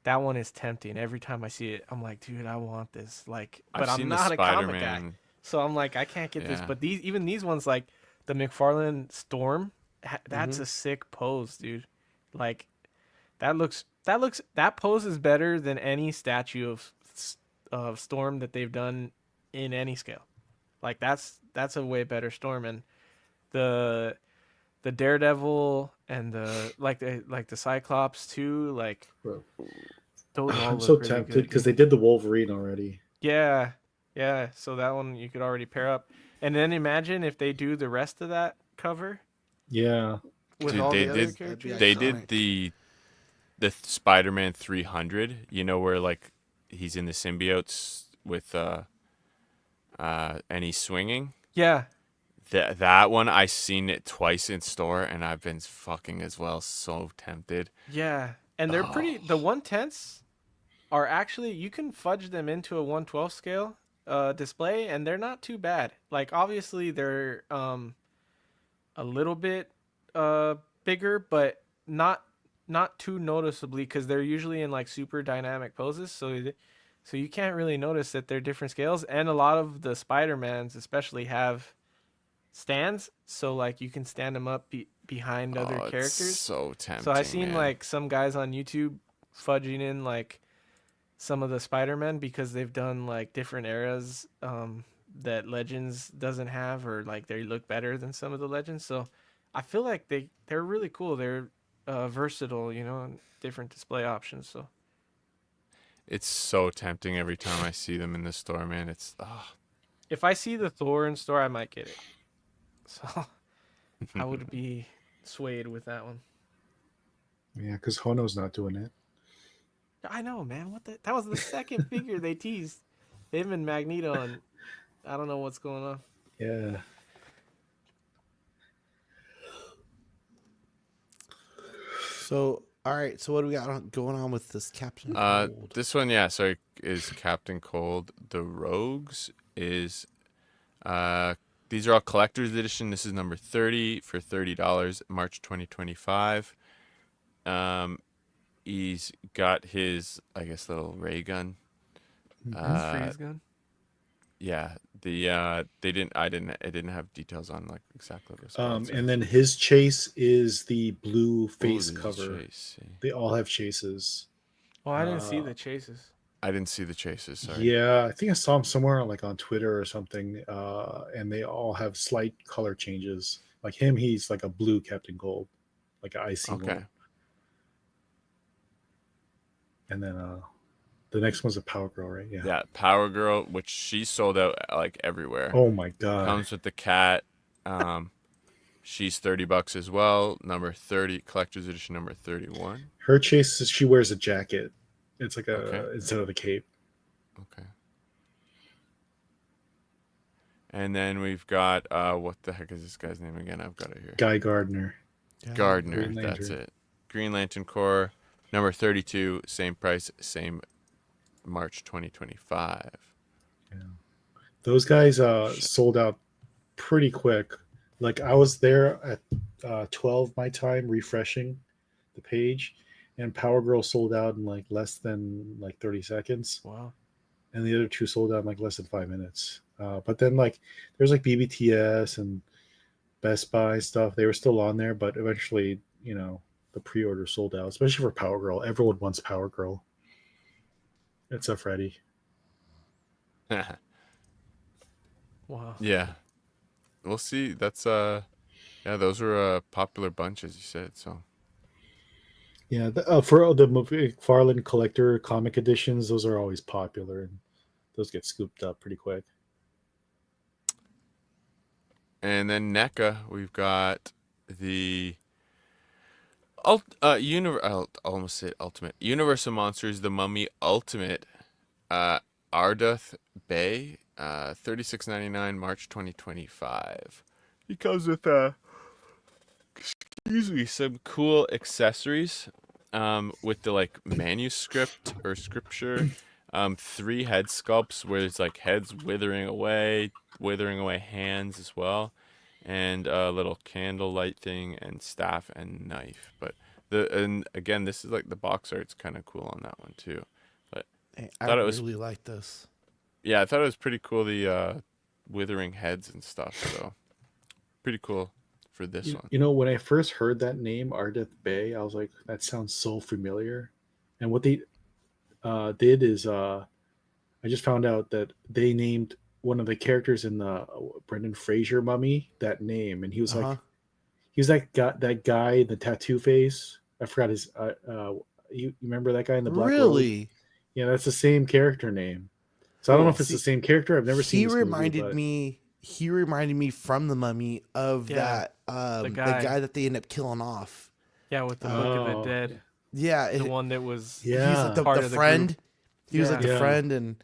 that one is tempting. Every time I see it, I'm like, dude, I want this. Like, but I've I'm seen not the a comic guy, Spider-Man. so I'm like, I can't get this. Yeah. But these ones, like the McFarlane Storm, that's Mm-hmm. a sick pose, dude. Like, that pose is better than any statue of Storm that they've done in any scale. Like that's a way better Storm, and the Daredevil and the Cyclops too, like Bro. those all I'm look so really tempted good, because dude. they did the Wolverine already. Yeah. So that one you could already pair up, and then imagine if they do the rest of that cover Yeah. with Dude, all they the other did- characters. They iconic. did the Spider-Man 300. You know where like he's in the symbiotes with and he's swinging. Yeah. That one I seen it twice in store, and I've been fucking as well. So tempted. Yeah. And they're pretty. The 1/10s are actually, you can fudge them into a 1/12 scale display, and they're not too bad. Like obviously they're a little bit bigger, but not not too noticeably because they're usually in like super dynamic poses. So you can't really notice that they're different scales. And a lot of the Spider-Mans especially have stands. So like you can stand them up behind other Oh, it's characters. so So I tempting, seen man. like some guys on YouTube fudging in like some of the Spider-Man because they've done like different eras that Legends doesn't have, or like they look better than some of the Legends. So I feel like they're really cool. They're versatile, and different display options. So It's so tempting every time I see them in the store, man. It's if I see the Thor in store, I might get it. So I would be swayed with that one. Yeah, because Hono's not doing it. I know, man. That was the second figure they teased. Him and Magneto, and I don't know what's going on. Yeah. So, all right. So, what do we got going on with this Captain Cold? this one, sorry, is Captain Cold. The Rogues is these are all collector's edition. This is number 30 for $30, March 2025. He's got his, I guess, little ray gun. Freeze gun. Yeah, it didn't have details on like exactly what it was. And then his chase is the blue face there's a cover. chase, see. They all have chases. Oh, I didn't see the chases. I didn't see the chases. Sorry. Yeah, I think I saw them somewhere like on Twitter or something. And they all have slight color changes. Like him, he's like a blue Captain Gold, like an icy Okay. one. And then the next one's a Power Girl, right? Yeah. Yeah, Power Girl, which she sold out like everywhere. Oh my god. Comes with the cat. She's $30 as well. Number 30, collector's edition number 31. Her chase is she wears a jacket. It's like instead of the cape. Okay. And then we've got what the heck is this guy's name again? I've got it here. Guy Gardner. Gardner, Green that's Lantern. it. Green Lantern Corps, number 32, same price, same March 2025. Yeah. Those guys sold out pretty quick. Like I was there at 12 my time refreshing the page, and Power Girl sold out in like less than like 30 seconds. Wow. And the other two sold out in like less than 5 minutes. But then like there's like BBTS and Best Buy stuff. They were still on there, but eventually, the pre-order sold out, especially for Power Girl. Everyone wants Power Girl. It's a Freddy. Wow. Yeah. We'll see. That's those were a popular bunch, as you said, so. Yeah, for the McFarlane collector comic editions, those are always popular, and those get scooped up pretty quick. And then NECA, we've got the I'll almost say Ultimate Universal Monsters, The Mummy Ultimate, Ardeth Bay, $36.99, March 2025. He comes with some cool accessories, with the like manuscript or scripture, 3 head sculpts where it's like heads withering away hands as well, and a little candlelight thing and staff and knife. But and again, this is like the box art's kind of cool on that one too. But I thought it was really like this. yeah, I thought it was pretty cool, the withering heads and stuff. So pretty cool for this one. When I first heard that name, Ardeth Bay, I was like, that sounds so familiar. And what they did is I just found out that they named one of the characters in the Brendan Fraser Mummy that name, and he was like, he was that guy, the tattoo face. I forgot his. You remember that guy in the black? Really? Robe? Yeah, that's the same character name. So I don't know if it's the same character. I've never seen. He this reminded movie, me. He reminded me from the Mummy of that the guy that they end up killing off. Yeah, with the Book of the Dead. Yeah, The one that was he's like the friend. Group. He was like the Yeah. friend, and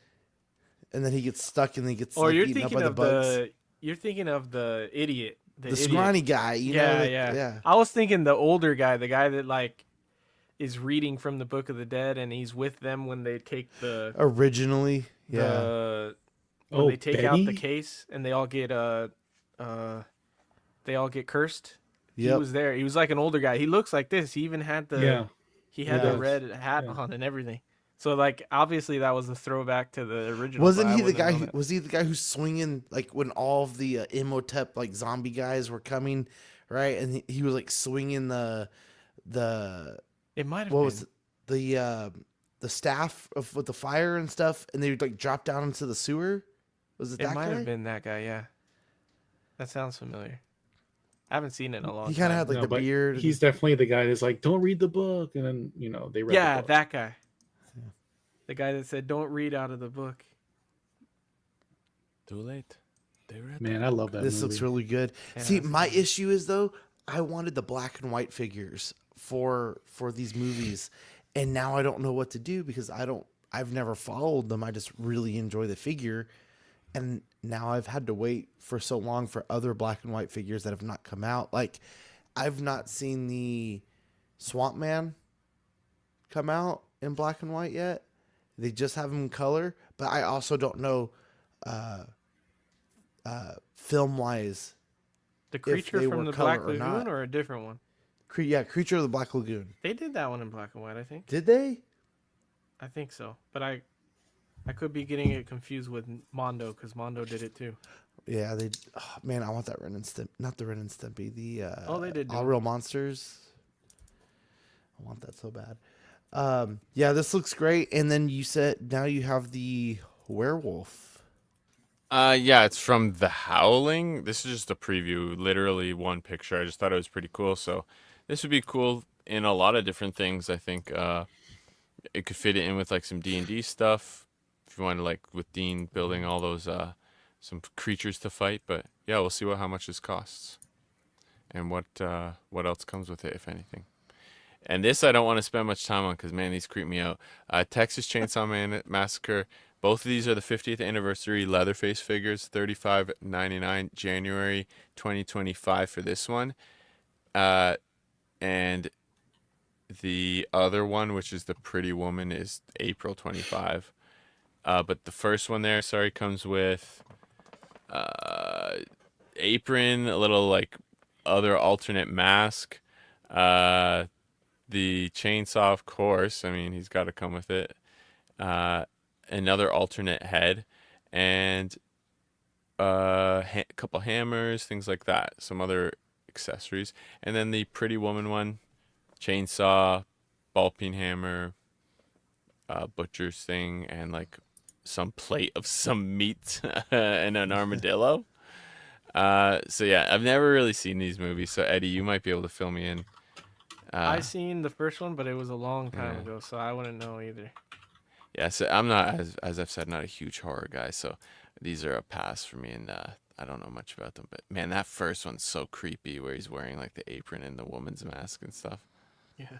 then he gets stuck and he gets Or like, you're eaten up thinking by the of bugs. you're thinking of the idiot. The idiot. scrawny guy, yeah. I was thinking the older guy, the guy that like is reading from the Book of the Dead, and he's with them when they take the Originally, when they take out the Benny? case, and they all get cursed. he Yep. was there. He was like an older guy. He looks like this. He even had Yeah, he he had the Yeah. does. red hat Yeah. on and everything. So like obviously that was a throwback to the original. Wasn't but I he the wouldn't have guy known who it. was he the guy who's swinging like when all of the Imhotep like zombie guys were coming, right? And he was like swinging the It might have what been. was it? The staff of with the fire and stuff, and they would like drop down into the sewer. Was it It that might guy? have been that guy. Yeah, that sounds familiar. I haven't seen it in a long He kind of time. had like No, the but beard. he's definitely the guy that's like, don't read the book, and then they read the Yeah, book. that guy. The guy that said, "Don't read out of the book." Too late. They read Man, I love that This movie. looks really good. Yeah, See, that's my good. issue is though, I wanted the black and white figures for these movies, and now I don't know what to do because I've never followed them. I just really enjoy the figure, and now I've had to wait for so long for other black and white figures that have not come out. Like, I've not seen the Swamp Man come out in black and white yet. They just have him in color, but I also don't know film wise. The creature they from were the color Black or Lagoon not. or a different one? Yeah, Creature of the Black Lagoon. They did that one in black and white, I think. Did they? I think so, but I could be getting it confused with Mondo because Mondo did it too. Yeah, they. Oh, man, I want that Ren and Stimpy. Not the Ren and Stimpy. The They did do All it. Real Monsters. I want that so bad. Yeah, this looks great. And then you said now you have the werewolf. Yeah, it's from The Howling. This is just a preview, literally one picture. I just thought it was pretty cool. So this would be cool in a lot of different things. I think it could fit it in with like some D&D stuff. If you want to like with Dean building all those some creatures to fight. But yeah, we'll see how much this costs and what else comes with it, if anything. And this I don't want to spend much time on because, man, these creep me out. Texas Chainsaw Massacre. Both of these are the 50th anniversary Leatherface figures, $35.99, January 2025 for this one. And the other one, which is the Pretty Woman, is April 25. But the first one there, sorry, comes with apron, a little like other alternate mask. The chainsaw, of course. I mean, he's got to come with it. Another alternate head, and a couple hammers, things like that. Some other accessories, and then the Pretty Woman one, chainsaw, ball peen hammer, butcher's thing, and like some plate of some meat and an armadillo. So yeah, I've never really seen these movies. So Eddie, you might be able to fill me in. I seen the first one, but it was a long time Yeah. ago, so I wouldn't know either. Yeah, so I'm not, as I've said, not a huge horror guy, so these are a pass for me, and I don't know much about them. But man, that first one's so creepy, where he's wearing like the apron and the woman's mask and stuff. Yeah.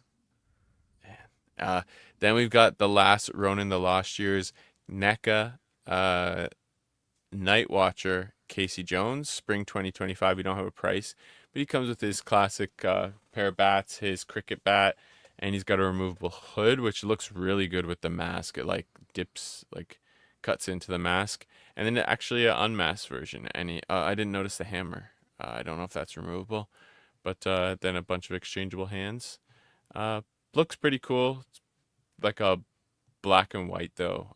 Then we've got the last Ronin the Lost Years, NECA, Night Watcher, Casey Jones, spring 2025. We don't have a price, but he comes with his classic pair of bats, his cricket bat, and he's got a removable hood, which looks really good with the mask. It like dips, like cuts into the mask, and then actually an unmasked version. And I didn't notice the hammer. I don't know if that's removable, but then a bunch of exchangeable hands. Looks pretty cool. It's like a black and white though,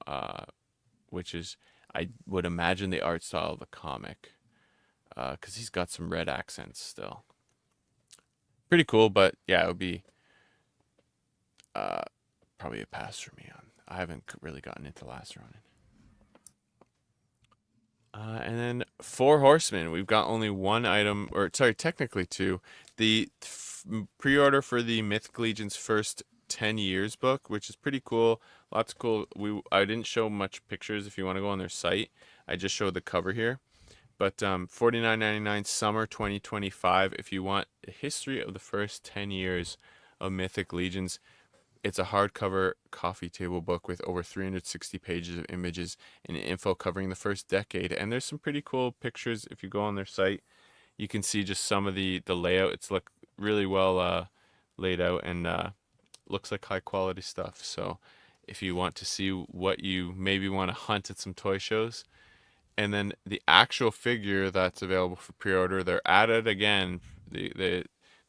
which is, I would imagine, the art style of the comic, because he's got some red accents still. Pretty cool, but yeah, it would be probably a pass for me. I haven't really gotten into Last Ronin. And then Four Horsemen. We've got only one item, or sorry, technically two. The pre-order for the Mythic Legion's first 10 years book, which is pretty cool. Lots of cool. I didn't show much pictures. If you want to go on their site, I just showed the cover here. But $49.99, summer 2025. If you want a history of the first 10 years of Mythic Legions, it's a hardcover coffee table book with over 360 pages of images and info covering the first decade. And there's some pretty cool pictures. If you go on their site, you can see just some of the layout. It's really well laid out, and looks like high quality stuff. So if you want to see what you maybe want to hunt at some toy shows, and then the actual figure that's available for pre-order, they're at it again.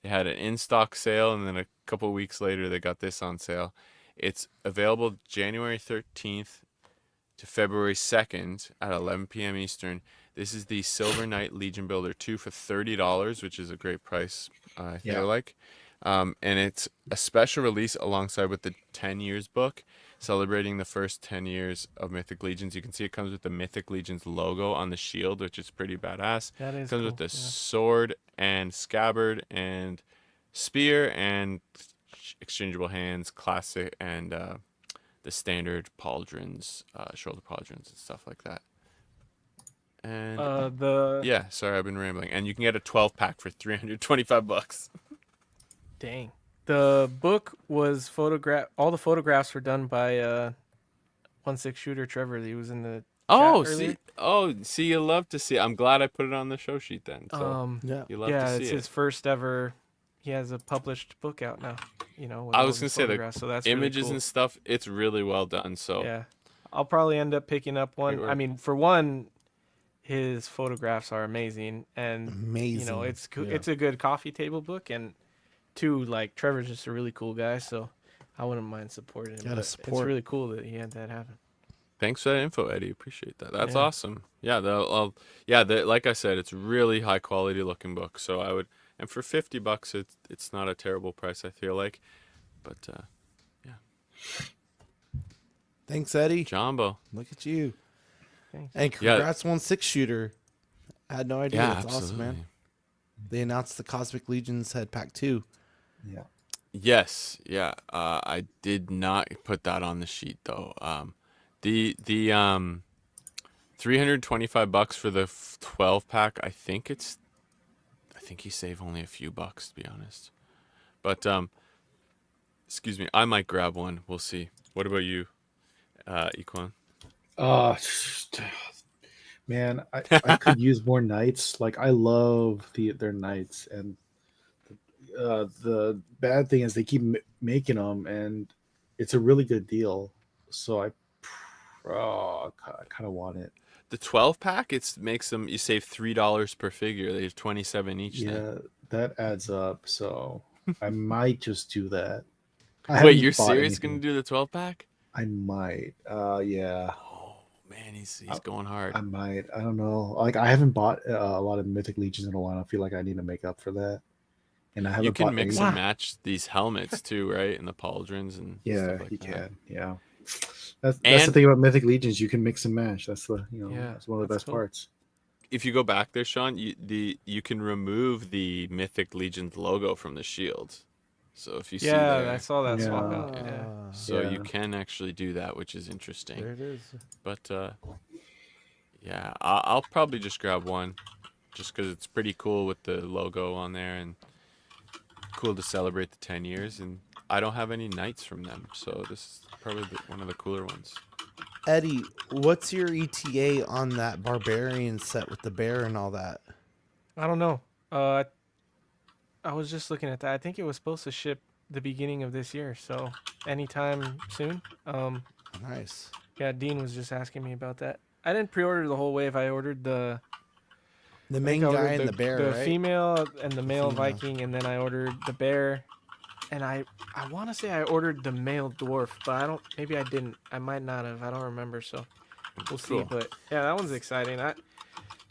They had an in-stock sale, and then a couple weeks later, they got this on sale. It's available January 13th to February 2nd at 11 p.m. Eastern. This is the Silver Knight Legion Builder 2 for $30, which is a great price, I feel like. And it's a special release alongside with the 10 years book, celebrating the first 10 years of Mythic Legions. You can see it comes with the Mythic Legions logo on the shield, which is pretty badass. That is It comes cool. with the sword and scabbard and spear and exchangeable hands, classic, and the standard pauldrons, shoulder pauldrons and stuff like that. And yeah, sorry, I've been rambling. And you can get a 12-pack for $325. Dang. The book was all the photographs were done by 1/6 shooter Trevor. He was in the see, you love to see. I'm glad I put it on the show sheet then. So you love to see it's it. his first ever. He has a published book out now. You know, with I all was gonna his say the photographs, so that's images really cool. and stuff. It's really well done. So yeah, I'll probably end up picking up one. work. I mean, for one, his photographs are amazing, and you know, it's a good coffee table book, and two, like Trevor's just a really cool guy, so I wouldn't mind supporting him. It's really cool that he had that happen. Thanks for that info, Eddie. Appreciate that. That's awesome. Yeah, like I said, it's really high quality looking book. So I would, and for $50, it's not a terrible price. I feel like, but yeah. Thanks, Eddie. Jumbo, Look at you. Thanks. And congrats, 1/6 shooter. I had no idea. Yeah, That's awesome, man. They announced the Cosmic Legions had pack 2. Yeah. Yes, yeah. I did not put that on the sheet though. The $325 for the 12-pack. I think you save only a few bucks, to be honest. But excuse me, I might grab one. We'll see. What about you, Equan? Man, I could use more knights. Like I love their knights, and the bad thing is they keep making them, and it's a really good deal. So I kind of want it. The 12-pack, it makes them, you save $3 per figure. There's 27 each. Yeah, then. that adds up. So I might just do that. Wait, you're serious going to do the 12-pack? I might. Yeah. Oh man, he's going hard. I might. I don't know. Like I haven't bought a lot of Mythic Legions in a while. I feel like I need to make up for that. And I haven't. You can mix and match these helmets too, right? And the pauldrons and stuff like you that. can. Yeah. That's the thing about Mythic Legions. You can mix and match. That's that's one of the best parts. If you go back there, Sean, you can remove the Mythic Legions logo from the shield. So if you see there, I saw that swap out. Yeah. So you can actually do that, which is interesting. There it is. But yeah, I'll probably just grab one, just because it's pretty cool with the logo on there and cool to celebrate the 10 years. And I don't have any knights from them, so this is probably one of the cooler ones. Eddie, what's your ETA on that barbarian set with the bear and all that? I don't know. I was just looking at that. I think it was supposed to ship the beginning of this year, so anytime soon. Nice. Yeah, Dean was just asking me about that. I didn't pre-order the whole wave. I ordered the main guy and the bear, the right? female and the male Viking, and then I ordered the bear. And I want to say I ordered the male dwarf, but maybe I didn't. I might not have. I don't remember, so we'll see. But yeah, that one's exciting.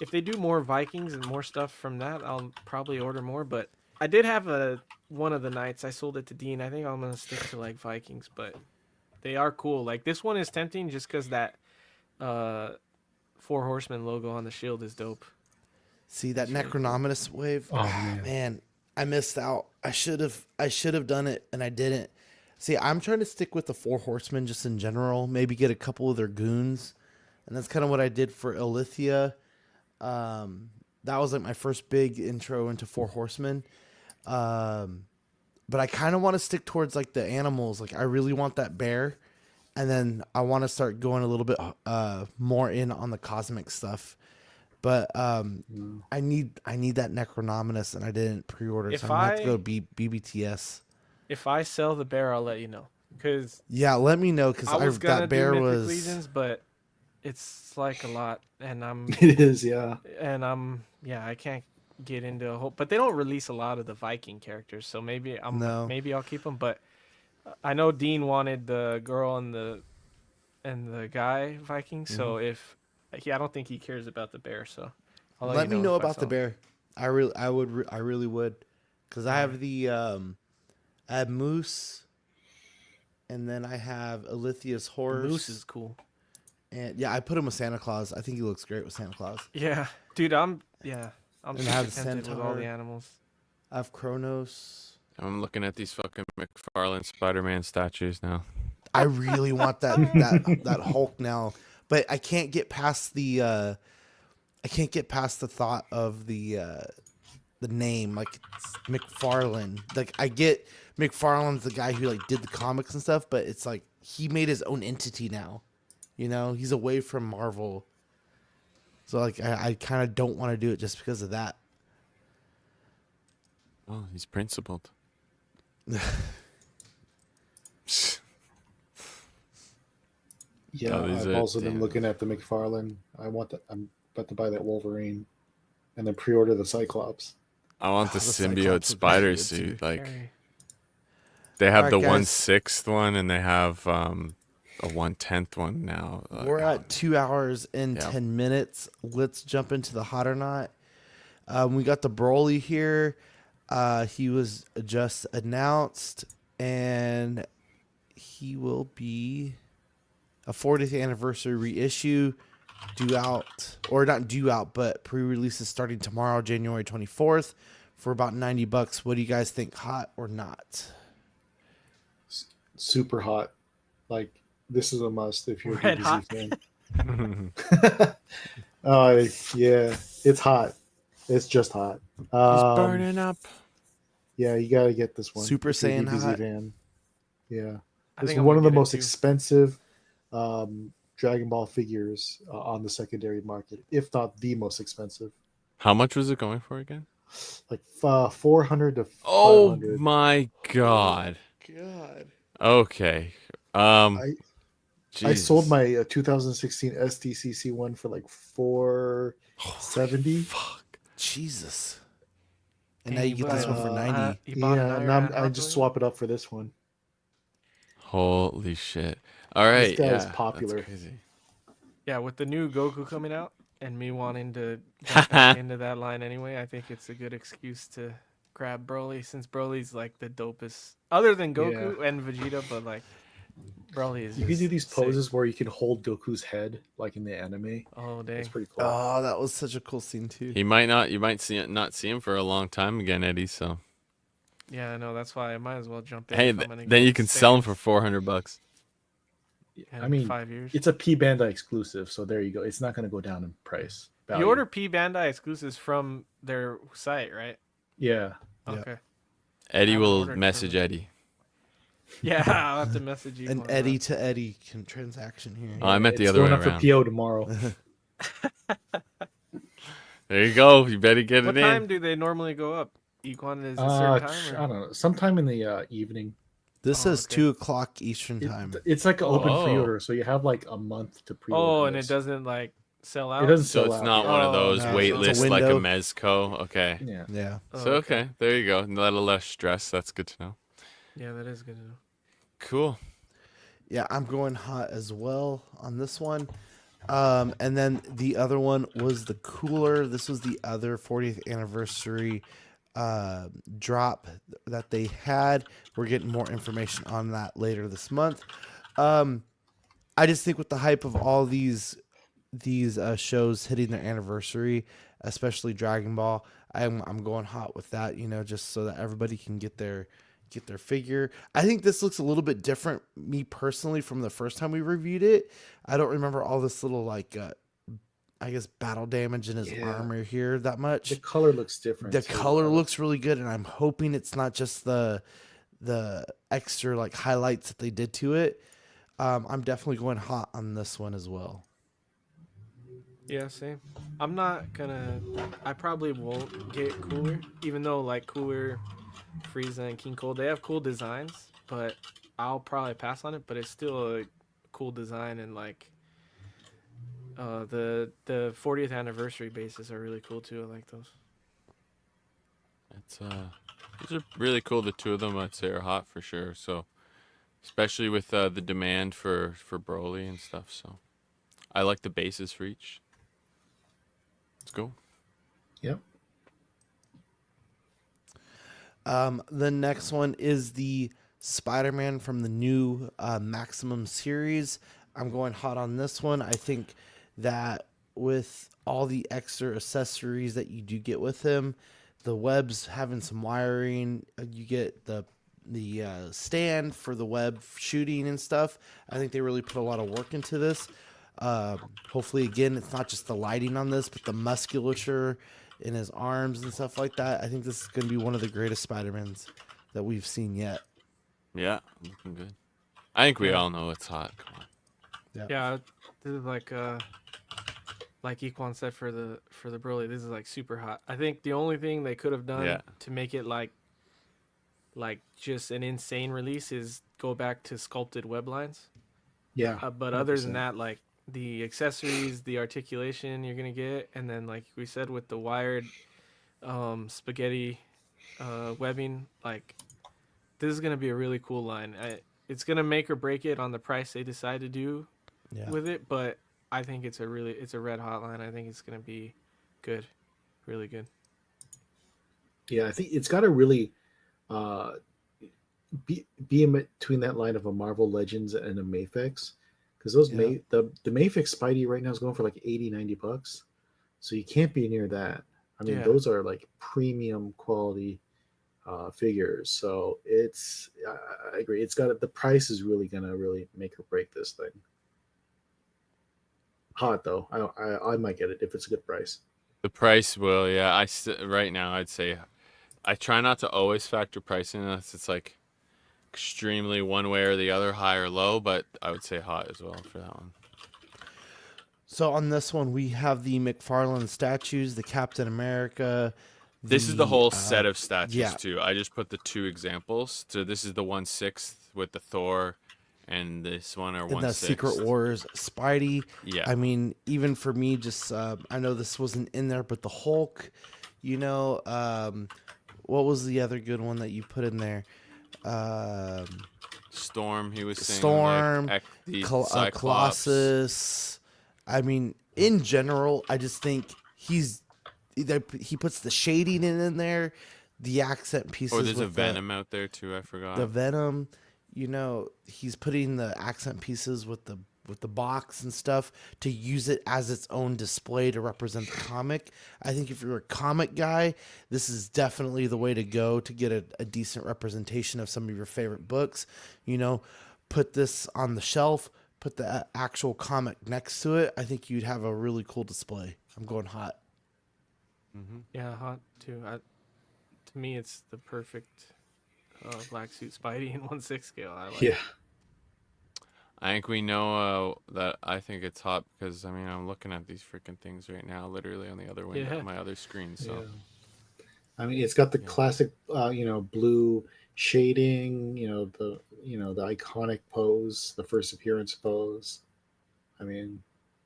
If they do more Vikings and more stuff from that, I'll probably order more. But I did have one of the knights. I sold it to Dean. I think I'm gonna stick to like Vikings, but they are cool. Like this one is tempting just because that 4 Horsemen logo on the shield is dope. See that Necronominus wave? Oh man, I missed out. I should have done it, and I didn't. See, I'm trying to stick with the 4 Horsemen just in general. Maybe get a couple of their goons, and that's kind of what I did for Ilithia. That was like my first big intro into 4 Horsemen. But I kind of want to stick towards like the animals. Like I really want that bear, and then I want to start going a little bit more in on the cosmic stuff. But I need that Necronominus, and I didn't pre-order, so I'm gonna have to go BBTS. If I sell the bear, I'll let you know. Yeah, let me know, because that bear was. Legions, but it's like a lot, and It is, yeah. And I can't get into a whole. But they don't release a lot of the Viking characters, so maybe No. maybe I'll keep them. But I know Dean wanted the girl and the guy Viking. So if I don't think he cares about the bear. So I'll let Let you me know know if I about the sell 'em. bear. I really would, because I have the I have Moose, and then I have Alithia's The horse. moose is cool. And yeah, I put him with Santa Claus. I think he looks great with Santa Claus. Yeah, dude, I'm And I super have the tempted with all the centaur. animals. I have Kronos. I'm looking at these fucking McFarlane Spider-Man statues now. I really want that Hulk now, but I can't get past the thought of the name, like it's McFarlane. Like I get McFarlane's the guy who like did the comics and stuff, but it's like he made his own entity now. You know, he's away from Marvel. So like I kind of don't want to do it just because of that. Oh, he's principled. Yeah, Oh, these I've are- also been damn. looking at the McFarlane. I'm about to buy that Wolverine, and then pre-order the Cyclops. I want the the symbiote Cyclops would be spider good, suit. too. Like Harry. they have Alright, the guys. 1/6 one, and they have a 1/10 one now. We're at 2 hours and Yeah. 10 minutes. Let's jump into the hot or not. We got the Broly here. He was just announced, and he will be a 40th anniversary reissue, due out, or not due out, but pre-release is starting tomorrow, January 24th, for about $90. What do you guys think, hot or not? Super hot. Like this is a must if you're a Red DBZ hot. fan. Yeah, it's hot. It's just hot. He's burning up. Yeah, you gotta get this one. Super if you're a Saiyan DBZ hot. fan. Yeah, I it's think I'm one gonna of the get it most too. expensive Dragon Ball figures on the secondary market, if not the most expensive. How much was it going for again? Like 400 to Oh 500. my god. God. Okay. I sold Jesus. my 2016 STCC one for like 470. Fuck. Jesus. And Dang, now you get this one for 90. You bought Yeah, an and Iron I Hot just Toy? swap it up for this one. Holy shit. All right. guy yeah, is popular. That's crazy. Yeah, with the new Goku coming out and me wanting to jump back into that line anyway, I think it's a good excuse to grab Broly, since Broly's like the dopest, other than Goku and Vegeta, but like Broly is. You can do these sick. poses where you can hold Goku's head, like in the anime. Oh dang! It's pretty cool. Oh, that was such a cool scene too. You might not see him for a long time again, Eddie. So Yeah, I know. That's why I might as well jump in. hey, if I'm gonna then get you can sell him Saiyans for $400. I mean, 5 years. it's a P Bandai exclusive, so there you go. It's not going to go down in price. You value. order P Bandai exclusives from their site, right? Yeah. Yeah. Okay. Eddie haven't will ordered message from- Eddie. Yeah, I'll have to message you. An on Eddie that. to Eddie transaction here. Oh, I meant the It's other way going up around. for PO tomorrow. There you go. You better get What it time in. do they normally go up? Equan is a certain time. I don't know. Sometime in the evening. This Oh, says okay. 2:00 Eastern time. It's like an open Oh. pre-order, so you have like a month to pre-order. Oh, and it this. doesn't like sell out. It doesn't So sell it's out. not yet. one of Oh, those no, wait it's a lists like a window. Mezco. Okay. Yeah. Yeah. Oh, So okay, there you go. A little less stress. That's good to know. Yeah, that is good to know. Cool. Yeah, I'm going hot as well on this one. And then the other one was the cooler. This was the other 40th anniversary drop that they had. We're getting more information on that later this month. I just think with the hype of all these shows hitting their anniversary, especially Dragon Ball, I'm going hot with that, just so that everybody can get their figure. I think this looks a little bit different, me personally, from the first time we reviewed it. I don't remember all this little I guess battle damage in his armor here that much. The color looks different. The too. color looks really good, and I'm hoping it's not just the extra like highlights that they did to it. I'm definitely going hot on this one as well. Yeah, same. I'm not gonna. I probably won't get Cooler, even though like Cooler, Frieza, and King Cold, they have cool designs, but I'll probably pass on it. But it's still a cool design, and like the 40th anniversary bases are really cool too. I like those. it's these are really cool. The two of them, I'd say, are hot for sure. So especially with the demand for Broly and stuff. So I like the bases for each. Let's go. Yep. The next one is the Spider-Man from the new Maximum series. I'm going hot on this one. I think that with all the extra accessories that you do get with him, the webs having some wiring, you get the stand for the web shooting and stuff. I think they really put a lot of work into this. Hopefully, again, it's not just the lighting on this, but the musculature in his arms and stuff like that. I think this is going to be one of the greatest Spider-Mans that we've seen yet. Yeah, looking good. I think we all know it's hot. Come on. Yeah, this is like Equan said for the Broly, this is like super hot. I think the only thing they could have done to make it like just an insane release is go back to sculpted web lines. Yeah. But 100%. Other than that, like the accessories, the articulation you're gonna get, and then like we said with the wired spaghetti webbing, like this is gonna be a really cool line. It's gonna make or break it on the price they decide to do with it, but I think it's a red hot line. I think it's gonna be good, really good. Yeah, I think it's got to really be in between that line of a Marvel Legends and a Mafex, because those the Mafex Spidey right now is going for like $80-$90, so you can't be near that. I mean, those are like premium quality figures. So it's I agree. It's got the price is really gonna really make or break this thing. Hot though. I might get it if it's a good price. The price will, yeah. Right now I'd say I try not to always factor pricing unless it's like extremely one way or the other, high or low, but I would say hot as well for that one. So on this one, we have the McFarlane statues, the Captain America. This is the whole set of statues too. I just put the two examples. So this is the 1/6 with the Thor, and this one are 1/6. And the Secret Wars Spidey. Yeah. I mean, even for me, just I know this wasn't in there, but the Hulk. You know, what was the other good one that you put in there? Storm. He was saying Storm, like, Colossus. I mean, in general, I just think he puts the shading in there, the accent pieces. Oh, there's a Venom out there too. I forgot the Venom. You know, he's putting the accent pieces with the box and stuff to use it as its own display to represent the comic. I think if you're a comic guy, this is definitely the way to go to get a decent representation of some of your favorite books. You know, put this on the shelf, put the actual comic next to it. I think you'd have a really cool display. I'm going hot. Mm-hmm. Yeah, hot too. To me, it's the perfect black suit Spidey in 1/6 scale. I like. Yeah. I think we know that I think it's hot because, I mean, I'm looking at these freaking things right now, literally on the other window, my other screen. So, I mean, it's got the classic, blue shading. The iconic pose, the first appearance pose. I mean,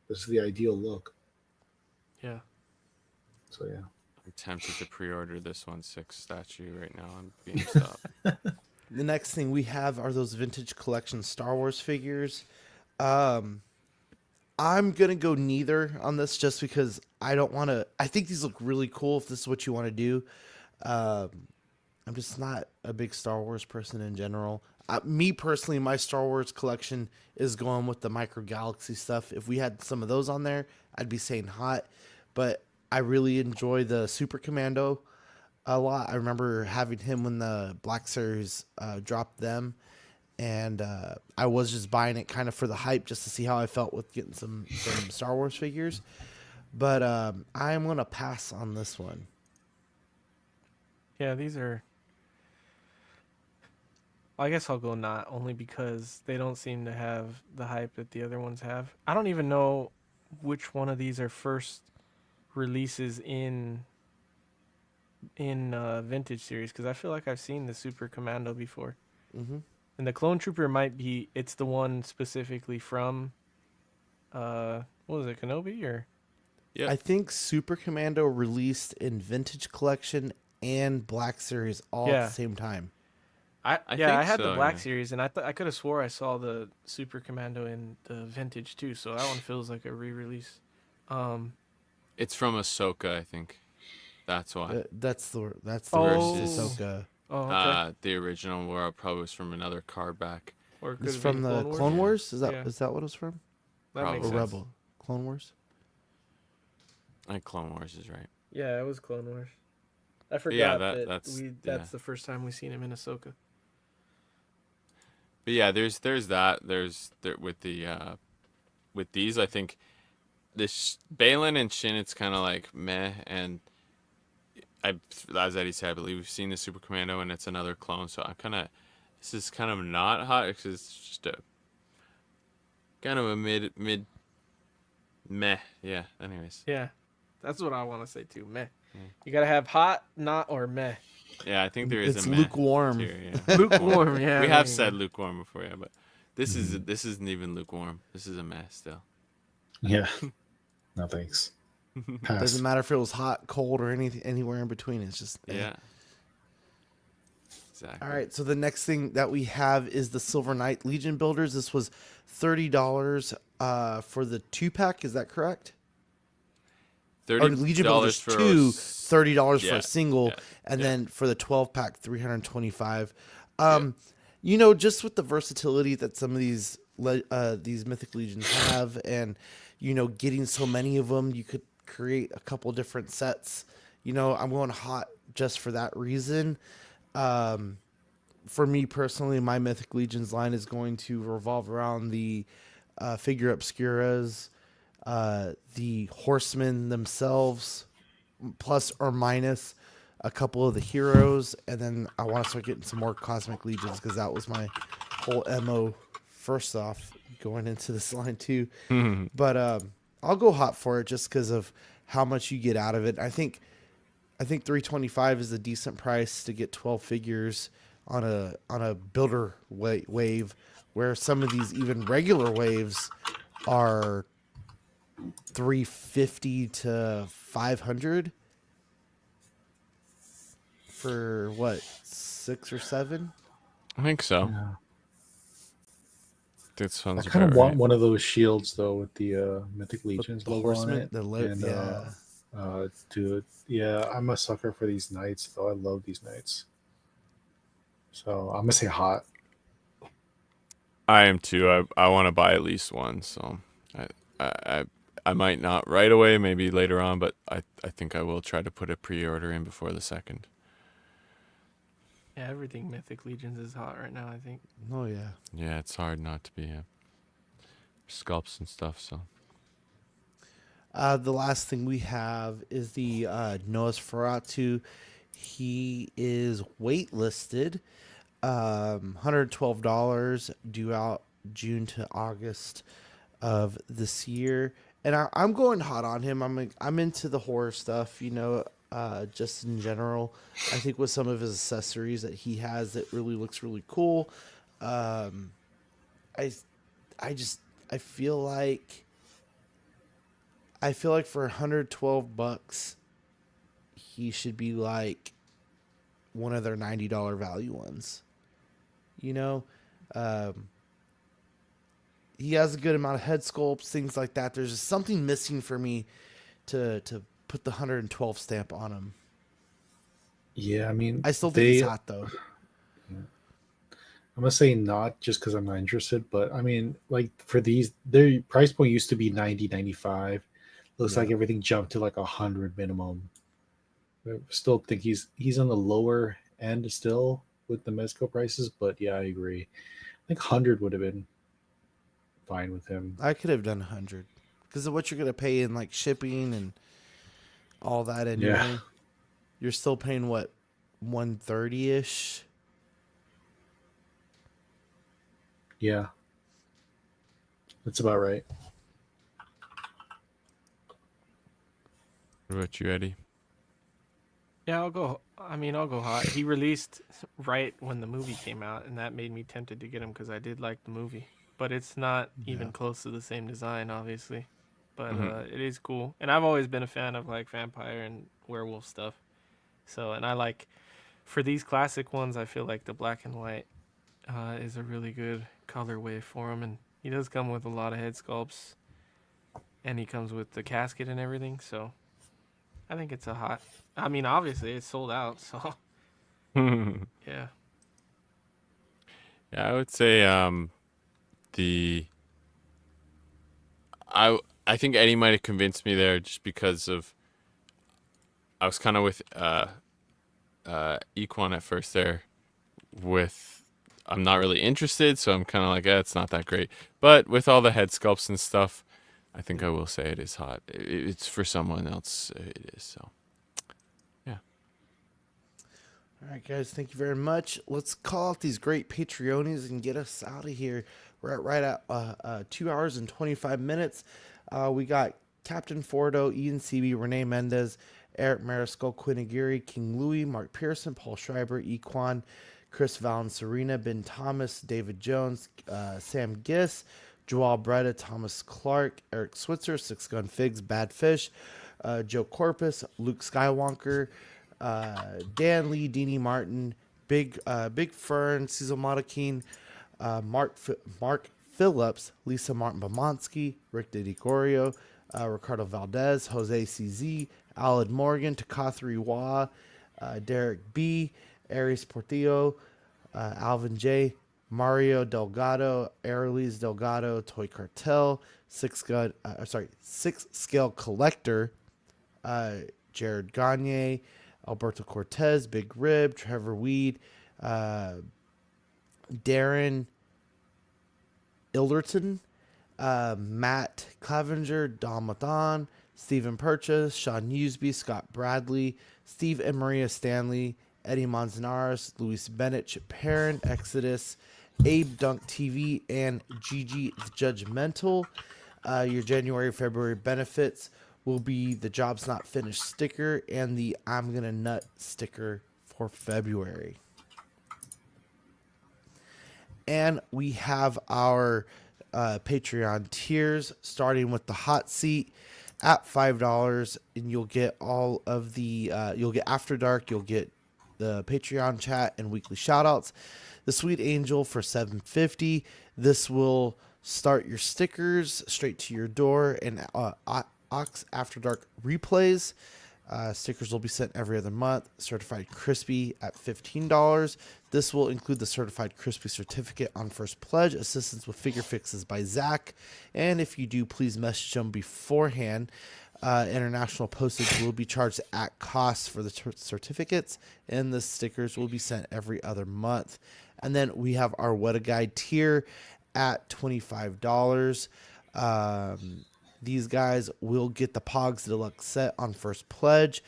this is the ideal look. Yeah. So yeah. I'm tempted to pre-order this 1/6 statue right now on GameStop. The next thing we have are those vintage collection Star Wars figures. I'm going to go neither on this just because I don't want to. I think these look really cool if this is what you want to do. I'm just not a big Star Wars person in general. Me personally, my Star Wars collection is going with the Micro Galaxy stuff. If we had some of those on there, I'd be saying hot. But I really enjoy the Super Commando a lot. I remember having him when the Black Series dropped them, and I was just buying it kind of for the hype just to see how I felt with getting some Star Wars figures. But I'm going to pass on this one. Yeah, these are... I guess I'll go not, only because they don't seem to have the hype that the other ones have. I don't even know which one of these are first releases in vintage series, because I feel like I've seen the Super Commando before. Mm-hmm. And the Clone Trooper might be, it's the one specifically from what was it, Kenobi? Or I think Super Commando released in vintage collection and Black Series all at Yeah. the same time. I I yeah, I think had the so, Black yeah. Series, and I could have swore I saw the Super Commando in the Vintage too. So that one feels like a re-release. Um. It's from Ahsoka, I think. That's why. That's the Versus Ahsoka. Oh, okay. the original where probably was from another card back. Or it could It's have from been the Clone Wars. Clone Yeah. Wars. Yeah. Is that what it's from? That Probably. makes Or sense. Rebel? Clone Wars. I think Clone Wars is right. Yeah, it was Clone Wars. I But forgot yeah, that that's that's the first time we seen him in Ahsoka. But yeah, there's that. With the with these, I think this Balin and Shin, it's kind of like meh. And as Eddie said, I believe we've seen the Super Commando, and it's another clone. So this is kind of not hot because it's just a kind of a mid meh. Yeah. Anyways. Yeah, that's what I want to say too. Meh. Yeah. You gotta have hot, not, or meh. Yeah, I think there is It's a meh lukewarm. tier, yeah. Lukewarm. Yeah. We there have you said go. lukewarm before, yeah, but this isn't even lukewarm. This is a mess still. Yeah. No thanks. Pass. Doesn't matter if it was hot, cold, or anywhere in between. It's just Yeah. Exactly. All right, so the next thing that we have is the Silver Knight Legion builders. This was $30 for the 2-pack. Is that correct? Or Legion builders for two, $30 for yeah, a single, yeah, and yeah. then for the 12-pack, $325. Yeah. You know, just with the versatility that some of these Mythic Legions have, and you know, getting so many of them, you could create a couple different sets. You know, I'm going hot just for that reason. For me personally, my Mythic Legions line is going to revolve around the Figure Obscuras, the Horsemen themselves, plus or minus a couple of the heroes, and then I want to start getting some more Cosmic Legions because that was my whole MO first off going into this line too. But I'll go hot for it just because of how much you get out of it. I think $325 is a decent price to get 12 figures on a builder wave, where some of these even regular waves are $350 to $500 for what, 6 or 7? I think so. Yeah. That I sounds kind of about want right. one of those shields though with the Mythic Legions the logo on Horsemen, it. the yeah. Dude, yeah, I'm a sucker for these knights though. I love these knights. So I'm gonna say hot. I am too. I want to buy at least one, so I might not right away, maybe later on, but I think I will try to put a pre-order in before the 2nd. Yeah, everything Mythic Legions is hot right now. I think. Oh yeah. Yeah, it's hard not to be sculpts and stuff. So The last thing we have is the Nosferatu. He is waitlisted, $112, due out June to August of this year. And I'm going hot on him. I'm into the horror stuff, you know, just in general. I think with some of his accessories that he has, it really looks really cool. I feel like for $112, he should be like one of their $90 value ones. You know, he has a good amount of head sculpts, things like that. There's just something missing for me to put the 112 stamp on him. Yeah, I mean, I still think he's hot though. I'm gonna say not just because I'm not interested, but I mean, like for these, their price point used to be 90, 95. Looks Yeah. like everything jumped to like 100 minimum. I still think he's on the lower end still with the Mezco prices, but yeah, I agree. I think 100 would have been fine with him. I could have done 100 because of what you're gonna pay in like shipping and all that anyway. Yeah. You're still paying what, 130 ish. Yeah, that's about right. what about you, Eddie? Yeah, I'll go hot. He released right when the movie came out, and that made me tempted to get him because I did like the movie. But it's not even close to the same design, obviously. But it is cool, and I've always been a fan of like vampire and werewolf stuff. So, and I like, for these classic ones, I feel like the black and white is a really good colorway for him. And he does come with a lot of head sculpts, and he comes with the casket and everything. So I think it's a hot. I mean, obviously it's sold out. So yeah. Yeah, I would say the I think Eddie might have convinced me there just because of I was kind of with Equan at first there with I'm not really interested, so I'm kind of like, it's not that great. But with all the head sculpts and stuff, I think I will say it is hot. It's for someone else. It is so. Yeah. All right, guys, thank you very much. Let's call out these great Patreonies and get us out of here. We're at right at 2 hours and 25 minutes. We got Captain Fordo, Ian CB, Renee Mendez, Eric Mariscal, Quinn Aguirre, King Louis, Mark Pearson, Paul Schreiber, Equan, Chris Valen, Serena, Ben Thomas, David Jones, Sam Giss, Joel Breda, Thomas Clark, Eric Switzer, Six Gun Figs, Bad Fish, Joe Corpus, Luke Skywalker, Dan Lee, Deanie Martin, Big Fern, Cecil Motakine, Mark Phillips, Lisa Martin Bomonsky, Rick DiGorio, Ricardo Valdez, Jose CZ, Alad Morgan, Takathri Wah, Derek B, Aries Portillo, Alvin J, Mario Delgado, Airleys Delgado, Toy Cartel, Six Scale Collector, Jared Gagne, Alberto Cortez, Big Rib, Trevor Weed, Darren Ilderton, Matt Clavenger, Don Mathon, Stephen Purchase, Sean Newsby, Scott Bradley, Steve and Maria Stanley, Eddie Manzanares, Luis Bennett, Chip Perrin, Exodus, Abe Dunk TV, and Gigi the Judgmental. Your January, February benefits will be the Job's Not Finished sticker and the I'm Gonna Nut sticker for February. And we have our Patreon tiers, starting with the hot seat at $5, and you'll get all of the you'll get After Dark, you'll get the Patreon chat and weekly shoutouts. The Sweet Angel for $7.50. This will start your stickers straight to your door, and Ox After Dark replays. Stickers will be sent every other month. Certified Crispy at $15. This will include the Certified Crispy certificate on first pledge, assistance with figure fixes by Zach, and if you do, please message them beforehand. International postage will be charged at cost for the certificates, and the stickers will be sent every other month. And then we have our What a Guide tier at $25. These guys will get the Pogs Deluxe set on first pledge,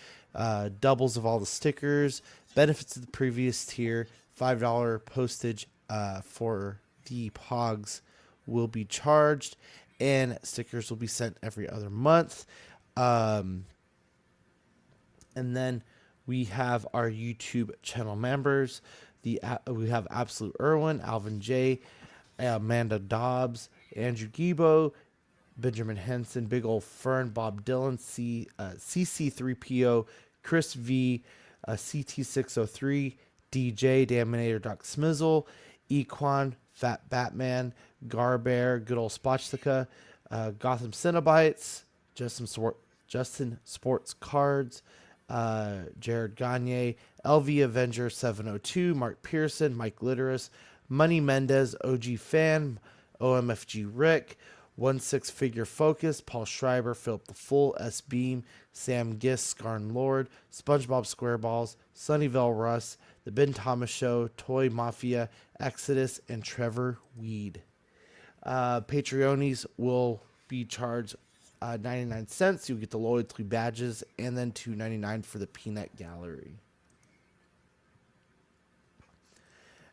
doubles of all the stickers, benefits of the previous tier, $5 postage for the Pogs will be charged, and stickers will be sent every other month. And then we have our YouTube channel members. We have Absolute Irwin, Alvin J, Amanda Dobbs, Andrew Gibo, Benjamin Henson, Big Ol' Fern, Bob Dylan, CC3PO, Chris V, CT603, DJ, Daminator, Doc Smizzle, Equan, Fat Batman, Garbear, Good Ol' Spotchtica, Gotham Cinnabites, Justin Sports Cards, Jared Gagne, LV Avenger 702, Mark Pearson, Mike Litteris, Money Mendez, OG Fan, OMFG Rick, 1/6 Figure Focus, Paul Schreiber, Philip the Full, S Beam, Sam Giss, Scarn Lord, SpongeBob SquareBalls, Sunnyvale Russ, The Ben Thomas Show, Toy Mafia, Exodus, and Trevor Weed. Patreonies will be charged 99 cents. You'll get the loyalty badges, and then $2.99 for the Peanut Gallery.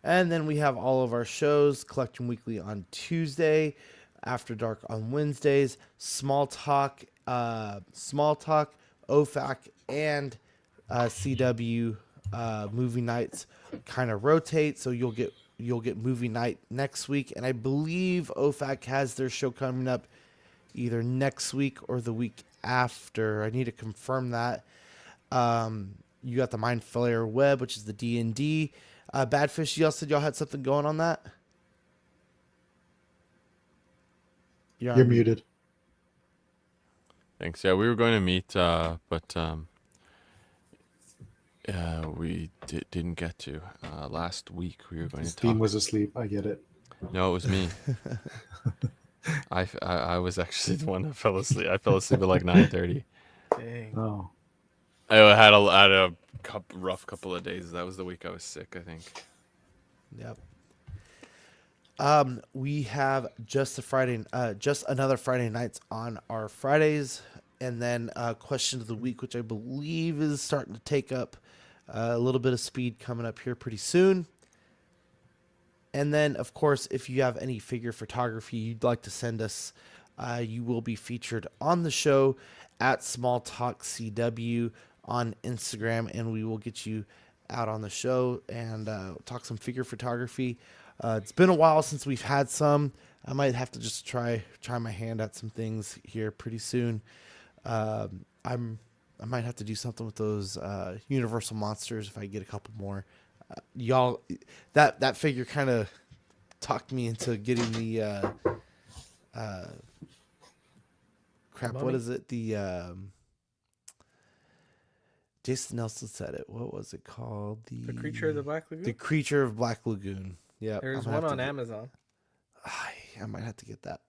And then we have all of our shows, Collecting Weekly on Tuesday, After Dark on Wednesdays, Small Talk, OFAC, and CW movie nights kind of rotate. So you'll get movie night next week, and I believe OFAC has their show coming up either next week or the week after. I need to confirm that. you got the Mind Flayer Web, which is the D&D. Badfish, y'all said y'all had something going on that? You're muted. Thanks. Yeah, we were going to meet, but we didn't get to. Last week we were going to talk. Steam was asleep. I get it. No, it was me. I was actually the one that fell asleep. I fell asleep at like 9:30. Dang. Oh. I had a rough couple of days. That was the week I was sick, I think. Yep. We have just another Friday nights on our Fridays, and then question of the week, which I believe is starting to take up a little bit of speed coming up here pretty soon. And then, of course, if you have any figure photography you'd like to send us, you will be featured on the show at Small Talk CW on Instagram, and we will get you out on the show and talk some figure photography. It's been a while since we've had some. I might have to just try my hand at some things here pretty soon. I might have to do something with those Universal Monsters if I get a couple more. Y'all, that figure kind of talked me into getting the crap. Mummy? What is it? The Jason Nelson said it. What was it called? The Creature of the Black Lagoon? The Creature of Black Lagoon. Yeah, There's one on Amazon. I might have to get that.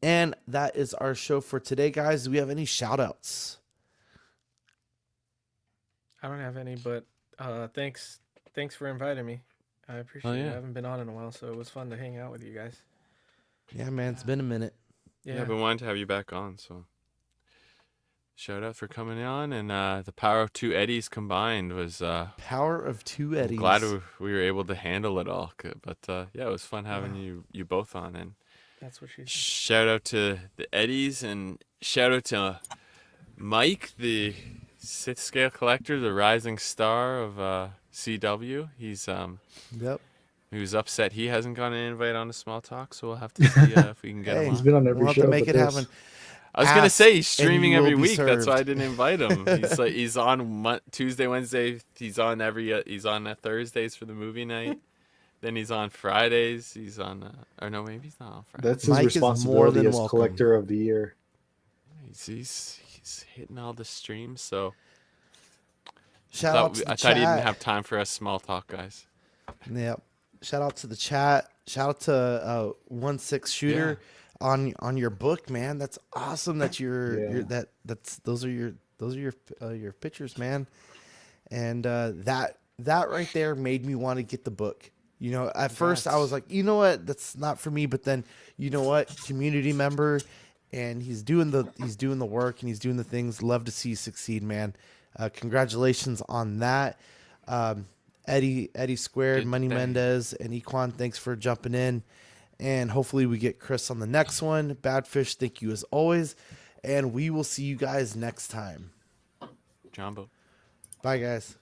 And that is our show for today, guys. Do we have any shout outs? I don't have any, but thanks for inviting me. I appreciate it. I haven't been on in a while, so it was fun to hang out with you guys. Yeah, man, it's been a minute. Yeah, I've been wanting to have you back on, so shout out for coming on. And the power of two Eddies combined was Power of two Eddies. glad we were able to handle it all. But yeah, it was fun having you both on. And that's what she said. Shout out to the Eddies, and shout out to Mike, the 6th scale collector, the rising star of CW. He's Yep. he was upset he hasn't gotten an invite on a Small Talk, so we'll have to see if we can get him on. He's been on every We'll have show. to make but it this- happen. I was gonna say he's Ask and streaming you will every be week. That's why I served. didn't invite him. He's on Tuesday, Wednesday. He's on Thursdays for the movie night. Then he's on Fridays. He's on or no, maybe he's not on Fridays. That's his Mike is more responsibility than as welcome. collector of the year. He's hitting all the streams. So Shout out to the I thought he didn't chat. have time for us Small Talk guys. Yep. Shout out to the chat. Shout out to 1-6 Shooter on your book, man. That's awesome that you're those are your pictures, man. And that right there made me want to get the book. You know, at first I was like, you know what, that's not for me, but then you know what, community member, and he's doing the work and he's doing the things. Love to see you succeed, man. Congratulations on that. Eddie Squared, Money Mendez, and Equan, thanks for jumping in. And hopefully we get Chris on the next one. Badfish, thank you as always. And we will see you guys next time. Jumbo. Bye, guys.